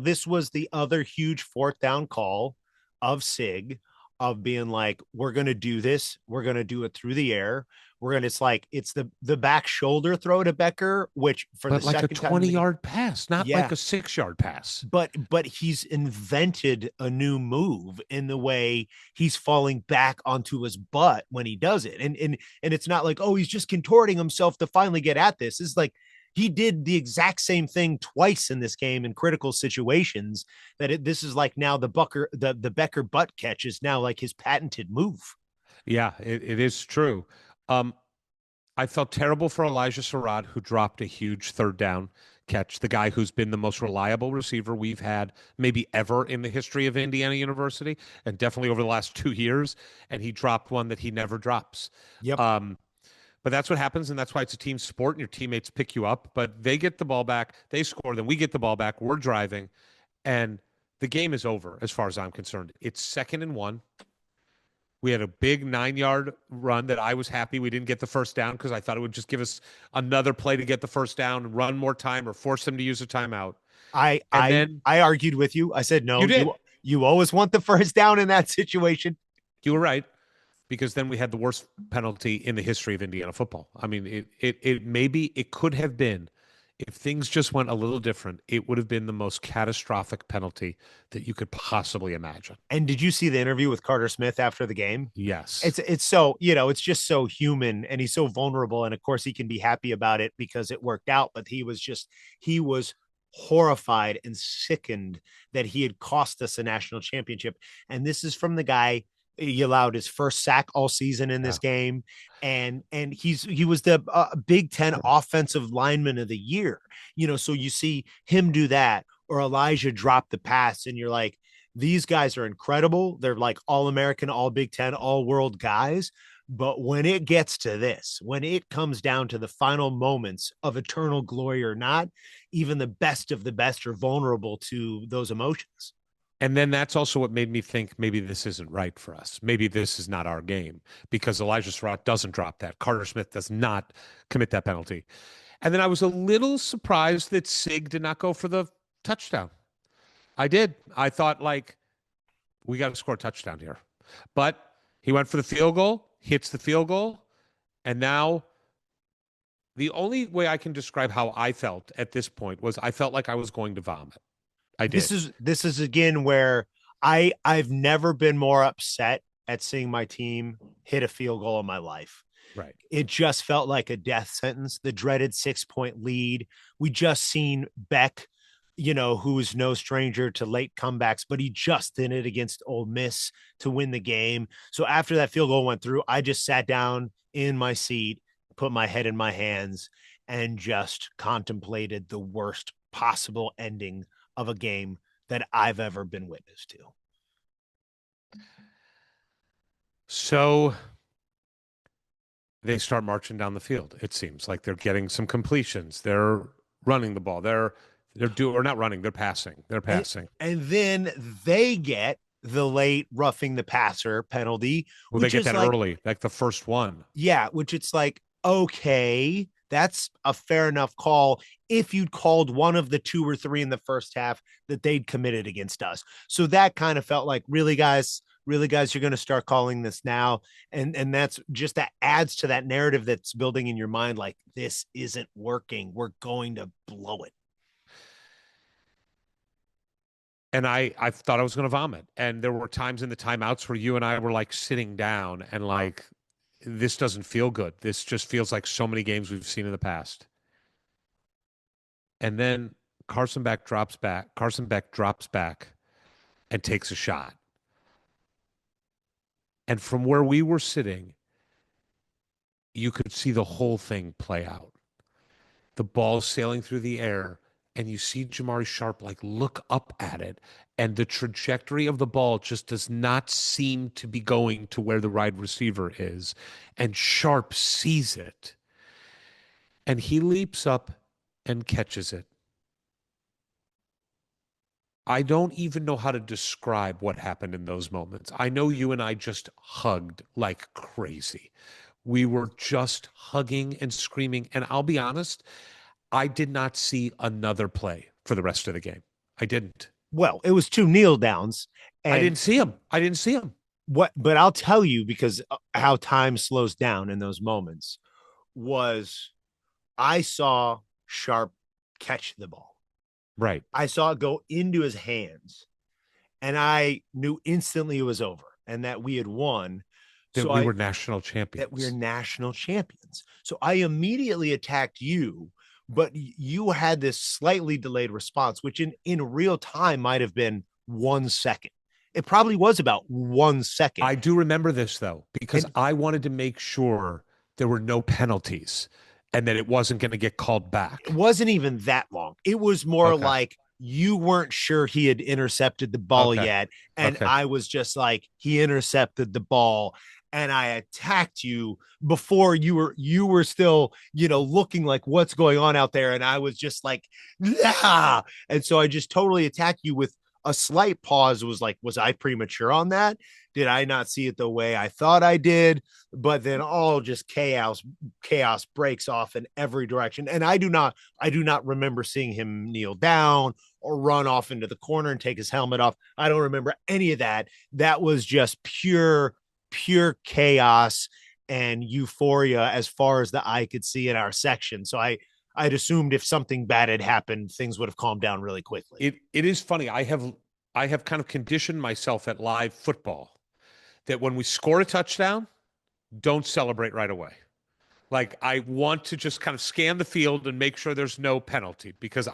this was the other huge fourth down call of Cig, of being like, we're going to do this. We're going to do it through the air. It's the back shoulder throw to Becker, which like a 20-yard pass, not like a 6-yard pass. But he's invented a new move in the way he's falling back onto his butt when he does it. And it's not like, oh, he's just contorting himself to finally get at this. It's like, he did the exact same thing twice in this game in critical situations. This is like now the Becker butt catch is now like his patented move. Yeah, it is true. I felt terrible for Elijah Surratt, who dropped a huge third down catch, the guy who's been the most reliable receiver we've had maybe ever in the history of Indiana University, and definitely over the last 2 years. And he dropped one that he never drops. Yep. But that's what happens, and that's why it's a team sport, and your teammates pick you up. But they get the ball back, they score, then we get the ball back, we're driving, and the game is over as far as I'm concerned. It's 2nd and 1. We had a big 9-yard run that I was happy we didn't get the first down because I thought it would just give us another play to get the first down, run more time, or force them to use a timeout. I argued with you. I said, no, you always want the first down in that situation. You were right. Because then we had the worst penalty in the history of Indiana football. I mean, it could have been, if things just went a little different, it would have been the most catastrophic penalty that you could possibly imagine. And did you see the interview with Carter Smith after the game? Yes. It's so, it's just so human, and he's so vulnerable. And of course he can be happy about it because it worked out, but he was horrified and sickened that he had cost us a national championship. And this is from the guy. He allowed his first sack all season in this game. And he was the Big Ten offensive lineman of the year, so you see him do that, or Elijah drop the pass and you're like, these guys are incredible. They're like all American, all Big Ten, all world guys. But when it gets to this, when it comes down to the final moments of eternal glory or not, even the best of the best are vulnerable to those emotions. And then that's also what made me think maybe this isn't right for us. Maybe this is not our game because Elijah Surratt doesn't drop that. Carter Smith does not commit that penalty. And then I was a little surprised that Cig did not go for the touchdown. I did. I thought, like, we got to score a touchdown here. But he went for the field goal, hits the field goal, and now the only way I can describe how I felt at this point was I felt like I was going to vomit. I did. This is again where I've never been more upset at seeing my team hit a field goal in my life. Right. It just felt like a death sentence, the dreaded 6-point lead. We just seen Beck, who's no stranger to late comebacks, but he just did it against Ole Miss to win the game. So after that field goal went through, I just sat down in my seat, put my head in my hands, and just contemplated the worst possible ending of a game that I've ever been witness to. So they start marching down the field. It seems like they're getting some completions. They're running the ball. They're not running. They're passing. They're passing. And then they get the late roughing the passer penalty. Well, they get that early, like the first one. Yeah, which it's like, okay, that's a fair enough call if you'd called one of the 2 or 3 in the first half that they'd committed against us. So that kind of felt like, really, guys, you're going to start calling this now. And that's just, that adds to that narrative that's building in your mind. Like, this isn't working. We're going to blow it. And I thought I was going to vomit. And there were times in the timeouts where you and I were like sitting down and like, this doesn't feel good. This just feels like so many games we've seen in the past. And then Carson Beck drops back and takes a shot. And from where we were sitting, you could see the whole thing play out. The ball sailing through the air, and you see Jamari Sharp like look up at it, and the trajectory of the ball just does not seem to be going to where the wide receiver is. And Sharp sees it, and he leaps up and catches it. I don't even know how to describe what happened in those moments. I know you and I just hugged like crazy. We were just hugging and screaming. And I'll be honest, I did not see another play for the rest of the game. I didn't. Well, it was 2 kneel downs. And I didn't see him. But I'll tell you, because how time slows down in those moments, was I saw Sharp catch the ball. Right. I saw it go into his hands, and I knew instantly it was over and that we had won. That we were national champions. That we were national champions. So I immediately attacked you, but you had this slightly delayed response, which in real time might have been 1 second. It probably was about 1 second. I do remember this, though, because I wanted to make sure there were no penalties and that it wasn't going to get called back. It wasn't even that long. It was more like you weren't sure he had intercepted the ball yet. And I was just like, he intercepted the ball. And I attacked you before you were still, looking like what's going on out there. And I was just like, nah. And so I just totally attacked you with a slight pause. Was like, was I premature on that? Did I not see it the way I thought I did? But then all just chaos breaks off in every direction. And I do not remember seeing him kneel down or run off into the corner and take his helmet off. I don't remember any of that. That was just pure chaos and euphoria as far as the eye could see in our section. So I'd assumed if something bad had happened, things would have calmed down really quickly. It is funny. I have kind of conditioned myself at live football that when we score a touchdown, don't celebrate right away. Like, I want to just kind of scan the field and make sure there's no penalty, because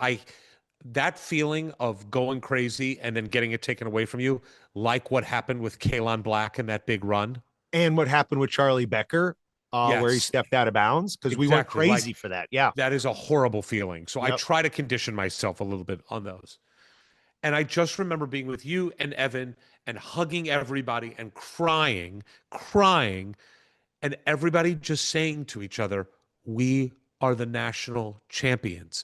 that feeling of going crazy and then getting it taken away from you, like what happened with Kalon Black in that big run. And what happened with Charlie Becker, where he stepped out of bounds, because we went crazy for that. Yeah. That is a horrible feeling. So I try to condition myself a little bit on those. And I just remember being with you and Evan and hugging everybody and crying, and everybody just saying to each other, "We are the national champions.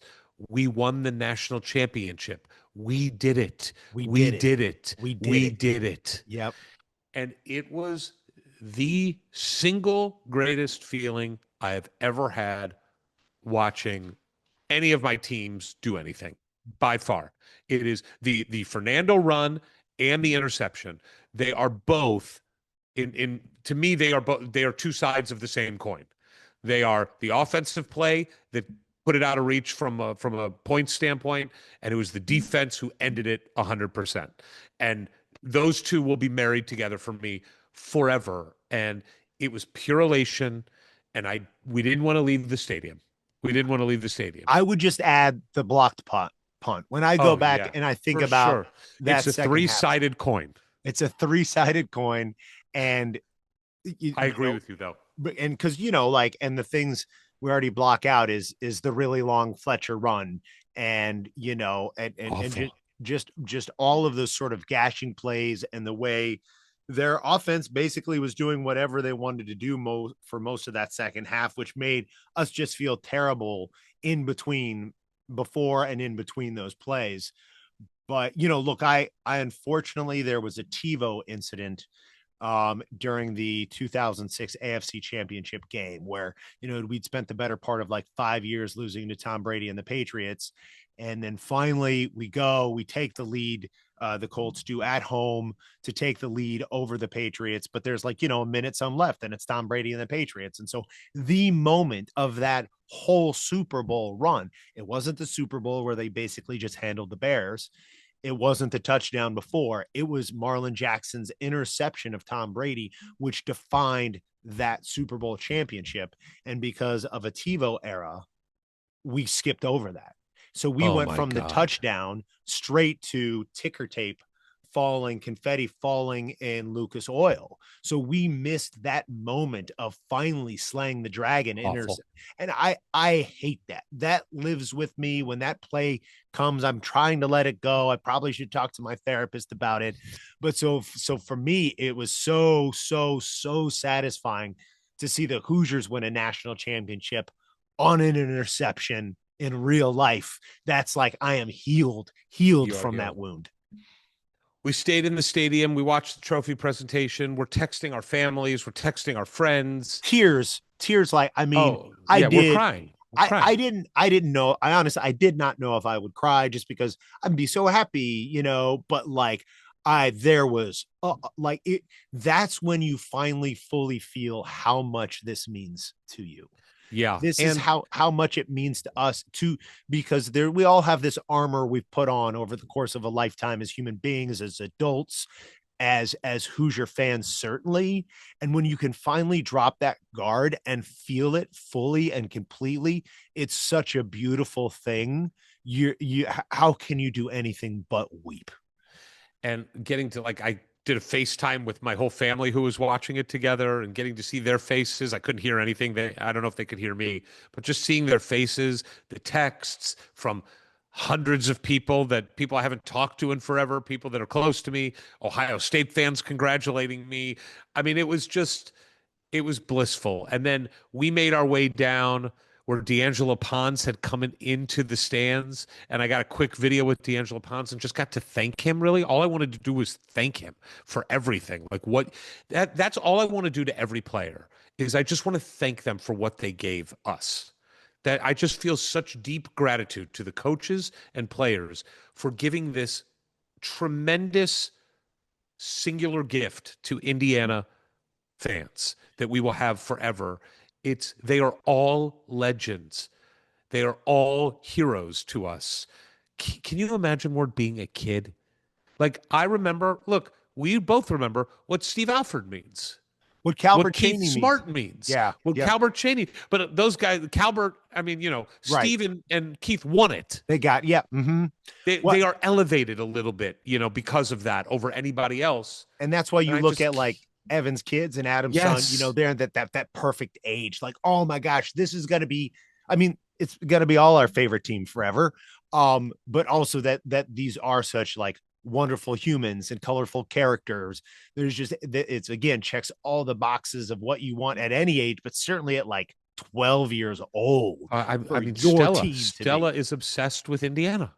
We won the national championship. We did it. We We did it. did it. We did We it. did it." Yep. And it was the single greatest feeling I have ever had watching any of my teams do anything, by far. It is the Fernando run and the interception. They are both in to me, they are two sides of the same coin. They are the offensive play that put it out of reach from a point standpoint, and it was the defense who ended it 100%. And those two will be married together for me forever. And it was pure elation, and I we didn't want to leave the stadium. We didn't want to leave the stadium. I would just add the blocked punt. When I go Oh back yeah, and I think for about sure. that It's a second half, three-sided coin. it's a three-sided coin. And I you agree know, with you though. and because like, and the things we already block out is the really long Fletcher run, and Awful. just all of those sort of gashing plays, and the way their offense basically was doing whatever they wanted to do for most of that second half, which made us just feel terrible in between, before and in between those plays. But look, I unfortunately, there was a TiVo incident during the 2006 AFC Championship game where we'd spent the better part of like 5 years losing to Tom Brady and the Patriots, and then finally we take the lead. The Colts do at home to take the lead over the Patriots, but there's like a minute some left, and it's Tom Brady and the Patriots. And so the moment of that whole Super Bowl run, it wasn't the Super Bowl where they basically just handled the Bears. It wasn't the touchdown before. It was Marlon Jackson's interception of Tom Brady, which defined that Super Bowl championship. And because of a TiVo era, we skipped over that. So we Oh went my from the God. touchdown straight to ticker tape falling, confetti falling in Lucas Oil. So we missed that moment of finally slaying the dragon. Awful. And I hate that. That lives with me when that play comes. I'm trying to let it go. I probably should talk to my therapist about it. But so for me, it was so satisfying to see the Hoosiers win a national championship on an interception in real life. That's like, I am healed from that wound. We stayed in the stadium. We watched the trophy presentation. We're texting our families. We're texting our friends. Tears. Like, I mean, Oh, yeah, we're crying. I didn't know. I honestly, I did not know if I would cry, just because I'd be so happy, but like, there was like it. That's when you finally fully feel how much this means to you. Yeah. This is how much it means to us too, because we all have this armor we've put on over the course of a lifetime as human beings, as adults, as Hoosier fans, certainly. And when you can finally drop that guard and feel it fully and completely, it's such a beautiful thing. How can you do anything but weep? And getting to, like, I did a FaceTime with my whole family who was watching it together, and getting to see their faces. I couldn't hear anything. I don't know if they could hear me, but just seeing their faces, the texts from hundreds of people I haven't talked to in forever, people that are close to me, Ohio State fans congratulating me. I mean, it was blissful. And then we made our way down where D'Angelo Pons had come into the stands, and I got a quick video with D'Angelo Pons and just got to thank him. Really, all I wanted to do was thank him for everything. Like, that's all I want to do to every player, is I just want to thank them for what they gave us. That I just feel such deep gratitude to the coaches and players for giving this tremendous singular gift to Indiana fans that we will have forever. They are all legends. They are all heroes to us. Can you imagine Ward being a kid? Like, I remember, look, we both remember what Steve Alford means. What Calbert Keith Chaney Smart means. Yeah. What Calbert Chaney. But those guys, Calbert, I mean, Steve and Keith won it. They got, yeah. Mm-hmm. They are elevated a little bit, because of that over anybody else. And that's why you look at like Evan's kids and Adam's son, they're in that perfect age. Like, oh my gosh, this is going to be, I mean, it's going to be all our favorite team forever. But also that these are such like wonderful humans and colorful characters. There's just it's again checks all the boxes of what you want at any age, but certainly at like 12 years old I for mean, your Stella. team to Stella be. is obsessed with Indiana,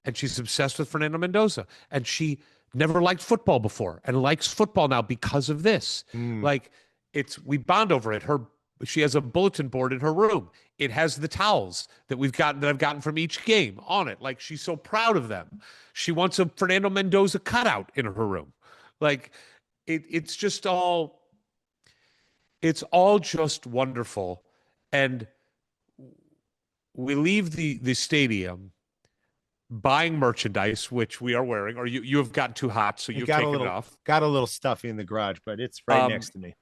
and she's obsessed with Fernando Mendoza, and she never liked football before and likes football now because of this. Mm. Like, we bond over it. She has a bulletin board in her room. It has the towels that I've gotten from each game on it. Like, she's so proud of them. She wants a Fernando Mendoza cutout in her room. Like, it's just all it's all just wonderful. And we leave the stadium buying merchandise, which we are wearing, or you have gotten too hot, so It you've taken it off. got a little stuffy in the garage, but it's right next to me.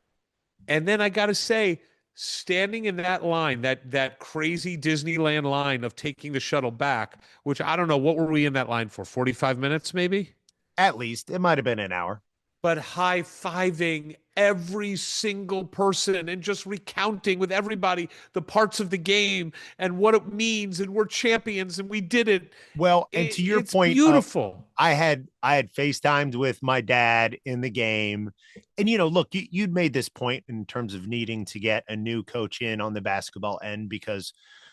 And then I got to say, standing in that line, that crazy Disneyland line of taking the shuttle back, which I don't know, what were we in that line for? 45 minutes, maybe? At least it might have been an hour. But high-fiving every single person and just recounting with everybody the parts of the game and what it means, and we're champions and we did it. Well, and to your It's point, beautiful. I had FaceTimed with my dad in the game, and look, you'd made this point in terms of needing to get a new coach in on the basketball end because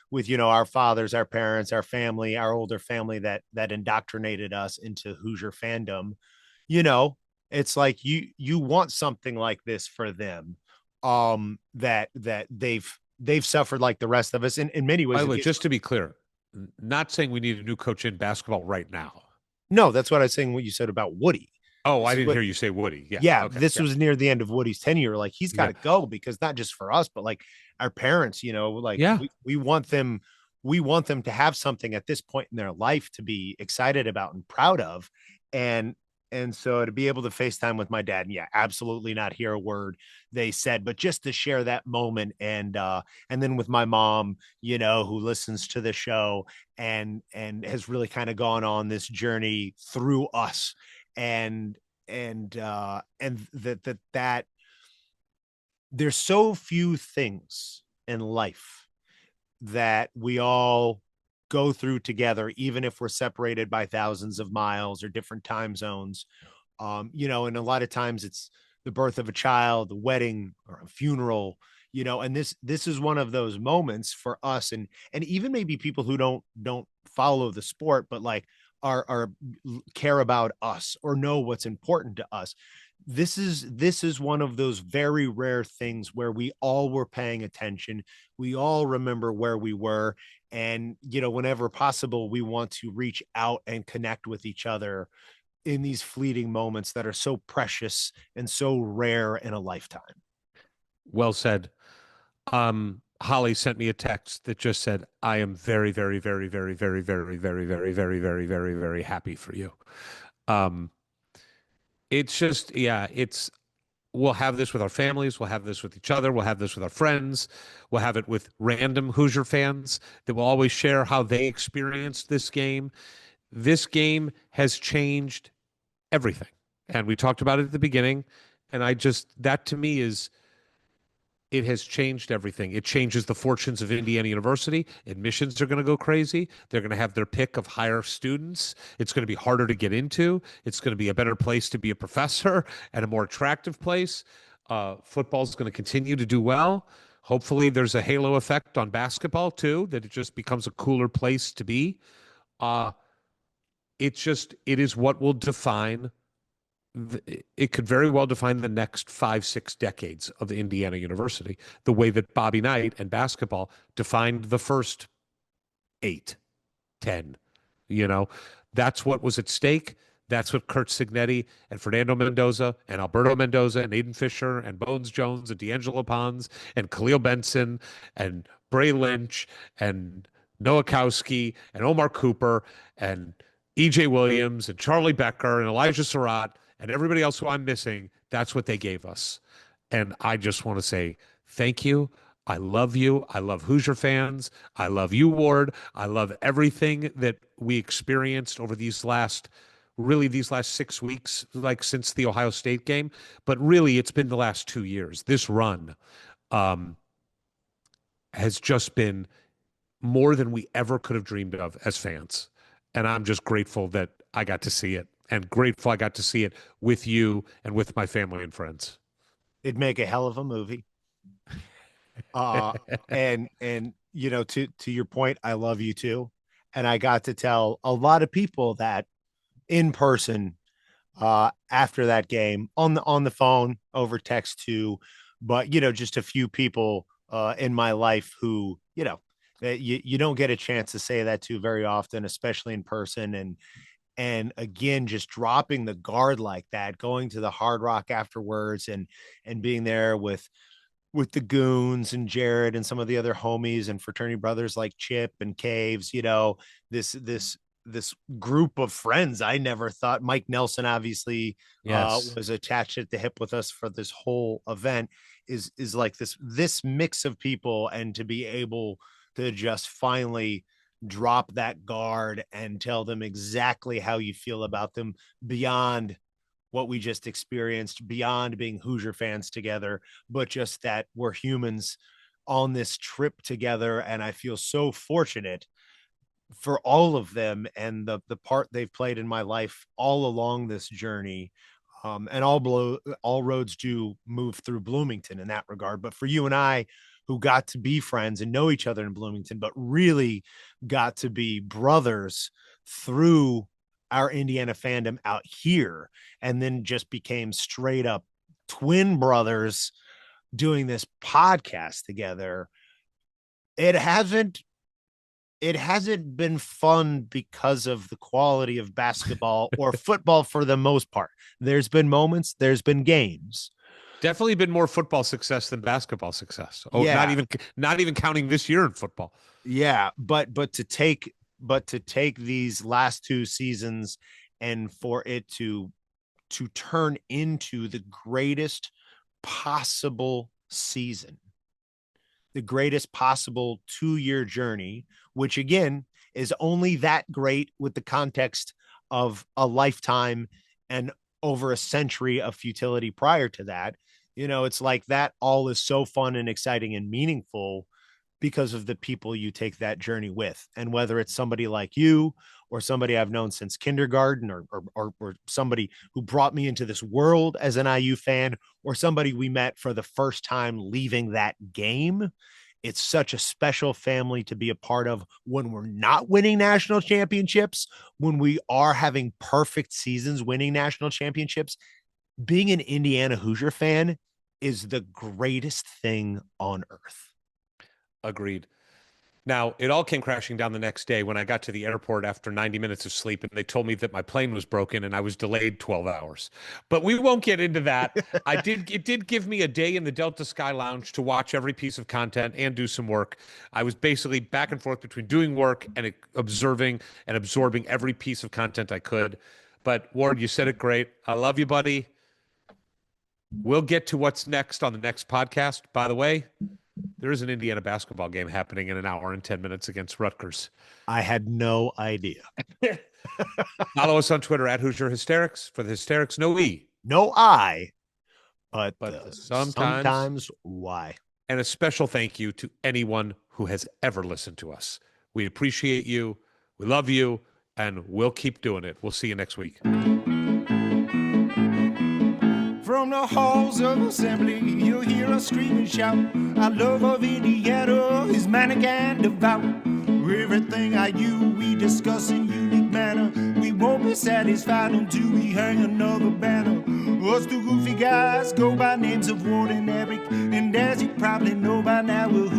with our fathers, our parents, our family, our older family that indoctrinated us into Hoosier fandom, you know, it's like you want something like this for them, that they've suffered like the rest of us in many ways. By the way, just to be clear, not saying we need a new coach in basketball right now. No, that's what I was saying. What you said about Woody. Oh, I didn't hear you say Woody. Yeah. Yeah, Okay, this yeah. was near the end of Woody's tenure. Like he's got to go because not just for us, but like our parents, like Yeah. we want them to have something at this point in their life to be excited about and proud of. And so to be able to FaceTime with my dad, and yeah, absolutely not hear a word they said, but just to share that moment. And then with my mom, who listens to the show and has really kind of gone on this journey through us. And that there's so few things in life that we all go through together, even if we're separated by thousands of miles or different time zones. And a lot of times it's the birth of a child, a wedding, or a funeral, and this is one of those moments for us, and even maybe people who don't follow the sport, but like are care about us or know what's important to us. This is one of those very rare things where we all were paying attention. We all remember where we were. And, whenever possible, we want to reach out and connect with each other in these fleeting moments that are so precious and so rare in a lifetime. Well said. Holly sent me a text that just said, I am very, very, very, very, very, very, very, very, very, very, very, very happy for you. It's just, yeah, we'll have this with our families. We'll have this with each other. We'll have this with our friends. We'll have it with random Hoosier fans that will always share how they experienced this game. This game has changed everything. And we talked about it at the beginning. And that to me it has changed everything. It changes the fortunes of Indiana University. Admissions are going to go crazy. They're going to have their pick of higher students. It's going to be harder to get into. It's going to be a better place to be a professor and a more attractive place. Football is going to continue to do well. Hopefully there's a halo effect on basketball too, that it just becomes a cooler place to be. It is what will define it could very well define the next 5-6 decades of Indiana University, the way that Bobby Knight and basketball defined the first 8, 10. That's what was at stake. That's what Kurt Signetti and Fernando Mendoza and Alberto Mendoza and Aiden Fisher and Bones Jones and D'Angelo Pons and Khalil Benson and Bray Lynch and Nowakowski and Omar Cooper and E.J. Williams and Charlie Becker and Elijah Surratt and everybody else who I'm missing. That's what they gave us. And I just want to say thank you. I love you. I love Hoosier fans. I love you, Ward. I love everything that we experienced over these last 6 weeks, like since the Ohio State game. But really, it's been the last 2 years. This run has just been more than we ever could have dreamed of as fans. And I'm just grateful that I got to see it, and grateful I got to see it with you and with my family and friends. It'd make a hell of a movie. Uh, and to your point, I love you too. And I got to tell a lot of people that in person after that game on the phone, over text too, but just a few people in my life who that you don't get a chance to say that to very often, especially in person. And again, just dropping the guard like that, going to the Hard Rock afterwards, and being there with the goons and Jared and some of the other homies and fraternity brothers like Chip and Caves, this group of friends. I never thought Mike Nelson obviously Yes. was attached at the hip with us for this whole event, is like this mix of people, and to be able to just finally drop that guard and tell them exactly how you feel about them beyond what we just experienced, beyond being Hoosier fans together, but just that we're humans on this trip together. And I feel so fortunate for all of them and the part they've played in my life all along this journey. And all roads do move through Bloomington in that regard. But for you and I, who got to be friends and know each other in Bloomington, but really got to be brothers through our Indiana fandom out here, and then just became straight up twin brothers doing this podcast together. It hasn't been fun because of the quality of basketball or football for the most part. There's been moments, there's been games. Definitely been more football success than basketball success. Oh, Yeah. not even counting this year in football. Yeah, but to take these last two seasons and for it to turn into the greatest possible season, the greatest possible 2-year journey, which again is only that great with the context of a lifetime and over a century of futility prior to that. It's like that all is so fun and exciting and meaningful because of the people you take that journey with. And whether it's somebody like you or somebody I've known since kindergarten, or somebody who brought me into this world as an IU fan, or somebody we met for the first time leaving that game, it's such a special family to be a part of when we're not winning national championships, when we are having perfect seasons, winning national championships. Being an Indiana Hoosier fan is the greatest thing on earth. Agreed. Now, it all came crashing down the next day when I got to the airport after 90 minutes of sleep, and they told me that my plane was broken and I was delayed 12 hours. But we won't get into that. It did give me a day in the Delta Sky Lounge to watch every piece of content and do some work. I was basically back and forth between doing work and observing and absorbing every piece of content I could. But Ward, you said it great. I love you, buddy. We'll get to what's next on the next podcast. By the way, there is an Indiana basketball game happening in an hour and 10 minutes against Rutgers. I had no idea. Follow us on Twitter at Hoosier Hysterics for the Hysterics. No E. No I, but sometimes why. And a special thank you to anyone who has ever listened to us. We appreciate you. We love you. And we'll keep doing it. We'll see you next week. From the halls of assembly, you'll hear us scream and shout. Our love of Indiana is manic and devout. Everything IU we discuss in unique manner. We won't be satisfied until we hang another banner. Us two goofy guys go by names of Ward and Eric, and as you probably know by now, we'll